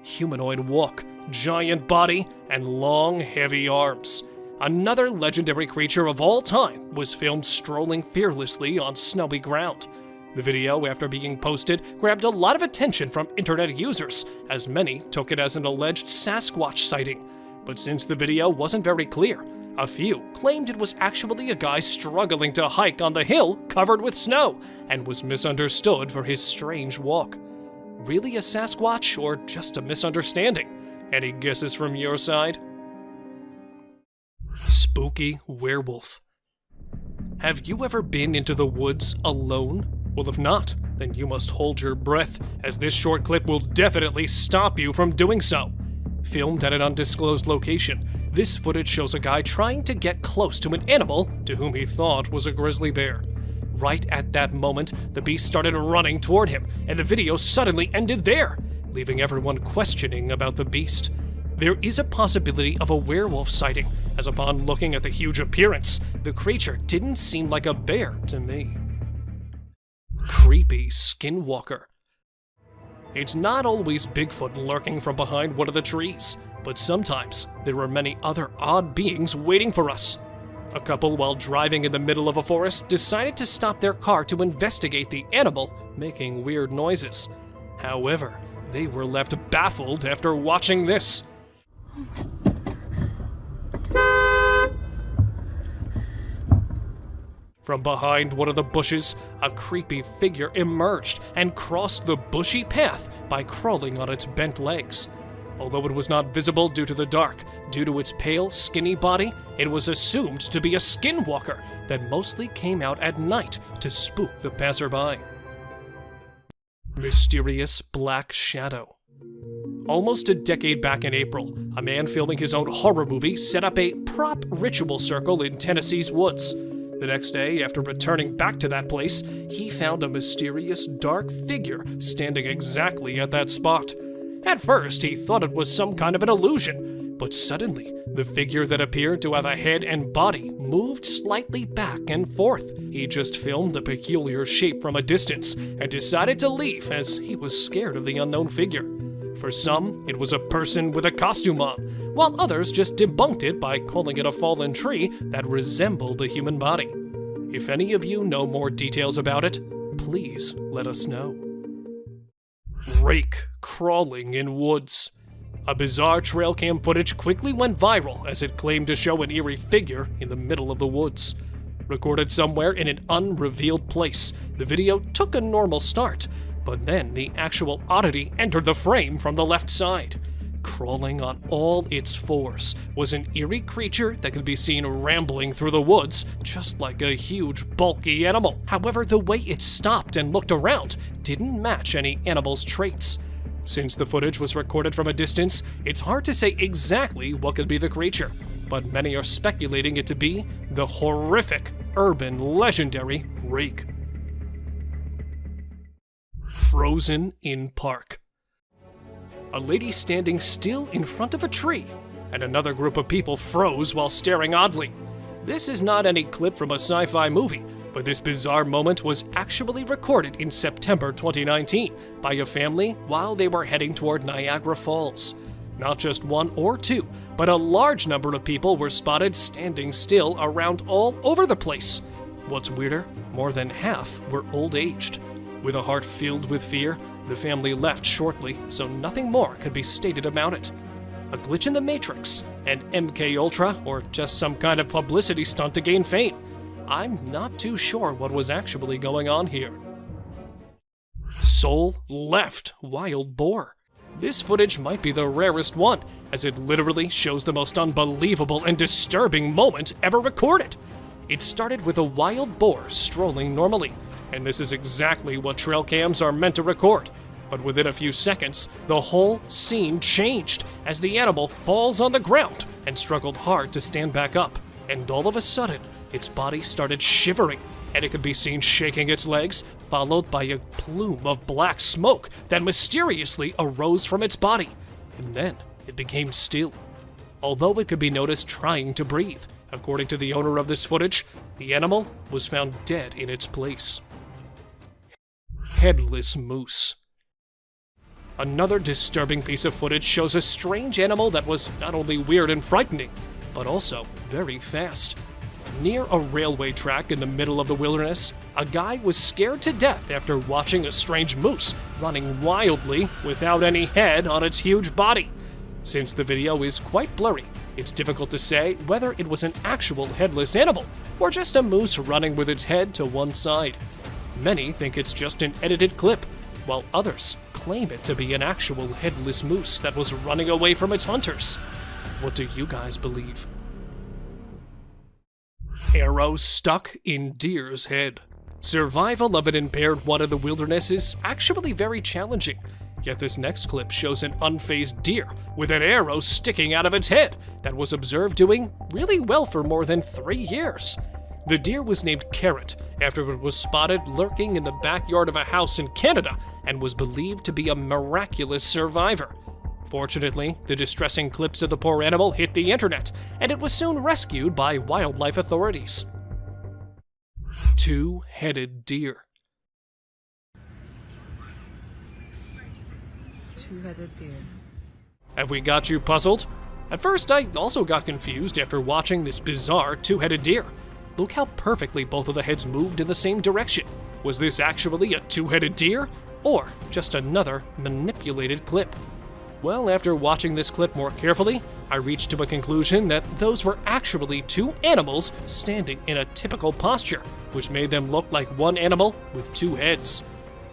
Humanoid walk, giant body, and long, heavy arms. Another legendary creature of all time was filmed strolling fearlessly on snowy ground. The video, after being posted, grabbed a lot of attention from internet users, as many took it as an alleged Sasquatch sighting. But since the video wasn't very clear, a few claimed it was actually a guy struggling to hike on the hill covered with snow, and was misunderstood for his strange walk. Really a Sasquatch, or just a misunderstanding? Any guesses from your side? Spooky werewolf. Have you ever been into the woods alone? Well, if not, then you must hold your breath, as this short clip will definitely stop you from doing so. Filmed at an undisclosed location, this footage shows a guy trying to get close to an animal to whom he thought was a grizzly bear. Right at that moment, the beast started running toward him, and the video suddenly ended there, leaving everyone questioning about the beast. There is a possibility of a werewolf sighting, as upon looking at the huge appearance, the creature didn't seem like a bear to me. Creepy skinwalker. It's not always Bigfoot lurking from behind one of the trees, but sometimes there are many other odd beings waiting for us. A couple, while driving in the middle of a forest, decided to stop their car to investigate the animal making weird noises. However, they were left baffled after watching this. From behind one of the bushes, a creepy figure emerged and crossed the bushy path by crawling on its bent legs. Although it was not visible due to the dark, due to its pale, skinny body, it was assumed to be a skinwalker that mostly came out at night to spook the passerby. Mysterious black shadow. Almost a decade back in April, a man filming his own horror movie set up a prop ritual circle in Tennessee's woods. The next day, after returning back to that place, he found a mysterious dark figure standing exactly at that spot. At first, he thought it was some kind of an illusion, but suddenly, the figure that appeared to have a head and body moved slightly back and forth. He just filmed the peculiar shape from a distance and decided to leave, as he was scared of the unknown figure. For some, it was a person with a costume on, while others just debunked it by calling it a fallen tree that resembled a human body. If any of you know more details about it, please let us know. Rake crawling in woods. A bizarre trail cam footage quickly went viral as it claimed to show an eerie figure in the middle of the woods. Recorded somewhere in an unrevealed place, the video took a normal start, but then the actual oddity entered the frame from the left side. Crawling on all its fours was an eerie creature that could be seen rambling through the woods, just like a huge, bulky animal. However, the way it stopped and looked around didn't match any animal's traits. Since the footage was recorded from a distance, it's hard to say exactly what could be the creature, but many are speculating it to be the horrific, urban, legendary Rake. Frozen in park. A lady standing still in front of a tree, and another group of people froze while staring oddly. This is not any clip from a sci-fi movie, but this bizarre moment was actually recorded in September 2019 by a family while they were heading toward Niagara Falls. Not just one or two, but a large number of people were spotted standing still around all over the place. What's weirder, more than half were old-aged. With a heart filled with fear, the family left shortly, so nothing more could be stated about it. A glitch in the Matrix, an MK Ultra, or just some kind of publicity stunt to gain fame? I'm not too sure what was actually going on here. Soul left wild boar. This footage might be the rarest one, as it literally shows the most unbelievable and disturbing moment ever recorded. It started with a wild boar strolling normally, and this is exactly what trail cams are meant to record. But within a few seconds, the whole scene changed as the animal falls on the ground and struggled hard to stand back up. And all of a sudden, its body started shivering, and it could be seen shaking its legs, followed by a plume of black smoke that mysteriously arose from its body. And then it became still, although it could be noticed trying to breathe. According to the owner of this footage, the animal was found dead in its place. Headless moose. Another disturbing piece of footage shows a strange animal that was not only weird and frightening, but also very fast. Near a railway track in the middle of the wilderness, a guy was scared to death after watching a strange moose running wildly without any head on its huge body. Since the video is quite blurry, it's difficult to say whether it was an actual headless animal or just a moose running with its head to one side. Many think it's just an edited clip, while others claim it to be an actual headless moose that was running away from its hunters. What do you guys believe? Arrow stuck in deer's head. Survival of an impaired one in the wilderness is actually very challenging. Yet this next clip shows an unfazed deer with an arrow sticking out of its head that was observed doing really well for more than 3 years. The deer was named Carrot after it was spotted lurking in the backyard of a house in Canada and was believed to be a miraculous survivor. Fortunately, the distressing clips of the poor animal hit the internet, and it was soon rescued by wildlife authorities. Two-headed deer. Two-headed deer. Have we got you puzzled? At first, I also got confused after watching this bizarre two-headed deer. Look how perfectly both of the heads moved in the same direction. Was this actually a two-headed deer, or just another manipulated clip? Well, after watching this clip more carefully, I reached to a conclusion that those were actually two animals standing in a typical posture, which made them look like one animal with two heads.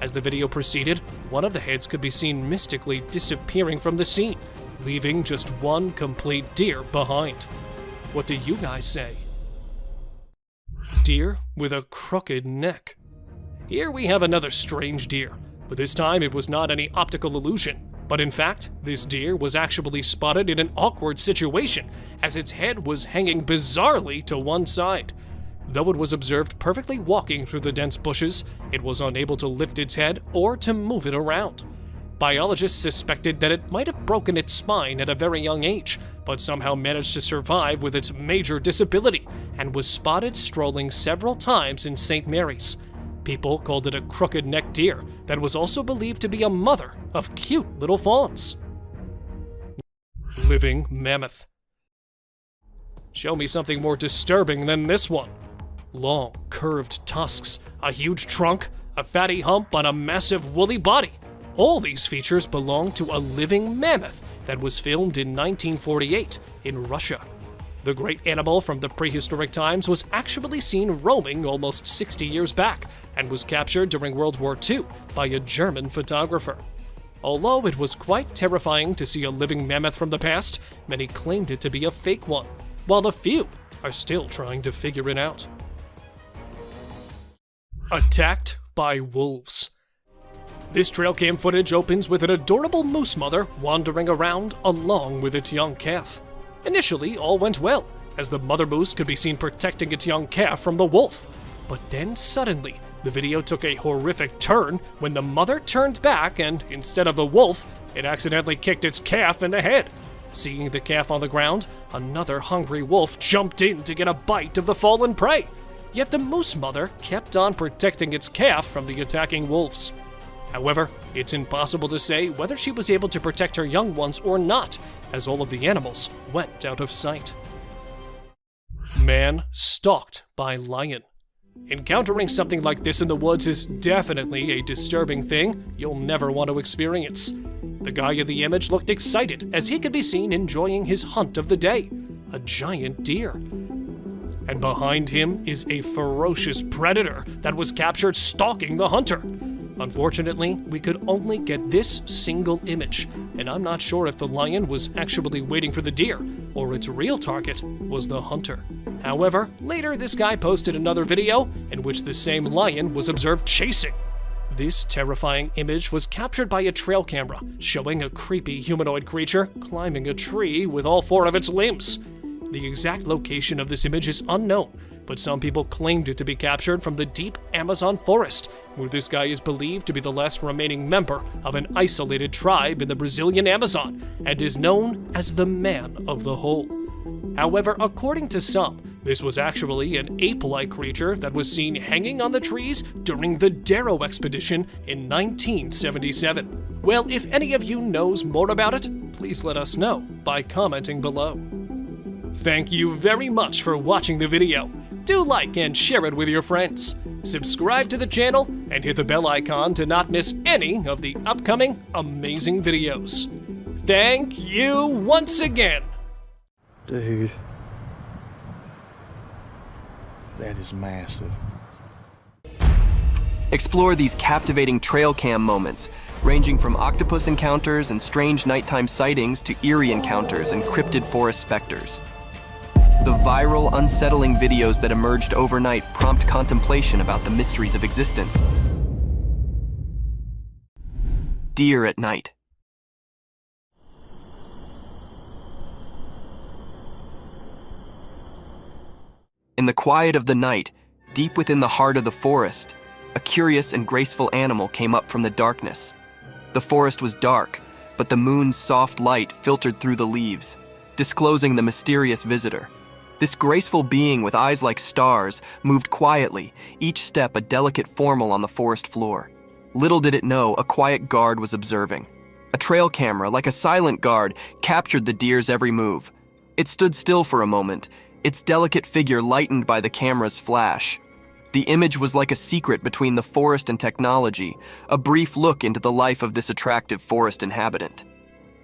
As the video proceeded, one of the heads could be seen mystically disappearing from the scene, leaving just one complete deer behind. What do you guys say? Deer with a crooked neck. Here we have another strange deer, but this time it was not any optical illusion. But in fact, this deer was actually spotted in an awkward situation, as its head was hanging bizarrely to one side. Though it was observed perfectly walking through the dense bushes, it was unable to lift its head or to move it around. Biologists suspected that it might have broken its spine at a very young age, but somehow managed to survive with its major disability, and was spotted strolling several times in St. Mary's. People called it a crooked-necked deer that was also believed to be a mother of cute little fawns. Living mammoth. Show me something more disturbing than this one. Long, curved tusks, a huge trunk, a fatty hump on a massive woolly body. All these features belong to a living mammoth that was filmed in 1948 in Russia. The great animal from the prehistoric times was actually seen roaming almost 60 years back and was captured during World War II by a German photographer. Although it was quite terrifying to see a living mammoth from the past, many claimed it to be a fake one, while a few are still trying to figure it out. Attacked by wolves. This trail cam footage opens with an adorable moose mother wandering around along with its young calf. Initially, all went well, as the mother moose could be seen protecting its young calf from the wolf. But then suddenly, the video took a horrific turn when the mother turned back and, instead of the wolf, it accidentally kicked its calf in the head. Seeing the calf on the ground, another hungry wolf jumped in to get a bite of the fallen prey. Yet the moose mother kept on protecting its calf from the attacking wolves. However, it's impossible to say whether she was able to protect her young ones or not, as all of the animals went out of sight. Man stalked by lion. Encountering something like this in the woods is definitely a disturbing thing you'll never want to experience. The guy in the image looked excited as he could be seen enjoying his hunt of the day, a giant deer. And behind him is a ferocious predator that was captured stalking the hunter. Unfortunately, we could only get this single image, and I'm not sure if the lion was actually waiting for the deer, or its real target was the hunter. However, later this guy posted another video in which the same lion was observed chasing. This terrifying image was captured by a trail camera, showing a creepy humanoid creature climbing a tree with all 4 of its limbs. The exact location of this image is unknown, but some people claimed it to be captured from the deep Amazon forest, where this guy is believed to be the last remaining member of an isolated tribe in the Brazilian Amazon, and is known as the Man of the Hole. However, according to some, this was actually an ape-like creature that was seen hanging on the trees during the Darrow expedition in 1977, Well, if any of you knows more about it, please let us know by commenting below. Thank you very much for watching the video. Do like and share it with your friends. Subscribe to the channel and hit the bell icon to not miss any of the upcoming amazing videos. Thank you once again. Dude. That is massive. Explore these captivating trail cam moments, ranging from octopus encounters and strange nighttime sightings to eerie encounters and cryptid forest specters. The viral, unsettling videos that emerged overnight prompt contemplation about the mysteries of existence. Deer at night. In the quiet of the night, deep within the heart of the forest, a curious and graceful animal came up from the darkness. The forest was dark, but the moon's soft light filtered through the leaves, disclosing the mysterious visitor. This graceful being with eyes like stars moved quietly, each step a delicate formel on the forest floor. Little did it know, a quiet guard was observing. A trail camera, like a silent guard, captured the deer's every move. It stood still for a moment, its delicate figure lightened by the camera's flash. The image was like a secret between the forest and technology, a brief look into the life of this attractive forest inhabitant.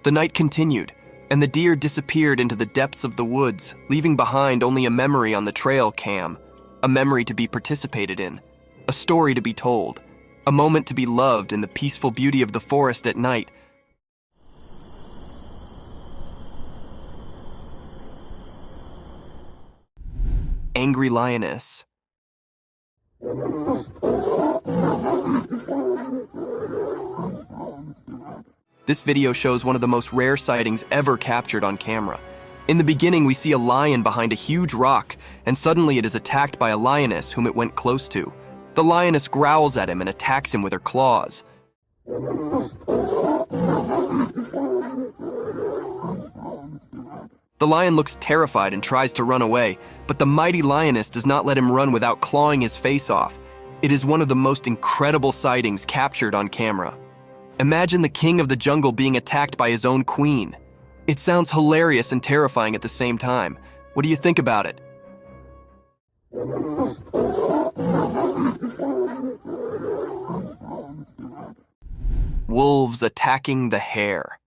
The night continued, and the deer disappeared into the depths of the woods, leaving behind only a memory on the trail cam, a memory to be participated in, a story to be told, a moment to be loved in the peaceful beauty of the forest at night. Angry lioness. This video shows one of the most rare sightings ever captured on camera. In the beginning, we see a lion behind a huge rock, and suddenly it is attacked by a lioness whom it went close to. The lioness growls at him and attacks him with her claws. The lion looks terrified and tries to run away, but the mighty lioness does not let him run without clawing his face off. It is one of the most incredible sightings captured on camera. Imagine the king of the jungle being attacked by his own queen. It sounds hilarious and terrifying at the same time. What do you think about it? Wolves attacking the hare.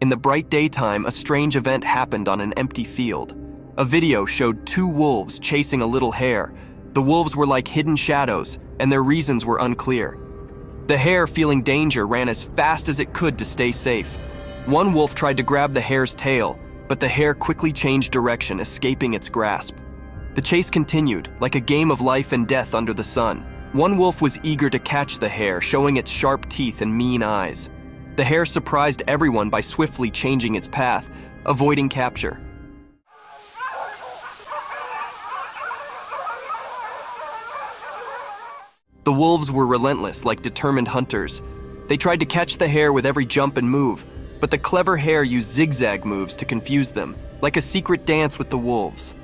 In the bright daytime, a strange event happened on an empty field. A video showed two wolves chasing a little hare. The wolves were like hidden shadows, and their reasons were unclear. The hare, feeling danger, ran as fast as it could to stay safe. One wolf tried to grab the hare's tail, but the hare quickly changed direction, escaping its grasp. The chase continued, like a game of life and death under the sun. One wolf was eager to catch the hare, showing its sharp teeth and mean eyes. The hare surprised everyone by swiftly changing its path, avoiding capture. The wolves were relentless, like determined hunters. They tried to catch the hare with every jump and move, but the clever hare used zigzag moves to confuse them, like a secret dance with the wolves.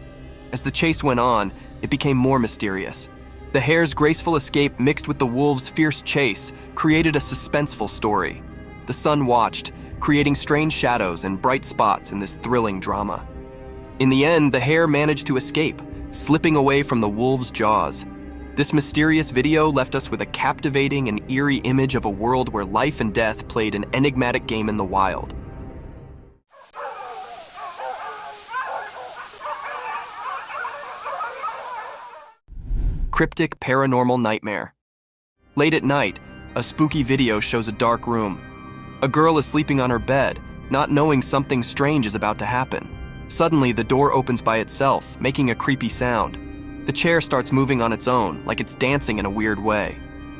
As the chase went on, it became more mysterious. The hare's graceful escape mixed with the wolves' fierce chase created a suspenseful story. The sun watched, creating strange shadows and bright spots in this thrilling drama. In the end, the hare managed to escape, slipping away from the wolves' jaws. This mysterious video left us with a captivating and eerie image of a world where life and death played an enigmatic game in the wild. Cryptic paranormal nightmare. Late at night, a spooky video shows a dark room. A girl is sleeping on her bed, not knowing something strange is about to happen. Suddenly, the door opens by itself, making a creepy sound. The chair starts moving on its own, like it's dancing in a weird way.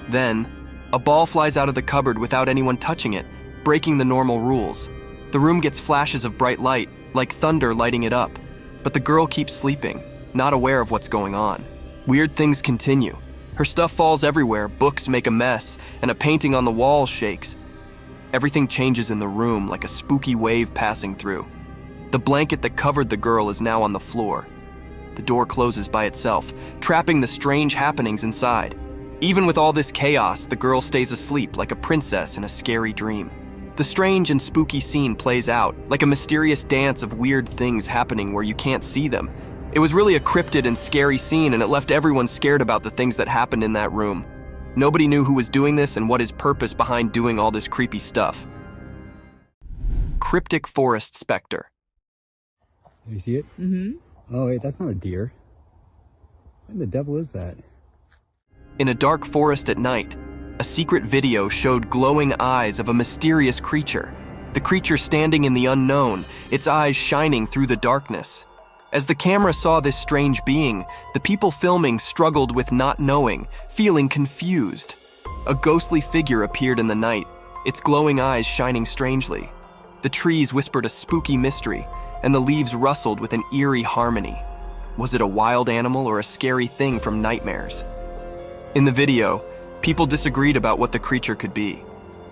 Then, a ball flies out of the cupboard without anyone touching it, breaking the normal rules. The room gets flashes of bright light, like thunder lighting it up. But the girl keeps sleeping, not aware of what's going on. Weird things continue. Her stuff falls everywhere, books make a mess, and a painting on the wall shakes. Everything changes in the room like a spooky wave passing through. The blanket that covered the girl is now on the floor. the door closes by itself, trapping the strange happenings inside. Even with all this chaos, the girl stays asleep like a princess in a scary dream. The strange and spooky scene plays out, like a mysterious dance of weird things happening where you can't see them. It was really a cryptid and scary scene, and it left everyone scared about the things that happened in that room. Nobody knew who was doing this and what his purpose behind doing all this creepy stuff. Cryptic forest specter. You see it? Mm-hmm. Oh wait, that's not a deer. What the devil is that? In a dark forest at night, a secret video showed glowing eyes of a mysterious creature. The creature standing in the unknown, its eyes shining through the darkness. As the camera saw this strange being, the people filming struggled with not knowing, feeling confused. A ghostly figure appeared in the night, its glowing eyes shining strangely. The trees whispered a spooky mystery, and the leaves rustled with an eerie harmony. Was it a wild animal or a scary thing from nightmares? In the video, people disagreed about what the creature could be.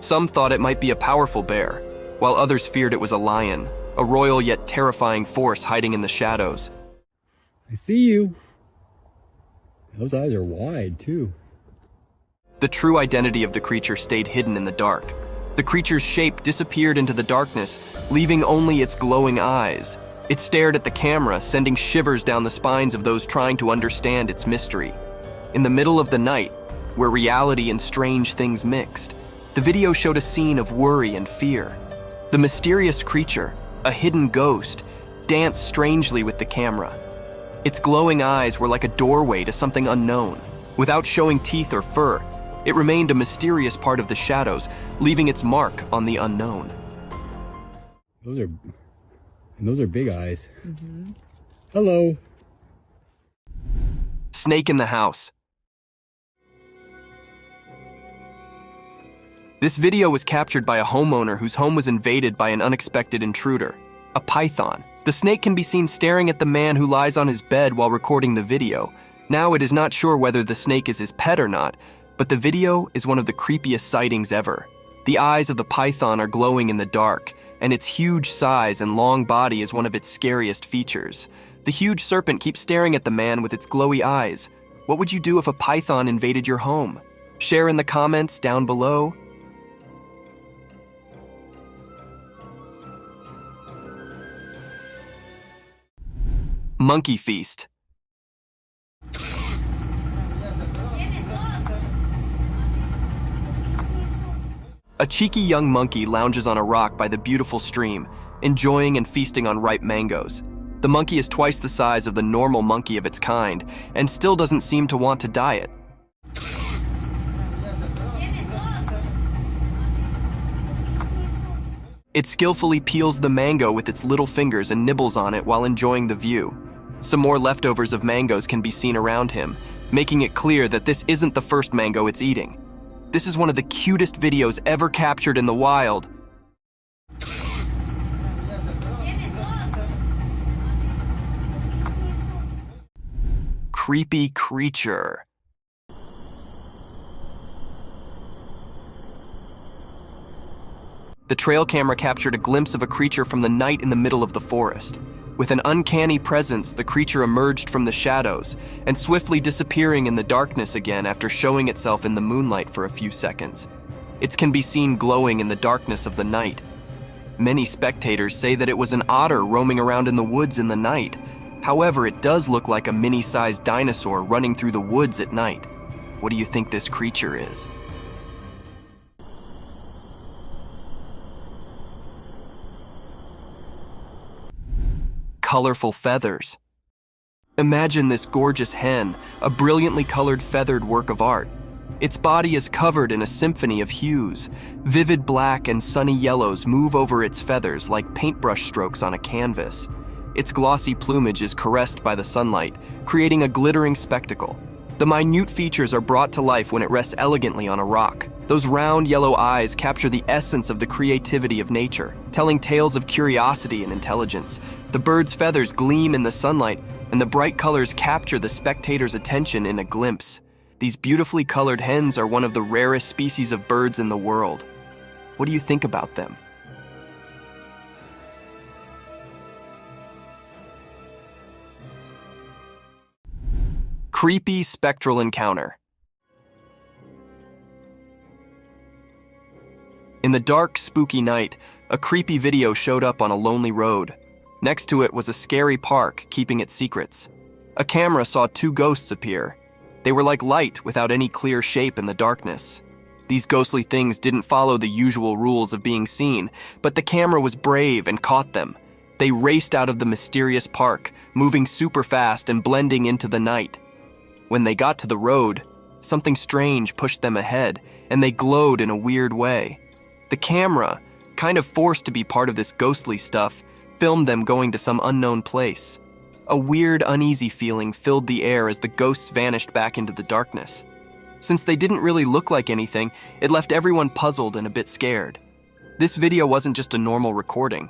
Some thought it might be a powerful bear, while others feared it was a lion, a royal yet terrifying force hiding in the shadows. I see you. Those eyes are wide, too. The true identity of the creature stayed hidden in the dark. The creature's shape disappeared into the darkness, leaving only its glowing eyes. It stared at the camera, sending shivers down the spines of those trying to understand its mystery. In the middle of the night, where reality and strange things mixed, the video showed a scene of worry and fear. The mysterious creature, a hidden ghost, danced strangely with the camera. Its glowing eyes were like a doorway to something unknown. Without showing teeth or fur, it remained a mysterious part of the shadows, leaving its mark on the unknown. Those are big eyes. Mm-hmm. Hello. Snake in the house. This video was captured by a homeowner whose home was invaded by an unexpected intruder, a python. The snake can be seen staring at the man who lies on his bed while recording the video. Now it is not sure whether the snake is his pet or not, but the video is one of the creepiest sightings ever. The eyes of the python are glowing in the dark, and its huge size and long body is one of its scariest features. The huge serpent keeps staring at the man with its glowy eyes. What would you do if a python invaded your home? Share in the comments down below. Monkey feast. A cheeky young monkey lounges on a rock by the beautiful stream, enjoying and feasting on ripe mangoes. The monkey is twice the size of the normal monkey of its kind, and still doesn't seem to want to diet. It skillfully peels the mango with its little fingers and nibbles on it while enjoying the view. Some more leftovers of mangoes can be seen around him, making it clear that this isn't the first mango it's eating. This is one of the cutest videos ever captured in the wild. Creepy creature. The trail camera captured a glimpse of a creature from the night in the middle of the forest. With an uncanny presence, the creature emerged from the shadows and swiftly disappearing in the darkness again after showing itself in the moonlight for a few seconds. It can be seen glowing in the darkness of the night. Many spectators say that it was an otter roaming around in the woods in the night. However, it does look like a mini-sized dinosaur running through the woods at night. What do you think this creature is? Colorful feathers. Imagine this gorgeous hen, a brilliantly colored feathered work of art. Its body is covered in a symphony of hues. Vivid black and sunny yellows move over its feathers like paintbrush strokes on a canvas. Its glossy plumage is caressed by the sunlight, creating a glittering spectacle. The minute features are brought to life when it rests elegantly on a rock. Those round yellow eyes capture the essence of the creativity of nature, telling tales of curiosity and intelligence. The bird's feathers gleam in the sunlight, and the bright colors capture the spectator's attention in a glimpse. These beautifully colored hens are one of the rarest species of birds in the world. What do you think about them? Creepy spectral encounter. In the dark, spooky night, a creepy video showed up on a lonely road. Next to it was a scary park keeping its secrets. A camera saw two ghosts appear. They were like light without any clear shape in the darkness. These ghostly things didn't follow the usual rules of being seen, but the camera was brave and caught them. They raced out of the mysterious park, moving super fast and blending into the night. When they got to the road, something strange pushed them ahead, and they glowed in a weird way. The camera, kind of forced to be part of this ghostly stuff, filmed them going to some unknown place. A weird, uneasy feeling filled the air as the ghosts vanished back into the darkness. Since they didn't really look like anything, it left everyone puzzled and a bit scared. This video wasn't just a normal recording.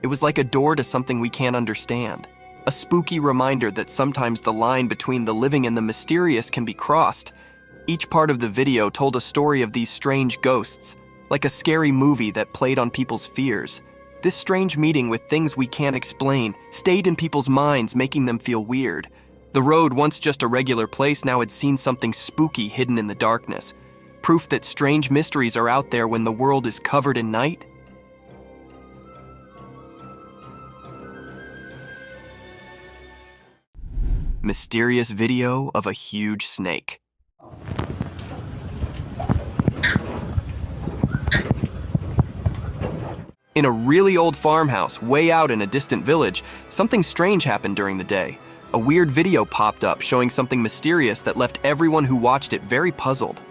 It was like a door to something we can't understand. A spooky reminder that sometimes the line between the living and the mysterious can be crossed. Each part of the video told a story of these strange ghosts, like a scary movie that played on people's fears. This strange meeting with things we can't explain stayed in people's minds, making them feel weird. The road, once just a regular place, now had seen something spooky hidden in the darkness. Proof that strange mysteries are out there when the world is covered in night. Mysterious video of a huge snake. In a really old farmhouse, way out in a distant village, something strange happened during the day. A weird video popped up showing something mysterious that left everyone who watched it very puzzled.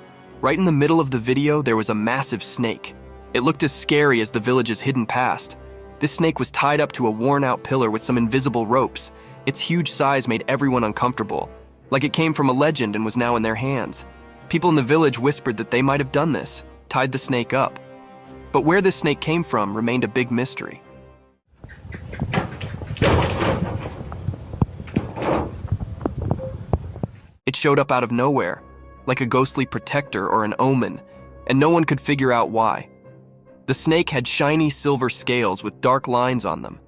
Right in the middle of the video, there was a massive snake. It looked as scary as the village's hidden past. This snake was tied up to a worn-out pillar with some invisible ropes. Its huge size made everyone uncomfortable, like it came from a legend and was now in their hands. People in the village whispered that they might have done this, tied the snake up. But where this snake came from remained a big mystery. It showed up out of nowhere, like a ghostly protector or an omen, and no one could figure out why. The snake had shiny silver scales with dark lines on them.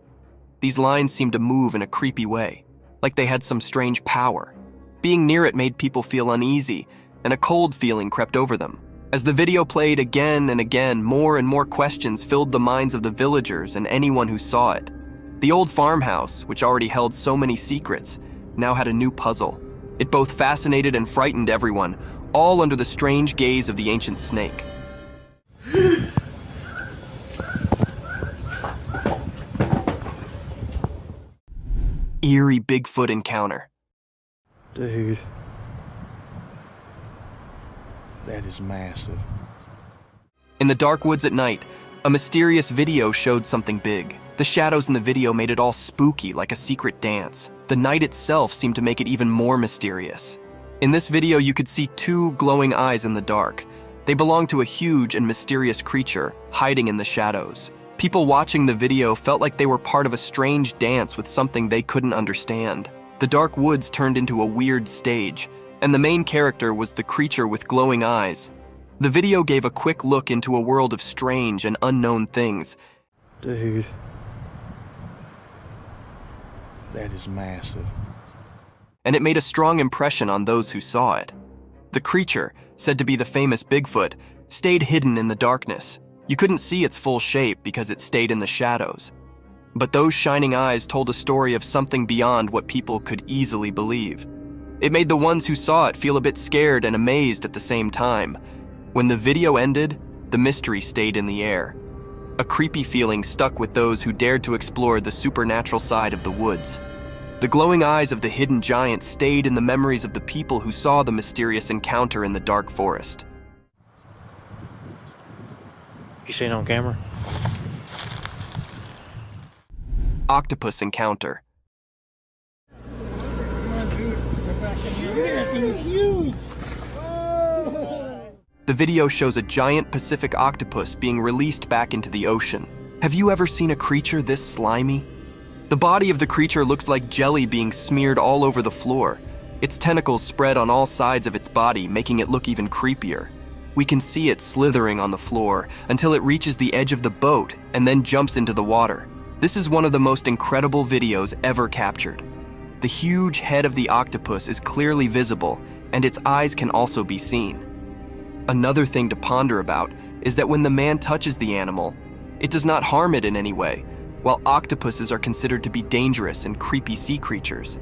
These lines seemed to move in a creepy way, like they had some strange power. Being near it made people feel uneasy, and a cold feeling crept over them. As the video played again and again, more and more questions filled the minds of the villagers and anyone who saw it. The old farmhouse, which already held so many secrets, now had a new puzzle. It both fascinated and frightened everyone, all under the strange gaze of the ancient snake. Eerie Bigfoot encounter. Dude. That is massive. In the dark woods at night, a mysterious video showed something big. The shadows in the video made it all spooky, like a secret dance. The night itself seemed to make it even more mysterious. In this video, you could see two glowing eyes in the dark. They belonged to a huge and mysterious creature, hiding in the shadows. People watching the video felt like they were part of a strange dance with something they couldn't understand. The dark woods turned into a weird stage, and the main character was the creature with glowing eyes. The video gave a quick look into a world of strange and unknown things. Dude. That is massive. And it made a strong impression on those who saw it. The creature, said to be the famous Bigfoot, stayed hidden in the darkness. You couldn't see its full shape because it stayed in the shadows. But those shining eyes told a story of something beyond what people could easily believe. It made the ones who saw it feel a bit scared and amazed at the same time. When the video ended, the mystery stayed in the air. A creepy feeling stuck with those who dared to explore the supernatural side of the woods. The glowing eyes of the hidden giant stayed in the memories of the people who saw the mysterious encounter in the dark forest. You seen it on camera? Octopus encounter. The video shows a giant Pacific octopus being released back into the ocean. Have you ever seen a creature this slimy? The body of the creature looks like jelly being smeared all over the floor. Its tentacles spread on all sides of its body, making it look even creepier. We can see it slithering on the floor until it reaches the edge of the boat and then jumps into the water. This is one of the most incredible videos ever captured. The huge head of the octopus is clearly visible, and its eyes can also be seen. Another thing to ponder about is that when the man touches the animal, it does not harm it in any way, while octopuses are considered to be dangerous and creepy sea creatures.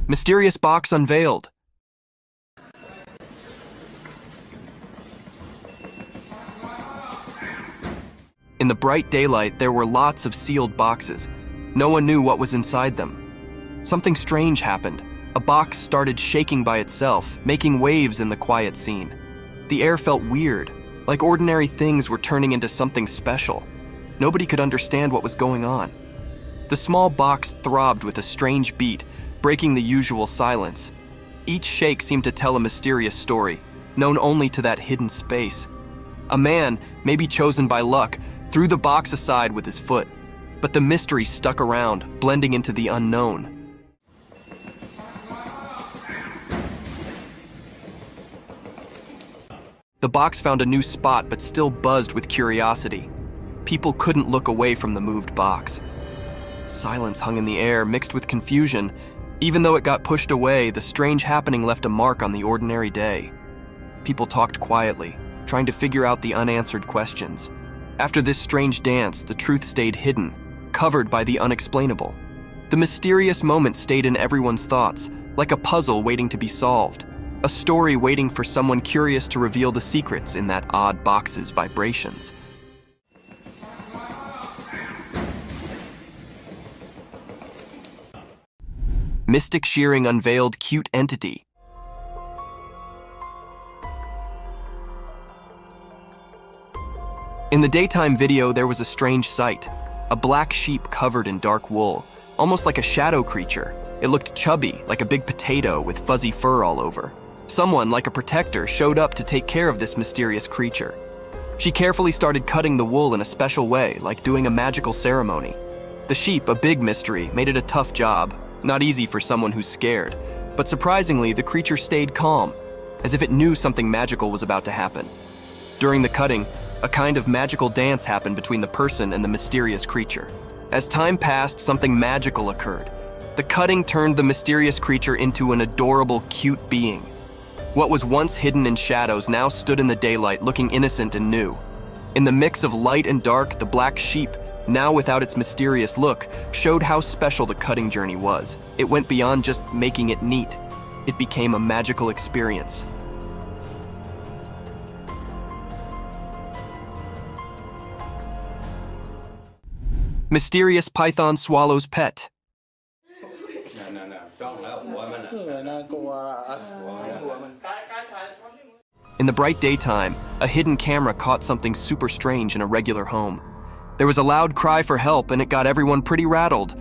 Mysterious box unveiled. In the bright daylight, there were lots of sealed boxes. No one knew what was inside them. Something strange happened. A box started shaking by itself, making waves in the quiet scene. The air felt weird, like ordinary things were turning into something special. Nobody could understand what was going on. The small box throbbed with a strange beat, breaking the usual silence. Each shake seemed to tell a mysterious story, known only to that hidden space. A man, maybe chosen by luck, threw the box aside with his foot, but the mystery stuck around, blending into the unknown. The box found a new spot but still buzzed with curiosity. People couldn't look away from the moved box. Silence hung in the air, mixed with confusion. Even though it got pushed away, the strange happening left a mark on the ordinary day. People talked quietly, trying to figure out the unanswered questions. After this strange dance, the truth stayed hidden, covered by the unexplainable. The mysterious moment stayed in everyone's thoughts, like a puzzle waiting to be solved, a story waiting for someone curious to reveal the secrets in that odd box's vibrations. Mystic Shearing unveiled cute entity. In the daytime video, there was a strange sight. A black sheep covered in dark wool, almost like a shadow creature. It looked chubby, like a big potato with fuzzy fur all over. Someone, like a protector, showed up to take care of this mysterious creature. She carefully started cutting the wool in a special way, like doing a magical ceremony. The sheep, a big mystery, made it a tough job. Not easy for someone who's scared. But surprisingly, the creature stayed calm, as if it knew something magical was about to happen. During the cutting, a kind of magical dance happened between the person and the mysterious creature. As time passed, something magical occurred. The cutting turned the mysterious creature into an adorable, cute being. What was once hidden in shadows now stood in the daylight, looking innocent and new. In the mix of light and dark, the black sheep, now without its mysterious look, showed how special the cutting journey was. It went beyond just making it neat. It became a magical experience. Mysterious python swallows pet. In the bright daytime, a hidden camera caught something super strange in a regular home. There was a loud cry for help, and it got everyone pretty rattled.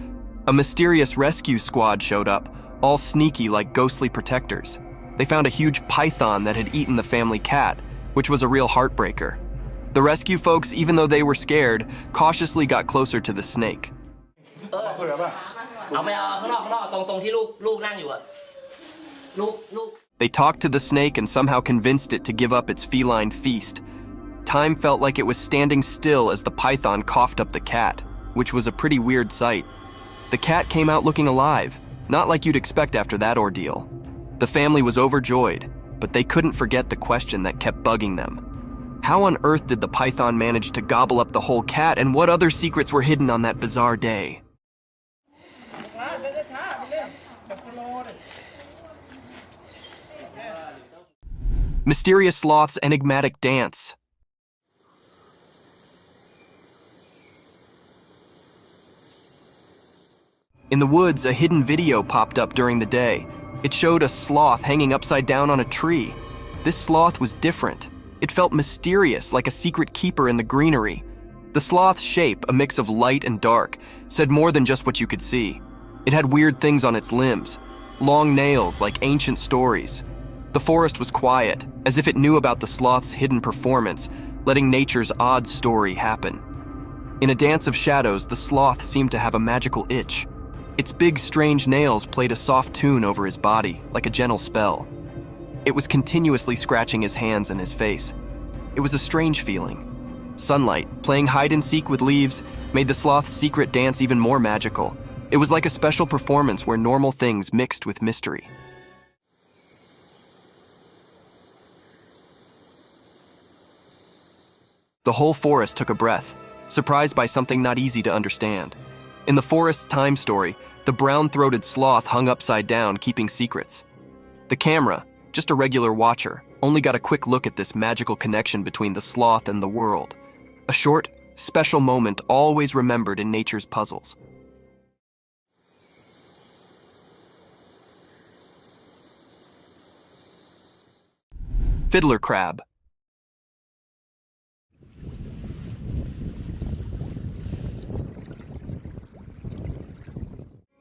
A mysterious rescue squad showed up, all sneaky like ghostly protectors. They found a huge python that had eaten the family cat, which was a real heartbreaker. The rescue folks, even though they were scared, cautiously got closer to the snake. They talked to the snake and somehow convinced it to give up its feline feast. Time felt like it was standing still as the python coughed up the cat, which was a pretty weird sight. The cat came out looking alive, not like you'd expect after that ordeal. The family was overjoyed, but they couldn't forget the question that kept bugging them. How on earth did the python manage to gobble up the whole cat, and what other secrets were hidden on that bizarre day? Mysterious sloth's enigmatic dance. In the woods, a hidden video popped up during the day. It showed a sloth hanging upside down on a tree. This sloth was different. It felt mysterious, like a secret keeper in the greenery. The sloth's shape, a mix of light and dark, said more than just what you could see. It had weird things on its limbs, long nails like ancient stories. The forest was quiet, as if it knew about the sloth's hidden performance, letting nature's odd story happen. In a dance of shadows, the sloth seemed to have a magical itch. Its big, strange nails played a soft tune over his body, like a gentle spell. It was continuously scratching his hands and his face. It was a strange feeling. Sunlight, playing hide and seek with leaves, made the sloth's secret dance even more magical. It was like a special performance where normal things mixed with mystery. The whole forest took a breath, surprised by something not easy to understand. In the forest's time story, the brown-throated sloth hung upside down, keeping secrets. The camera, just a regular watcher, only got a quick look at this magical connection between the sloth and the world. A short, special moment always remembered in nature's puzzles. Fiddler crab.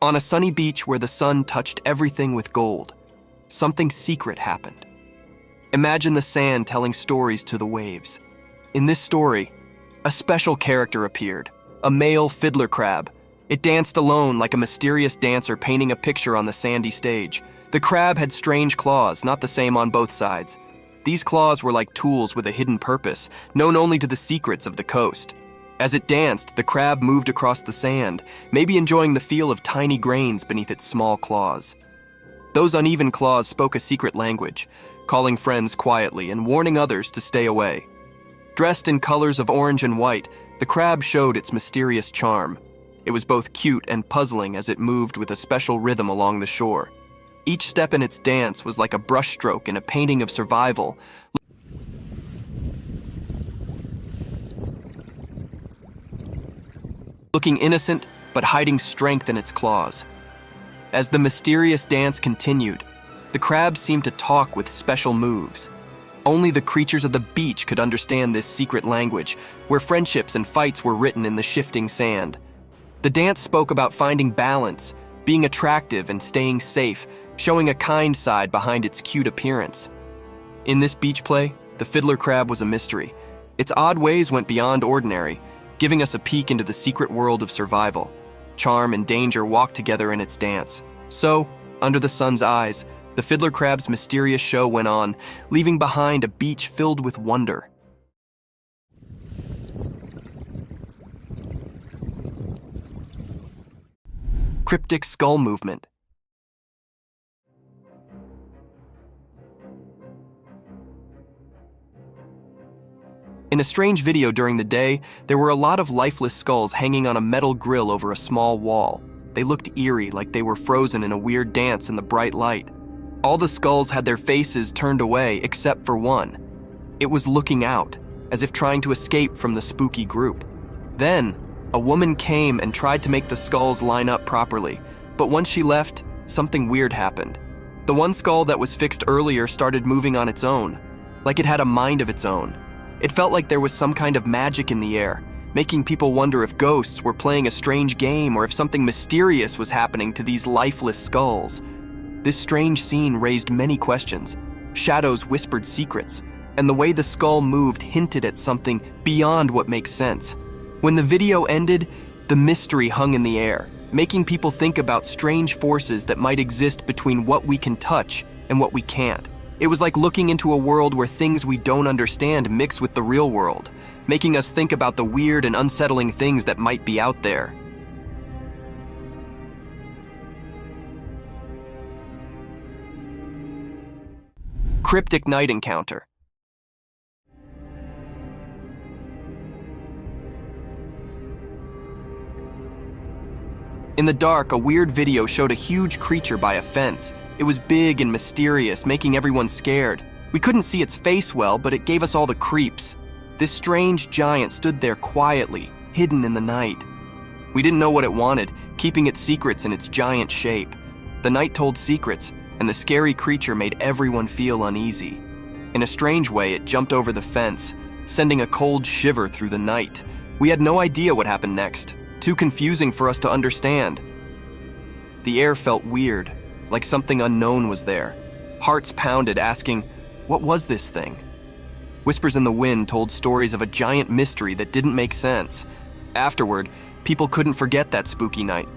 On a sunny beach where the sun touched everything with gold, something secret happened. Imagine the sand telling stories to the waves. In this story, a special character appeared, a male fiddler crab. It danced alone like a mysterious dancer painting a picture on the sandy stage. The crab had strange claws, not the same on both sides. These claws were like tools with a hidden purpose, known only to the secrets of the coast. As it danced, the crab moved across the sand, maybe enjoying the feel of tiny grains beneath its small claws. Those uneven claws spoke a secret language, calling friends quietly and warning others to stay away. Dressed in colors of orange and white, the crab showed its mysterious charm. It was both cute and puzzling as it moved with a special rhythm along the shore. Each step in its dance was like a brushstroke in a painting of survival. Looking innocent, but hiding strength in its claws. As the mysterious dance continued, the crab seemed to talk with special moves. Only the creatures of the beach could understand this secret language, where friendships and fights were written in the shifting sand. The dance spoke about finding balance, being attractive and staying safe, showing a kind side behind its cute appearance. In this beach play, the fiddler crab was a mystery. Its odd ways went beyond ordinary, giving us a peek into the secret world of survival. Charm and danger walked together in its dance. So, under the sun's eyes, the fiddler crab's mysterious show went on, leaving behind a beach filled with wonder. Cryptic skull movement. In a strange video during the day, there were a lot of lifeless skulls hanging on a metal grill over a small wall. They looked eerie, like they were frozen in a weird dance in the bright light. All the skulls had their faces turned away except for one. It was looking out, as if trying to escape from the spooky group. Then, a woman came and tried to make the skulls line up properly, but once she left, something weird happened. The one skull that was fixed earlier started moving on its own, like it had a mind of its own. It felt like there was some kind of magic in the air, making people wonder if ghosts were playing a strange game or if something mysterious was happening to these lifeless skulls. This strange scene raised many questions. Shadows whispered secrets, and the way the skull moved hinted at something beyond what makes sense. When the video ended, the mystery hung in the air, making people think about strange forces that might exist between what we can touch and what we can't. It was like looking into a world where things we don't understand mix with the real world, making us think about the weird and unsettling things that might be out there. Cryptic night encounter. In the dark, a weird video showed a huge creature by a fence. It was big and mysterious, making everyone scared. We couldn't see its face well, but it gave us all the creeps. This strange giant stood there quietly, hidden in the night. We didn't know what it wanted, keeping its secrets in its giant shape. The night told secrets, and the scary creature made everyone feel uneasy. In a strange way, it jumped over the fence, sending a cold shiver through the night. We had no idea what happened next, too confusing for us to understand. The air felt weird, like something unknown was there. Hearts pounded, asking, what was this thing? Whispers in the wind told stories of a giant mystery that didn't make sense. Afterward, people couldn't forget that spooky night.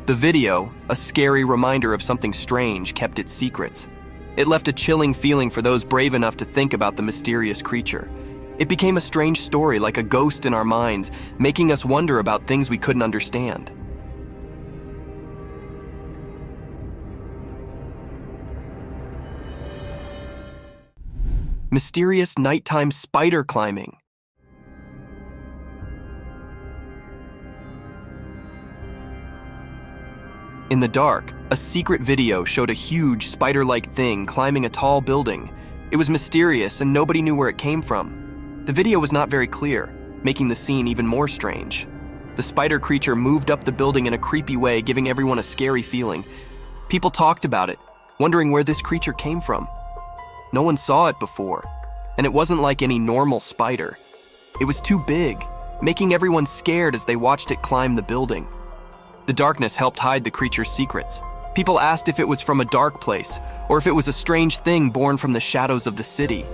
The video, a scary reminder of something strange, kept its secrets. It left a chilling feeling for those brave enough to think about the mysterious creature. It became a strange story, like a ghost in our minds, making us wonder about things we couldn't understand. Mysterious nighttime spider climbing. In the dark, a secret video showed a huge spider-like thing climbing a tall building. It was mysterious and nobody knew where it came from. The video was not very clear, making the scene even more strange. The spider creature moved up the building in a creepy way, giving everyone a scary feeling. People talked about it, wondering where this creature came from. No one saw it before, and it wasn't like any normal spider. It was too big, making everyone scared as they watched it climb the building. The darkness helped hide the creature's secrets. People asked if it was from a dark place, or if it was a strange thing born from the shadows of the city.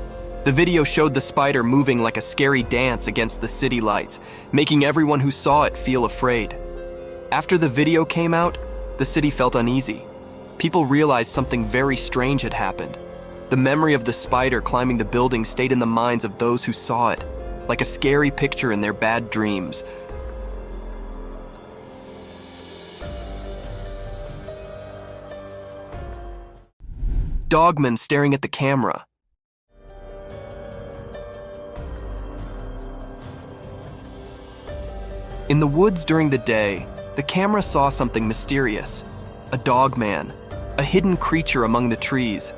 The video showed the spider moving like a scary dance against the city lights, making everyone who saw it feel afraid. After the video came out, the city felt uneasy. People realized something very strange had happened. The memory of the spider climbing the building stayed in the minds of those who saw it, like a scary picture in their bad dreams. Dogman staring at the camera. In the woods during the day, the camera saw something mysterious. A dogman, a hidden creature among the trees.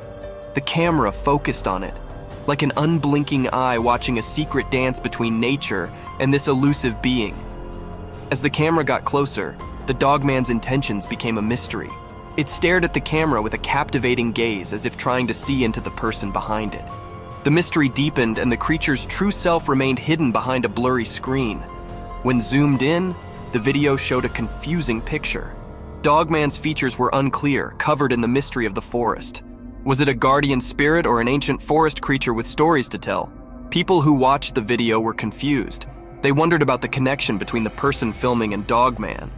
The camera focused on it, like an unblinking eye watching a secret dance between nature and this elusive being. As the camera got closer, the dogman's intentions became a mystery. It stared at the camera with a captivating gaze, as if trying to see into the person behind it. The mystery deepened and the creature's true self remained hidden behind a blurry screen. When zoomed in, the video showed a confusing picture. Dogman's features were unclear, covered in the mystery of the forest. Was it a guardian spirit or an ancient forest creature with stories to tell? People who watched the video were confused. They wondered about the connection between the person filming and Dogman.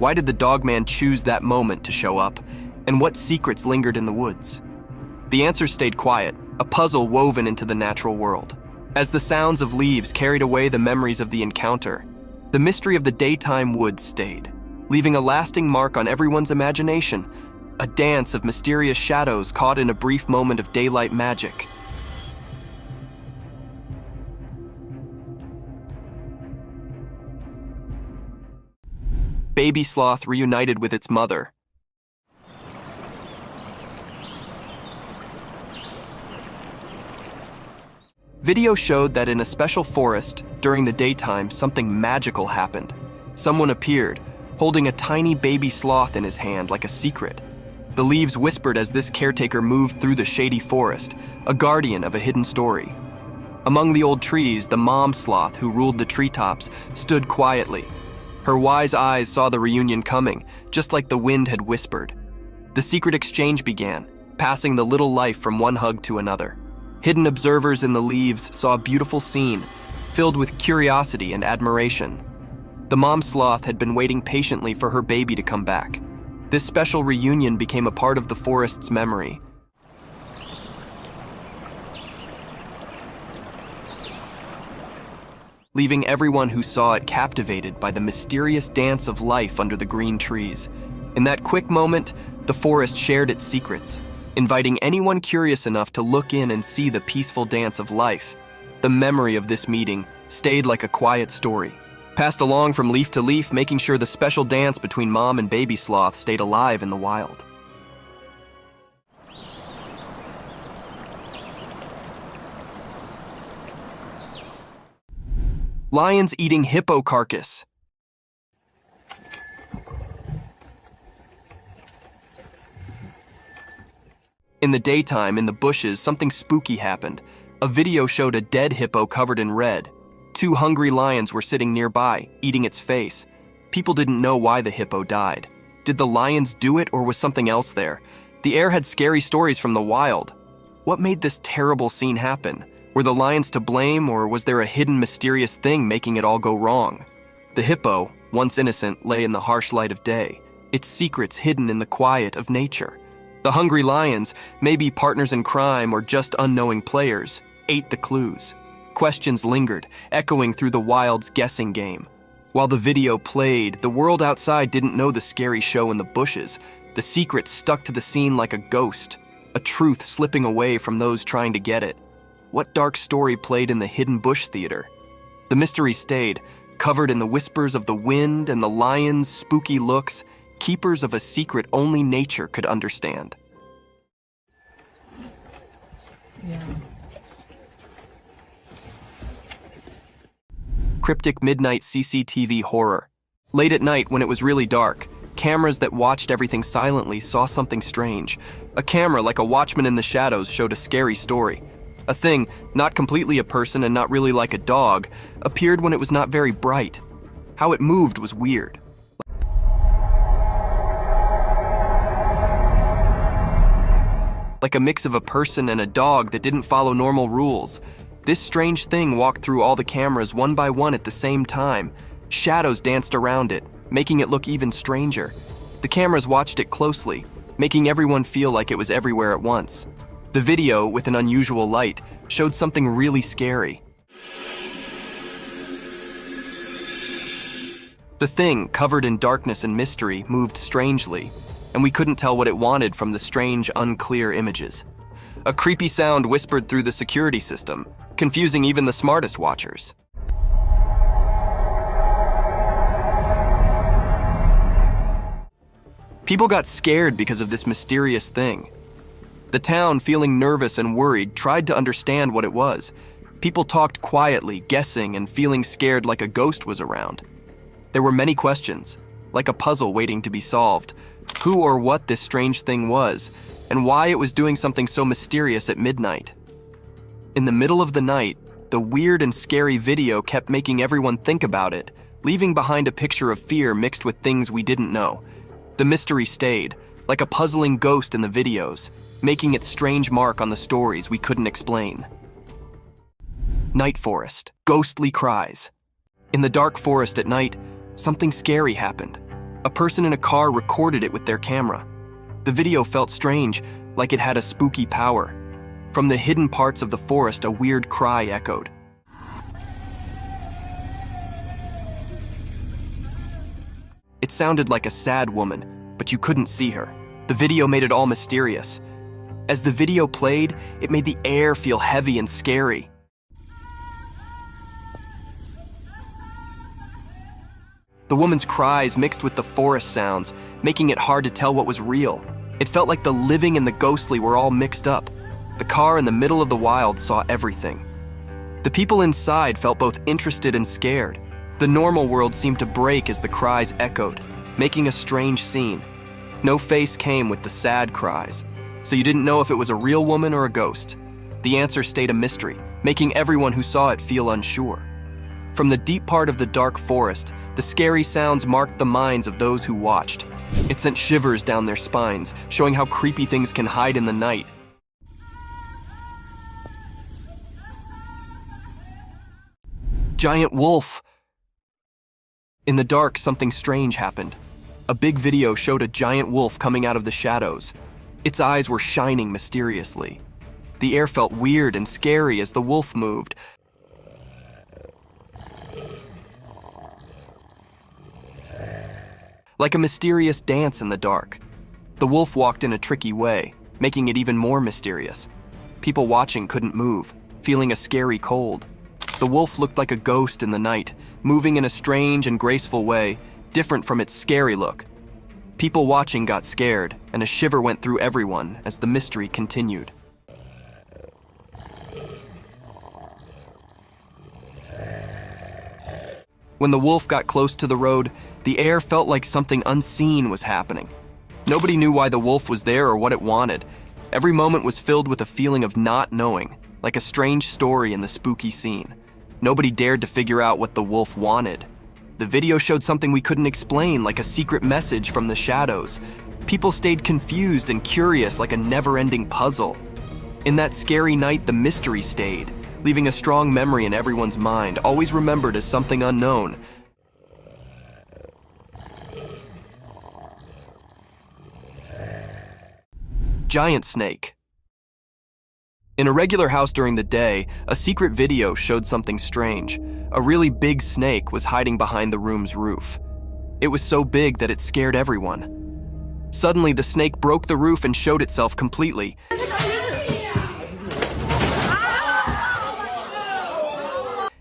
Why did the Dogman choose that moment to show up? And what secrets lingered in the woods? The answer stayed quiet, a puzzle woven into the natural world. As the sounds of leaves carried away the memories of the encounter, the mystery of the daytime woods stayed, leaving a lasting mark on everyone's imagination, a dance of mysterious shadows caught in a brief moment of daylight magic. Baby sloth reunited with its mother. Video showed that in a special forest, during the daytime, something magical happened. Someone appeared, holding a tiny baby sloth in his hand like a secret. The leaves whispered as this caretaker moved through the shady forest, a guardian of a hidden story. Among the old trees, the mom sloth who ruled the treetops stood quietly. Her wise eyes saw the reunion coming, just like the wind had whispered. The secret exchange began, passing the little life from one hug to another. Hidden observers in the leaves saw a beautiful scene, filled with curiosity and admiration. The mom sloth had been waiting patiently for her baby to come back. This special reunion became a part of the forest's memory. Leaving everyone who saw it captivated by the mysterious dance of life under the green trees. In that quick moment, the forest shared its secrets, inviting anyone curious enough to look in and see the peaceful dance of life. The memory of this meeting stayed like a quiet story, passed along from leaf to leaf, making sure the special dance between mom and baby sloth stayed alive in the wild. Lions eating hippo carcass. In the daytime, in the bushes, something spooky happened. A video showed a dead hippo covered in red. Two hungry lions were sitting nearby, eating its face. People didn't know why the hippo died. Did the lions do it, or was something else there? The air had scary stories from the wild. What made this terrible scene happen? Were the lions to blame, or was there a hidden mysterious thing making it all go wrong? The hippo, once innocent, lay in the harsh light of day, its secrets hidden in the quiet of nature. The hungry lions, maybe partners in crime or just unknowing players, ate the clues. Questions lingered, echoing through the wild's guessing game. While the video played, the world outside didn't know the scary show in the bushes. The secret stuck to the scene like a ghost, a truth slipping away from those trying to get it. What dark story played in the hidden bush theater? The mystery stayed, covered in the whispers of the wind and the lion's spooky looks, keepers of a secret only nature could understand. Yeah. Cryptic midnight CCTV horror. Late at night, when it was really dark, cameras that watched everything silently saw something strange. A camera, like a watchman in the shadows, showed a scary story. A thing, not completely a person and not really like a dog, appeared when it was not very bright. How it moved was weird. Like a mix of a person and a dog that didn't follow normal rules. This strange thing walked through all the cameras one by one at the same time. Shadows danced around it, making it look even stranger. The cameras watched it closely, making everyone feel like it was everywhere at once. The video, with an unusual light, showed something really scary. The thing, covered in darkness and mystery, moved strangely, and we couldn't tell what it wanted from the strange, unclear images. A creepy sound whispered through the security system, confusing even the smartest watchers. People got scared because of this mysterious thing. The town, feeling nervous and worried, tried to understand what it was. People talked quietly, guessing and feeling scared like a ghost was around. There were many questions, like a puzzle waiting to be solved. Who or what this strange thing was, and why it was doing something so mysterious at midnight. In the middle of the night, the weird and scary video kept making everyone think about it, leaving behind a picture of fear mixed with things we didn't know. The mystery stayed, like a puzzling ghost in the videos, making its strange mark on the stories we couldn't explain. Night forest, ghostly cries. In the dark forest at night, something scary happened. A person in a car recorded it with their camera. The video felt strange, like it had a spooky power. From the hidden parts of the forest, a weird cry echoed. It sounded like a sad woman, but you couldn't see her. The video made it all mysterious. As the video played, it made the air feel heavy and scary. The woman's cries mixed with the forest sounds, making it hard to tell what was real. It felt like the living and the ghostly were all mixed up. The car in the middle of the wild saw everything. The people inside felt both interested and scared. The normal world seemed to break as the cries echoed, making a strange scene. No face came with the sad cries, so you didn't know if it was a real woman or a ghost. The answer stayed a mystery, making everyone who saw it feel unsure. From the deep part of the dark forest, the scary sounds marked the minds of those who watched. It sent shivers down their spines, showing how creepy things can hide in the night. Giant wolf! In the dark, something strange happened. A big video showed a giant wolf coming out of the shadows. Its eyes were shining mysteriously. The air felt weird and scary as the wolf moved. Like a mysterious dance in the dark. The wolf walked in a tricky way, making it even more mysterious. People watching couldn't move, feeling a scary cold. The wolf looked like a ghost in the night, moving in a strange and graceful way, different from its scary look. People watching got scared, and a shiver went through everyone as the mystery continued. When the wolf got close to the road, the air felt like something unseen was happening. Nobody knew why the wolf was there or what it wanted. Every moment was filled with a feeling of not knowing, like a strange story in the spooky scene. Nobody dared to figure out what the wolf wanted. The video showed something we couldn't explain, like a secret message from the shadows. People stayed confused and curious like a never-ending puzzle. In that scary night, the mystery stayed, leaving a strong memory in everyone's mind, always remembered as something unknown. Giant snake. In a regular house during the day, a secret video showed something strange. A really big snake was hiding behind the room's roof. It was so big that it scared everyone. Suddenly, the snake broke the roof and showed itself completely.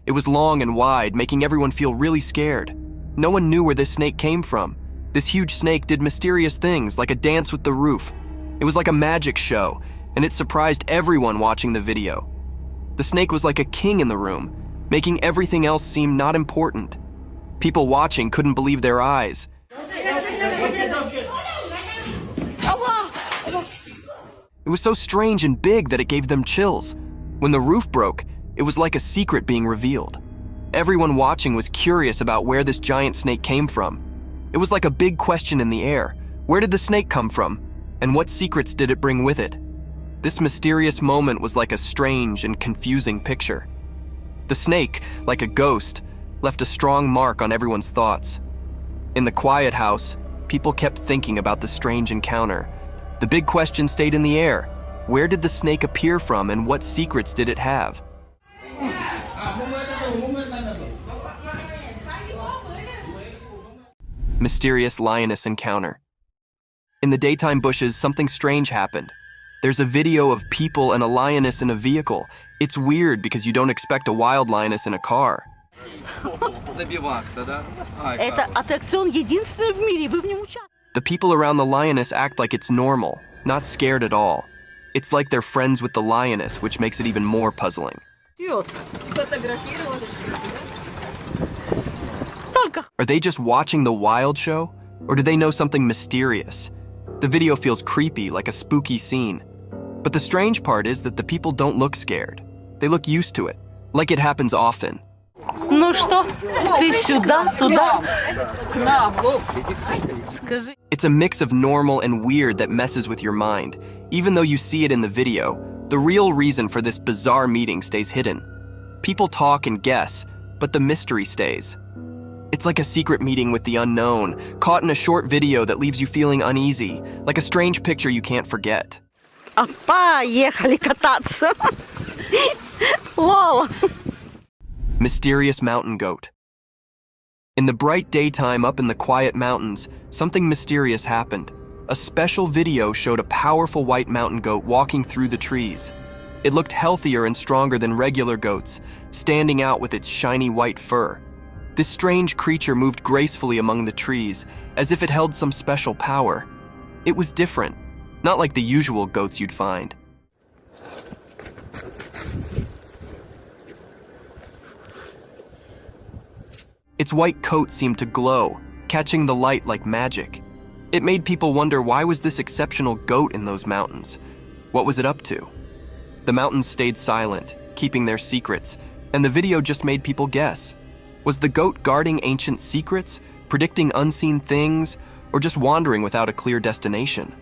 It was long and wide, making everyone feel really scared. No one knew where this snake came from. This huge snake did mysterious things, like a dance with the roof. It was like a magic show, and it surprised everyone watching the video. The snake was like a king in the room, making everything else seem not important. People watching couldn't believe their eyes. It was so strange and big that it gave them chills. When the roof broke, it was like a secret being revealed. Everyone watching was curious about where this giant snake came from. It was like a big question in the air. Where did the snake come from? And what secrets did it bring with it? This mysterious moment was like a strange and confusing picture. The snake, like a ghost, left a strong mark on everyone's thoughts. In the quiet house, people kept thinking about the strange encounter. The big question stayed in the air. Where did the snake appear from and what secrets did it have? Mysterious lioness encounter. In the daytime bushes, something strange happened. There's a video of people and a lioness in a vehicle. It's weird because you don't expect a wild lioness in a car. The people around the lioness act like it's normal, not scared at all. It's like they're friends with the lioness, which makes it even more puzzling. Are they just watching the wild show? Or do they know something mysterious? The video feels creepy, like a spooky scene. But the strange part is that the people don't look scared. They look used to it, like it happens often. It's a mix of normal and weird that messes with your mind. Even though you see it in the video, the real reason for this bizarre meeting stays hidden. People talk and guess, but the mystery stays. It's like a secret meeting with the unknown, caught in a short video that leaves you feeling uneasy, like a strange picture you can't forget. Whoa! Mysterious mountain goat. In the bright daytime up in the quiet mountains, something mysterious happened. A special video showed a powerful white mountain goat walking through the trees. It looked healthier and stronger than regular goats, standing out with its shiny white fur. This strange creature moved gracefully among the trees, as if it held some special power. It was different, not like the usual goats you'd find. Its white coat seemed to glow, catching the light like magic. It made people wonder, why was this exceptional goat in those mountains? What was it up to? The mountains stayed silent, keeping their secrets, and the video just made people guess. Was the goat guarding ancient secrets, predicting unseen things, or just wandering without a clear destination?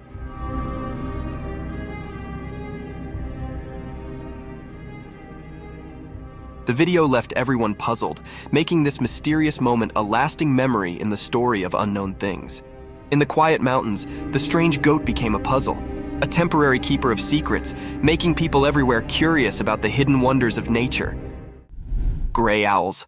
The video left everyone puzzled, making this mysterious moment a lasting memory in the story of unknown things. In the quiet mountains, the strange goat became a puzzle, a temporary keeper of secrets, making people everywhere curious about the hidden wonders of nature. Gray owls.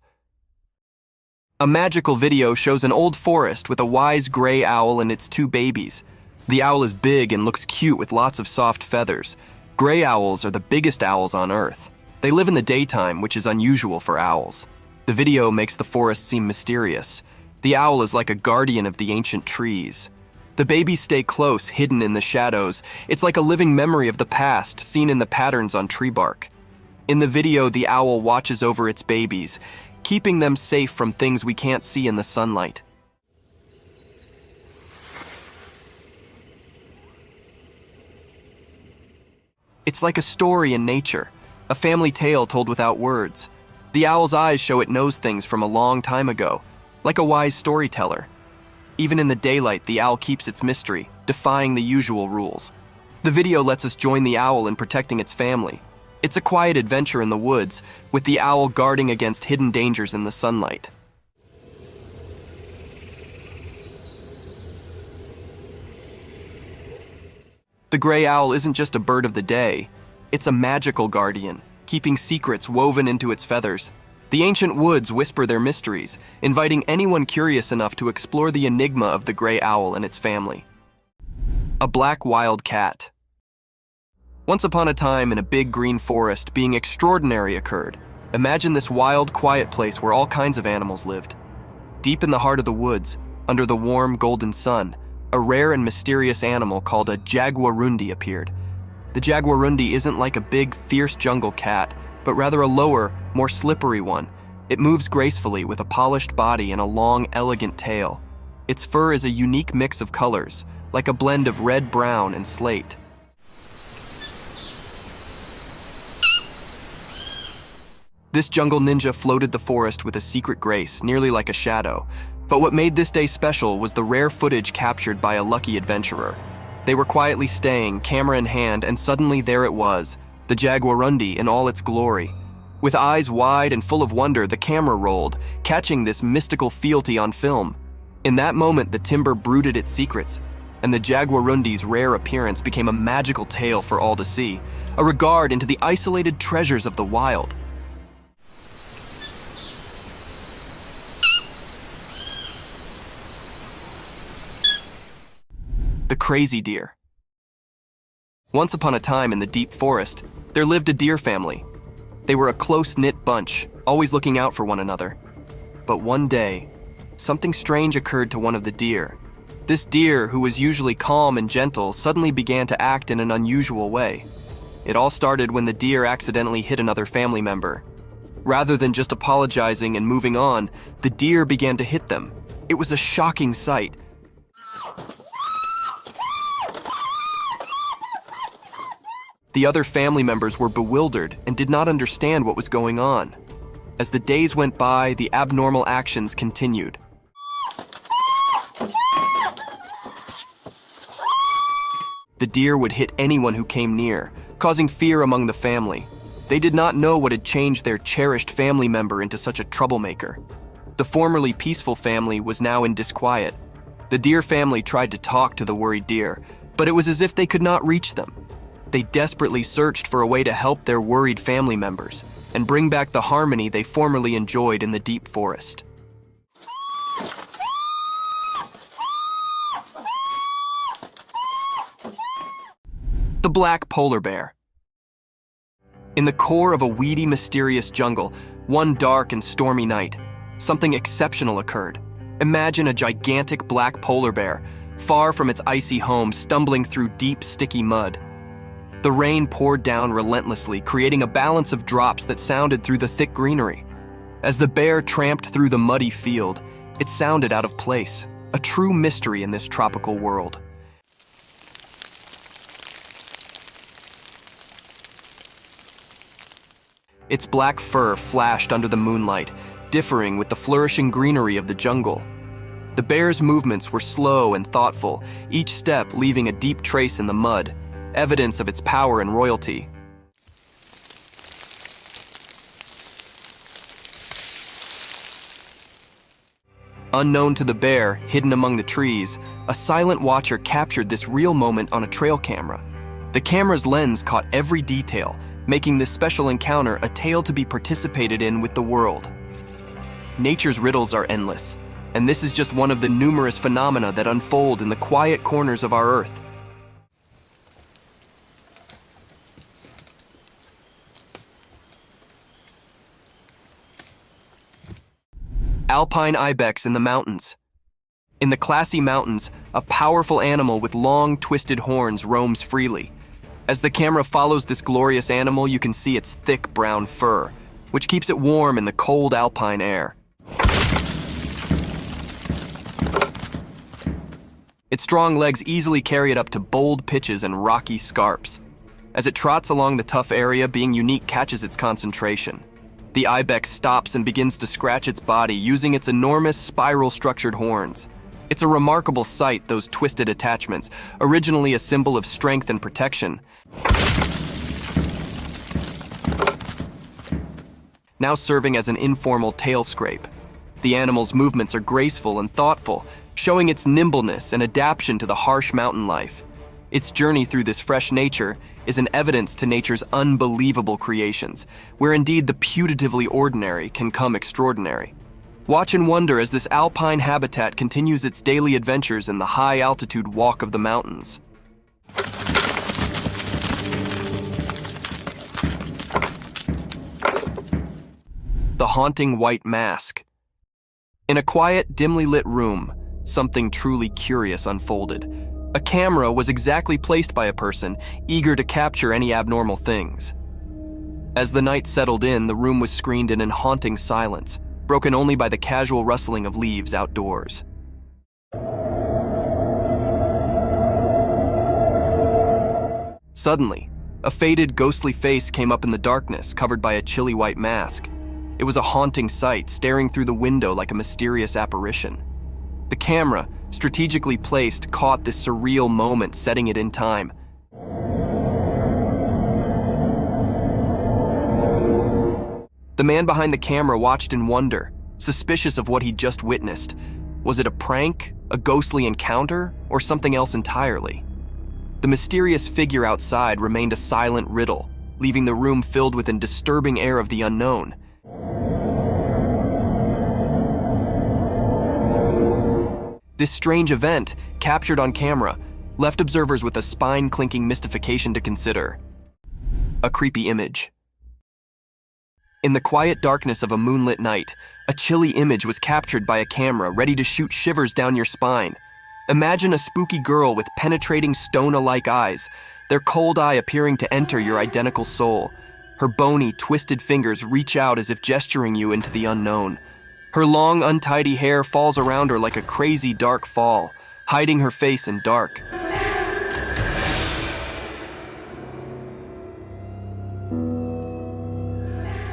A magical video shows an old forest with a wise gray owl and its two babies. The owl is big and looks cute with lots of soft feathers. Gray owls are the biggest owls on Earth. They live in the daytime, which is unusual for owls. The video makes the forest seem mysterious. The owl is like a guardian of the ancient trees. The babies stay close, hidden in the shadows. It's like a living memory of the past, seen in the patterns on tree bark. In the video, the owl watches over its babies, keeping them safe from things we can't see in the sunlight. It's like a story in nature, a family tale told without words. The owl's eyes show it knows things from a long time ago, like a wise storyteller. Even in the daylight, the owl keeps its mystery, defying the usual rules. The video lets us join the owl in protecting its family. It's a quiet adventure in the woods, with the owl guarding against hidden dangers in the sunlight. The gray owl isn't just a bird of the day. It's a magical guardian, keeping secrets woven into its feathers. The ancient woods whisper their mysteries, inviting anyone curious enough to explore the enigma of the gray owl and its family. A black wild cat. Once upon a time in a big green forest, being extraordinary occurred. Imagine this wild, quiet place where all kinds of animals lived. Deep in the heart of the woods, under the warm, golden sun, a rare and mysterious animal called a jaguarundi appeared. The jaguarundi isn't like a big, fierce jungle cat, but rather a lower, more slippery one. It moves gracefully with a polished body and a long, elegant tail. Its fur is a unique mix of colors, like a blend of red, brown, and slate. This jungle ninja floated the forest with a secret grace, nearly like a shadow. But what made this day special was the rare footage captured by a lucky adventurer. They were quietly staying, camera in hand, and suddenly there it was, the jaguarundi in all its glory. With eyes wide and full of wonder, the camera rolled, catching this mystical fealty on film. In that moment, the timber brooded its secrets, and the jaguarundi's rare appearance became a magical tale for all to see, a regard into the isolated treasures of the wild. The crazy deer. Once upon a time in the deep forest, there lived a deer family. They were a close-knit bunch, always looking out for one another. But one day, something strange occurred to one of the deer. This deer, who was usually calm and gentle, suddenly began to act in an unusual way. It all started when the deer accidentally hit another family member. Rather than just apologizing and moving on, the deer began to hit them. It was a shocking sight. The other family members were bewildered and did not understand what was going on. As the days went by, the abnormal actions continued. The deer would hit anyone who came near, causing fear among the family. They did not know what had changed their cherished family member into such a troublemaker. The formerly peaceful family was now in disquiet. The deer family tried to talk to the worried deer, but it was as if they could not reach them. They desperately searched for a way to help their worried family members and bring back the harmony they formerly enjoyed in the deep forest. The black polar bear. In the core of a weedy, mysterious jungle, one dark and stormy night, something exceptional occurred. Imagine a gigantic black polar bear, far from its icy home, stumbling through deep, sticky mud. The rain poured down relentlessly, creating a balance of drops that sounded through the thick greenery. As the bear tramped through the muddy field, it sounded out of place, a true mystery in this tropical world. Its black fur flashed under the moonlight, differing with the flourishing greenery of the jungle. The bear's movements were slow and thoughtful, each step leaving a deep trace in the mud, evidence of its power and royalty. Unknown to the bear, hidden among the trees, a silent watcher captured this real moment on a trail camera. The camera's lens caught every detail, making this special encounter a tale to be participated in with the world. Nature's riddles are endless, and this is just one of the numerous phenomena that unfold in the quiet corners of our Earth. Alpine ibex in the mountains. In the classy mountains, a powerful animal with long, twisted horns roams freely. As the camera follows this glorious animal, you can see its thick brown fur, which keeps it warm in the cold alpine air. Its strong legs easily carry it up to bold pitches and rocky scarps. As it trots along the tough area, being unique catches its concentration. The ibex stops and begins to scratch its body using its enormous spiral-structured horns. It's a remarkable sight, those twisted attachments, originally a symbol of strength and protection. Now serving as an informal tail scrape. The animal's movements are graceful and thoughtful, showing its nimbleness and adaptation to the harsh mountain life. Its journey through this fresh nature is an evidence to nature's unbelievable creations, where indeed the putatively ordinary can come extraordinary. Watch and wonder as this alpine habitat continues its daily adventures in the high-altitude walk of the mountains. The haunting white mask. In a quiet, dimly lit room, something truly curious unfolded. A camera was exactly placed by a person, eager to capture any abnormal things. As the night settled in, the room was screened in haunting silence, broken only by the casual rustling of leaves outdoors. Suddenly, a faded, ghostly face came up in the darkness, covered by a chilly white mask. It was a haunting sight, staring through the window like a mysterious apparition. The camera, strategically placed, caught this surreal moment, setting it in time. The man behind the camera watched in wonder, suspicious of what he'd just witnessed. Was it a prank, a ghostly encounter, or something else entirely? The mysterious figure outside remained a silent riddle, leaving the room filled with a disturbing air of the unknown. This strange event, captured on camera, left observers with a spine-clinking mystification to consider. A creepy image. In the quiet darkness of a moonlit night, a chilly image was captured by a camera ready to shoot shivers down your spine. Imagine a spooky girl with penetrating stone-alike eyes, their cold eye appearing to enter your identical soul. Her bony, twisted fingers reach out as if gesturing you into the unknown. Her long, untidy hair falls around her like a crazy dark fall, hiding her face in dark.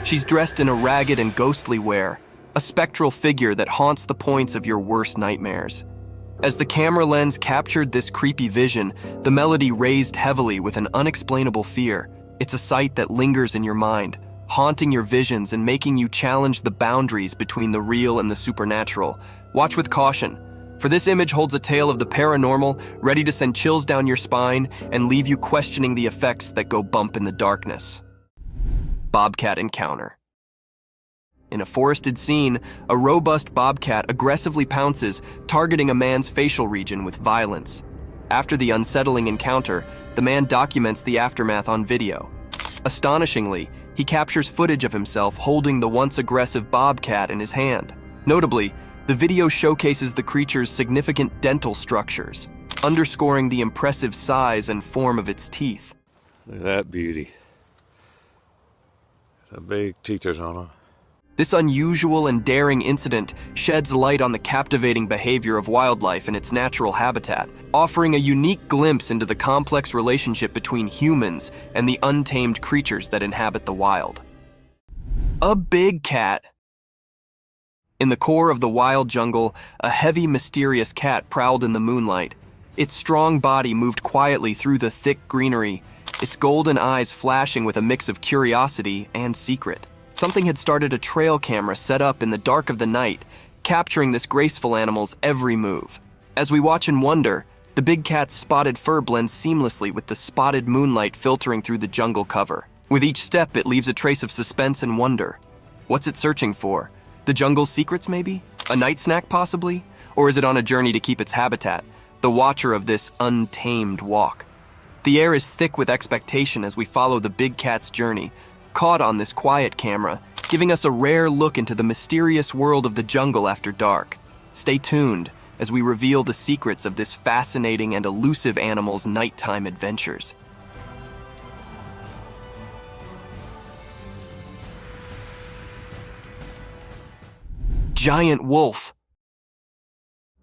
She's dressed in a ragged and ghostly wear, a spectral figure that haunts the points of your worst nightmares. As the camera lens captured this creepy vision, the melody raised heavily with an unexplainable fear. It's a sight that lingers in your mind, haunting your visions and making you challenge the boundaries between the real and the supernatural. Watch with caution, for this image holds a tale of the paranormal, ready to send chills down your spine and leave you questioning the effects that go bump in the darkness. Bobcat encounter. In a forested scene, a robust bobcat aggressively pounces, targeting a man's facial region with violence. After the unsettling encounter, the man documents the aftermath on video. Astonishingly, he captures footage of himself holding the once aggressive bobcat in his hand. Notably, the video showcases the creature's significant dental structures, underscoring the impressive size and form of its teeth. Look at that beauty. The big teeth on her. This unusual and daring incident sheds light on the captivating behavior of wildlife in its natural habitat, offering a unique glimpse into the complex relationship between humans and the untamed creatures that inhabit the wild. A big cat. In the core of the wild jungle, a heavy, mysterious cat prowled in the moonlight. Its strong body moved quietly through the thick greenery, its golden eyes flashing with a mix of curiosity and secret. Something had started a trail camera set up in the dark of the night, capturing this graceful animal's every move. As we watch and wonder, the big cat's spotted fur blends seamlessly with the spotted moonlight filtering through the jungle cover. With each step, it leaves a trace of suspense and wonder. What's it searching for? The jungle's secrets, maybe? A night snack, possibly? Or is it on a journey to keep its habitat, the watcher of this untamed walk? The air is thick with expectation as we follow the big cat's journey, caught on this quiet camera, giving us a rare look into the mysterious world of the jungle after dark. Stay tuned as we reveal the secrets of this fascinating and elusive animal's nighttime adventures. Giant wolf.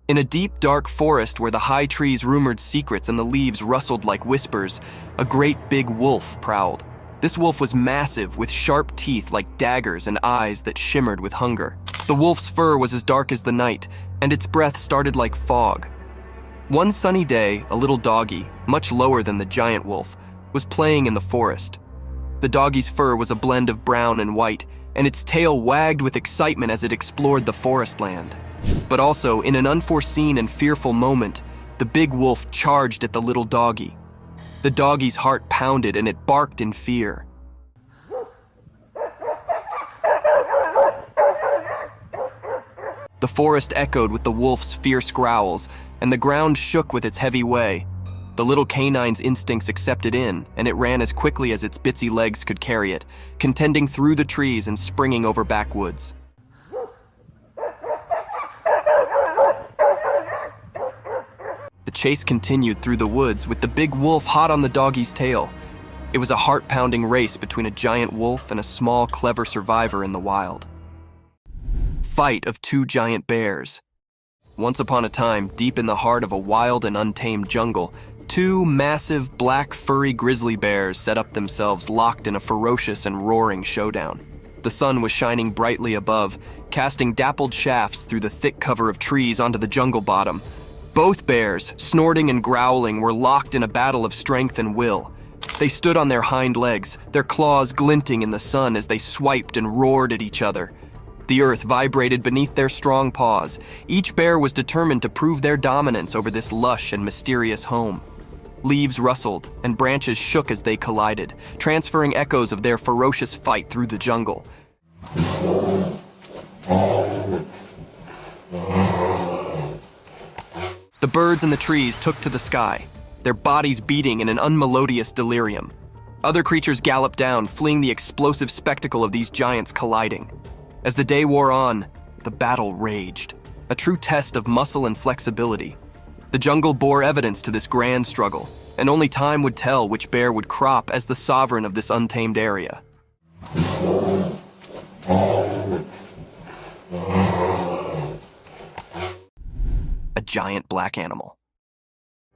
In a deep, dark forest where the high trees rumored secrets and the leaves rustled like whispers, a great big wolf prowled. This wolf was massive, with sharp teeth like daggers and eyes that shimmered with hunger. The wolf's fur was as dark as the night, and its breath started like fog. One sunny day, a little doggy, much lower than the giant wolf, was playing in the forest. The doggie's fur was a blend of brown and white, and its tail wagged with excitement as it explored the forest land. But also, in an unforeseen and fearful moment, the big wolf charged at the little doggie. The doggie's heart pounded and it barked in fear. The forest echoed with the wolf's fierce growls, and the ground shook with its heavy way. The little canine's instincts accepted in, and it ran as quickly as its bitsy legs could carry it, contending through the trees and springing over backwoods. The chase continued through the woods with the big wolf hot on the doggie's tail. It was a heart-pounding race between a giant wolf and a small, clever survivor in the wild. Fight of two giant bears. Once upon a time, deep in the heart of a wild and untamed jungle, two massive, black, furry grizzly bears set up themselves locked in a ferocious and roaring showdown. The sun was shining brightly above, casting dappled shafts through the thick cover of trees onto the jungle bottom. Both bears, snorting and growling, were locked in a battle of strength and will. They stood on their hind legs, their claws glinting in the sun as they swiped and roared at each other. The earth vibrated beneath their strong paws. Each bear was determined to prove their dominance over this lush and mysterious home. Leaves rustled and branches shook as they collided, transferring echoes of their ferocious fight through the jungle. The birds in the trees took to the sky, their bodies beating in an unmelodious delirium. Other creatures galloped down, fleeing the explosive spectacle of these giants colliding. As the day wore on, the battle raged, a true test of muscle and flexibility. The jungle bore evidence to this grand struggle, and only time would tell which bear would crop as the sovereign of this untamed area. A giant black animal.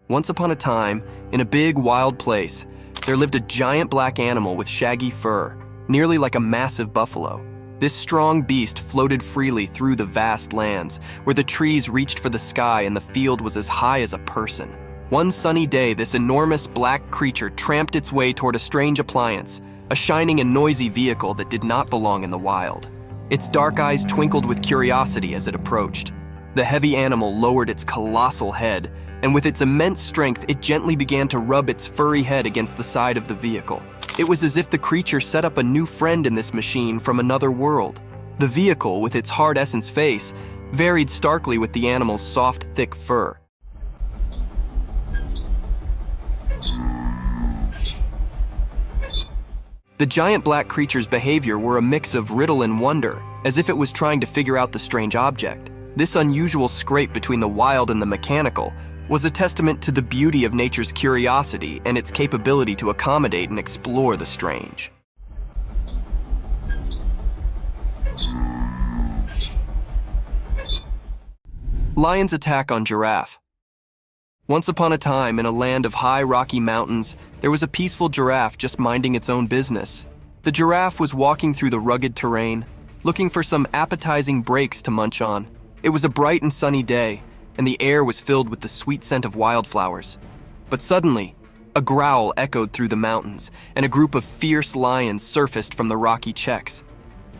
Once upon a time, in a big wild place, there lived a giant black animal with shaggy fur, nearly like a massive buffalo. This strong beast floated freely through the vast lands, where the trees reached for the sky and the field was as high as a person. One sunny day, this enormous black creature tramped its way toward a strange appliance, a shining and noisy vehicle that did not belong in the wild. Its dark eyes twinkled with curiosity as it approached. The heavy animal lowered its colossal head, and with its immense strength, it gently began to rub its furry head against the side of the vehicle. It was as if the creature set up a new friend in this machine from another world. The vehicle, with its hard essence face, varied starkly with the animal's soft, thick fur. The giant black creature's behavior were a mix of riddle and wonder, as if it was trying to figure out the strange object. This unusual scrape between the wild and the mechanical was a testament to the beauty of nature's curiosity and its capability to accommodate and explore the strange. Lion's attack on giraffe. Once upon a time, in a land of high rocky mountains, there was a peaceful giraffe just minding its own business. The giraffe was walking through the rugged terrain, looking for some appetizing breaks to munch on. It was a bright and sunny day, and the air was filled with the sweet scent of wildflowers. But suddenly, a growl echoed through the mountains, and a group of fierce lions surfaced from the rocky checks.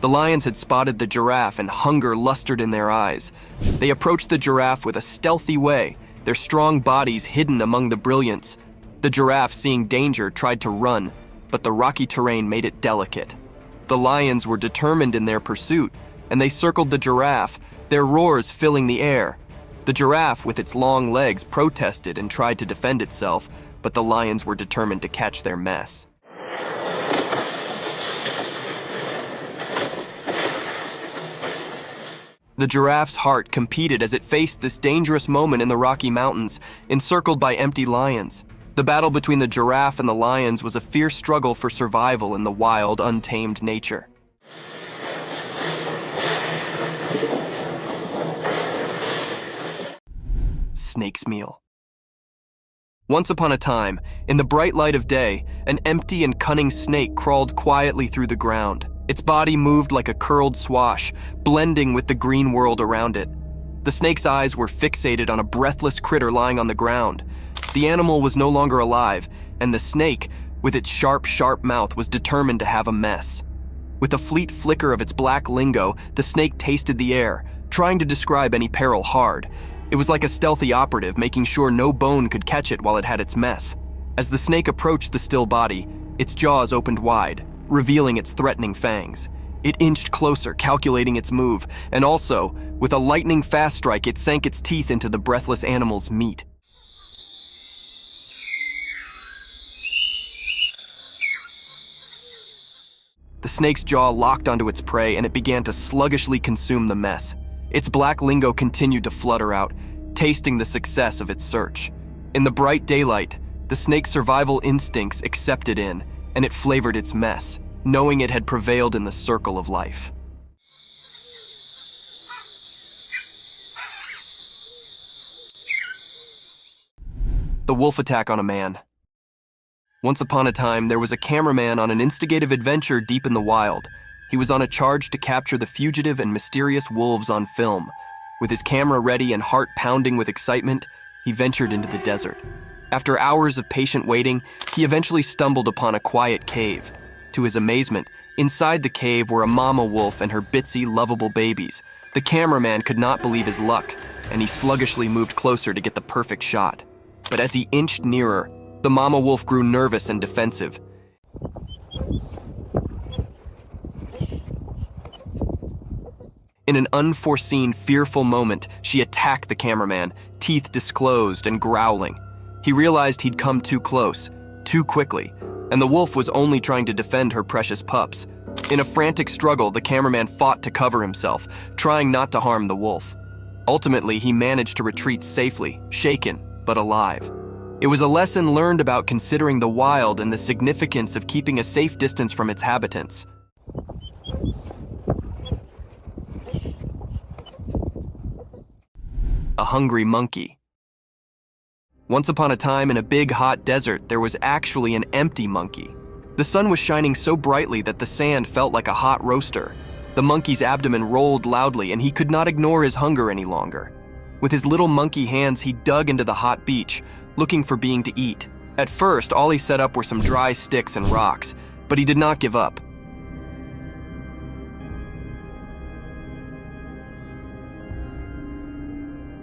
The lions had spotted the giraffe, and hunger lustered in their eyes. They approached the giraffe with a stealthy way, their strong bodies hidden among the brilliance. The giraffe, seeing danger, tried to run, but the rocky terrain made it delicate. The lions were determined in their pursuit, and they circled the giraffe, their roars filling the air. The giraffe, with its long legs, protested and tried to defend itself, but the lions were determined to catch their mess. The giraffe's heart competed as it faced this dangerous moment in the Rocky Mountains, encircled by empty lions. The battle between the giraffe and the lions was a fierce struggle for survival in the wild, untamed nature. Snake's meal. Once upon a time, in the bright light of day, an empty and cunning snake crawled quietly through the ground. Its body moved like a curled swash, blending with the green world around it. The snake's eyes were fixated on a breathless critter lying on the ground. The animal was no longer alive, and the snake, with its sharp, sharp mouth, was determined to have a mess. With a fleet flicker of its black lingo, the snake tasted the air, trying to describe any peril hard. It was like a stealthy operative, making sure no bone could catch it while it had its mess. As the snake approached the still body, its jaws opened wide, revealing its threatening fangs. It inched closer, calculating its move, and also, with a lightning-fast strike, it sank its teeth into the breathless animal's meat. The snake's jaw locked onto its prey, and it began to sluggishly consume the mess. Its black lingo continued to flutter out, tasting the success of its search. In the bright daylight, the snake's survival instincts accepted in, and it flavored its mess, knowing it had prevailed in the circle of life. The wolf attack on a man. Once upon a time, there was a cameraman on an instigative adventure deep in the wild. He was on a charge to capture the fugitive and mysterious wolves on film. With his camera ready and heart pounding with excitement, he ventured into the desert. After hours of patient waiting, he eventually stumbled upon a quiet cave. To his amazement, inside the cave were a mama wolf and her bitsy, lovable babies. The cameraman could not believe his luck, and he sluggishly moved closer to get the perfect shot. But as he inched nearer, the mama wolf grew nervous and defensive. In an unforeseen, fearful moment, she attacked the cameraman, teeth disclosed and growling. He realized he'd come too close, too quickly, and the wolf was only trying to defend her precious pups. In a frantic struggle, the cameraman fought to cover himself, trying not to harm the wolf. Ultimately, he managed to retreat safely, shaken, but alive. It was a lesson learned about considering the wild and the significance of keeping a safe distance from its habitants. A hungry monkey. Once upon a time in a big hot desert, there was actually an empty monkey. The sun was shining so brightly that the sand felt like a hot roaster. The monkey's abdomen rolled loudly and he could not ignore his hunger any longer. With his little monkey hands, he dug into the hot beach, looking for being to eat. At first, all he set up were some dry sticks and rocks, but he did not give up.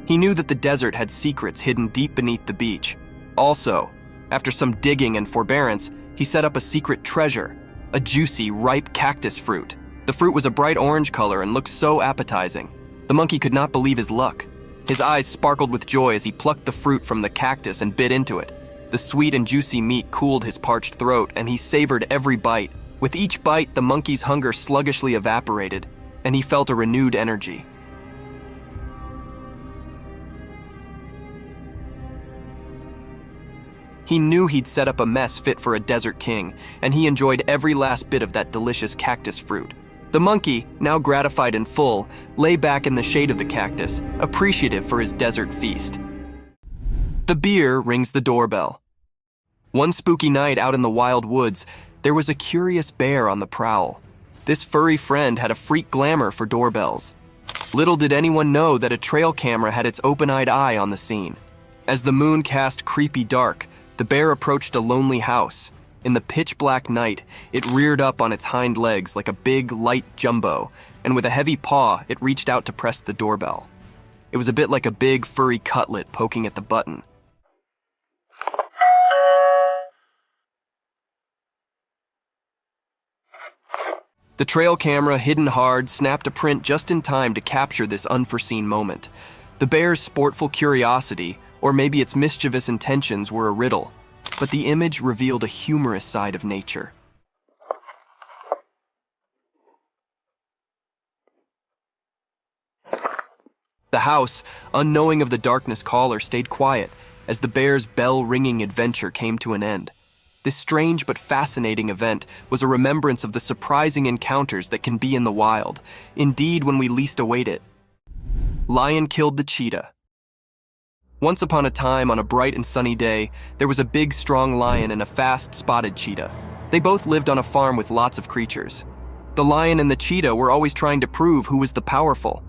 He knew that the desert had secrets hidden deep beneath the beach. Also, after some digging and forbearance, he set up a secret treasure, a juicy, ripe cactus fruit. The fruit was a bright orange color and looked so appetizing. The monkey could not believe his luck. His eyes sparkled with joy as he plucked the fruit from the cactus and bit into it. The sweet and juicy meat cooled his parched throat, and he savored every bite. With each bite, the monkey's hunger sluggishly evaporated, and he felt a renewed energy. He knew he'd set up a mess fit for a desert king, and he enjoyed every last bit of that delicious cactus fruit. The monkey, now gratified and full, lay back in the shade of the cactus, appreciative for his desert feast. The bear rings the doorbell. One spooky night out in the wild woods, there was a curious bear on the prowl. This furry friend had a freak glamour for doorbells. Little did anyone know that a trail camera had its open-eyed eye on the scene. As the moon cast creepy dark, the bear approached a lonely house. In the pitch-black night, it reared up on its hind legs like a big, light jumbo, and with a heavy paw, it reached out to press the doorbell. It was a bit like a big, furry cutlet poking at the button. The trail camera, hidden hard, snapped a print just in time to capture this unforeseen moment. The bear's sportful curiosity, or maybe its mischievous intentions, were a riddle, but the image revealed a humorous side of nature. The house, unknowing of the darkness caller, stayed quiet as the bear's bell-ringing adventure came to an end. This strange but fascinating event was a remembrance of the surprising encounters that can be in the wild, indeed when we least await it. Lion killed the cheetah. Once upon a time, on a bright and sunny day, there was a big, strong lion and a fast, spotted cheetah. They both lived on a farm with lots of creatures. The lion and the cheetah were always trying to prove who was the powerful.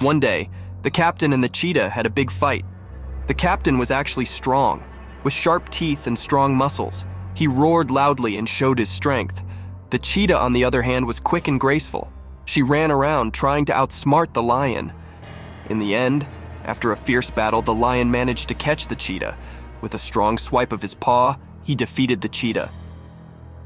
One day, the captain and the cheetah had a big fight. The captain was actually strong, with sharp teeth and strong muscles. He roared loudly and showed his strength. The cheetah, on the other hand, was quick and graceful. She ran around trying to outsmart the lion. In the end, after a fierce battle, the lion managed to catch the cheetah. With a strong swipe of his paw, he defeated the cheetah.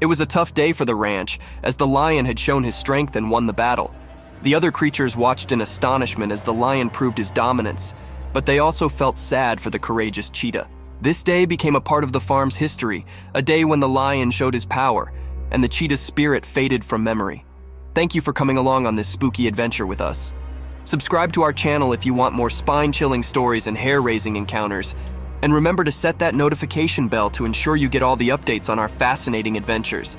It was a tough day for the ranch, as the lion had shown his strength and won the battle. The other creatures watched in astonishment as the lion proved his dominance, but they also felt sad for the courageous cheetah. This day became a part of the farm's history, a day when the lion showed his power, and the cheetah's spirit faded from memory. Thank you for coming along on this spooky adventure with us. Subscribe to our channel if you want more spine-chilling stories and hair-raising encounters, and remember to set that notification bell to ensure you get all the updates on our fascinating adventures.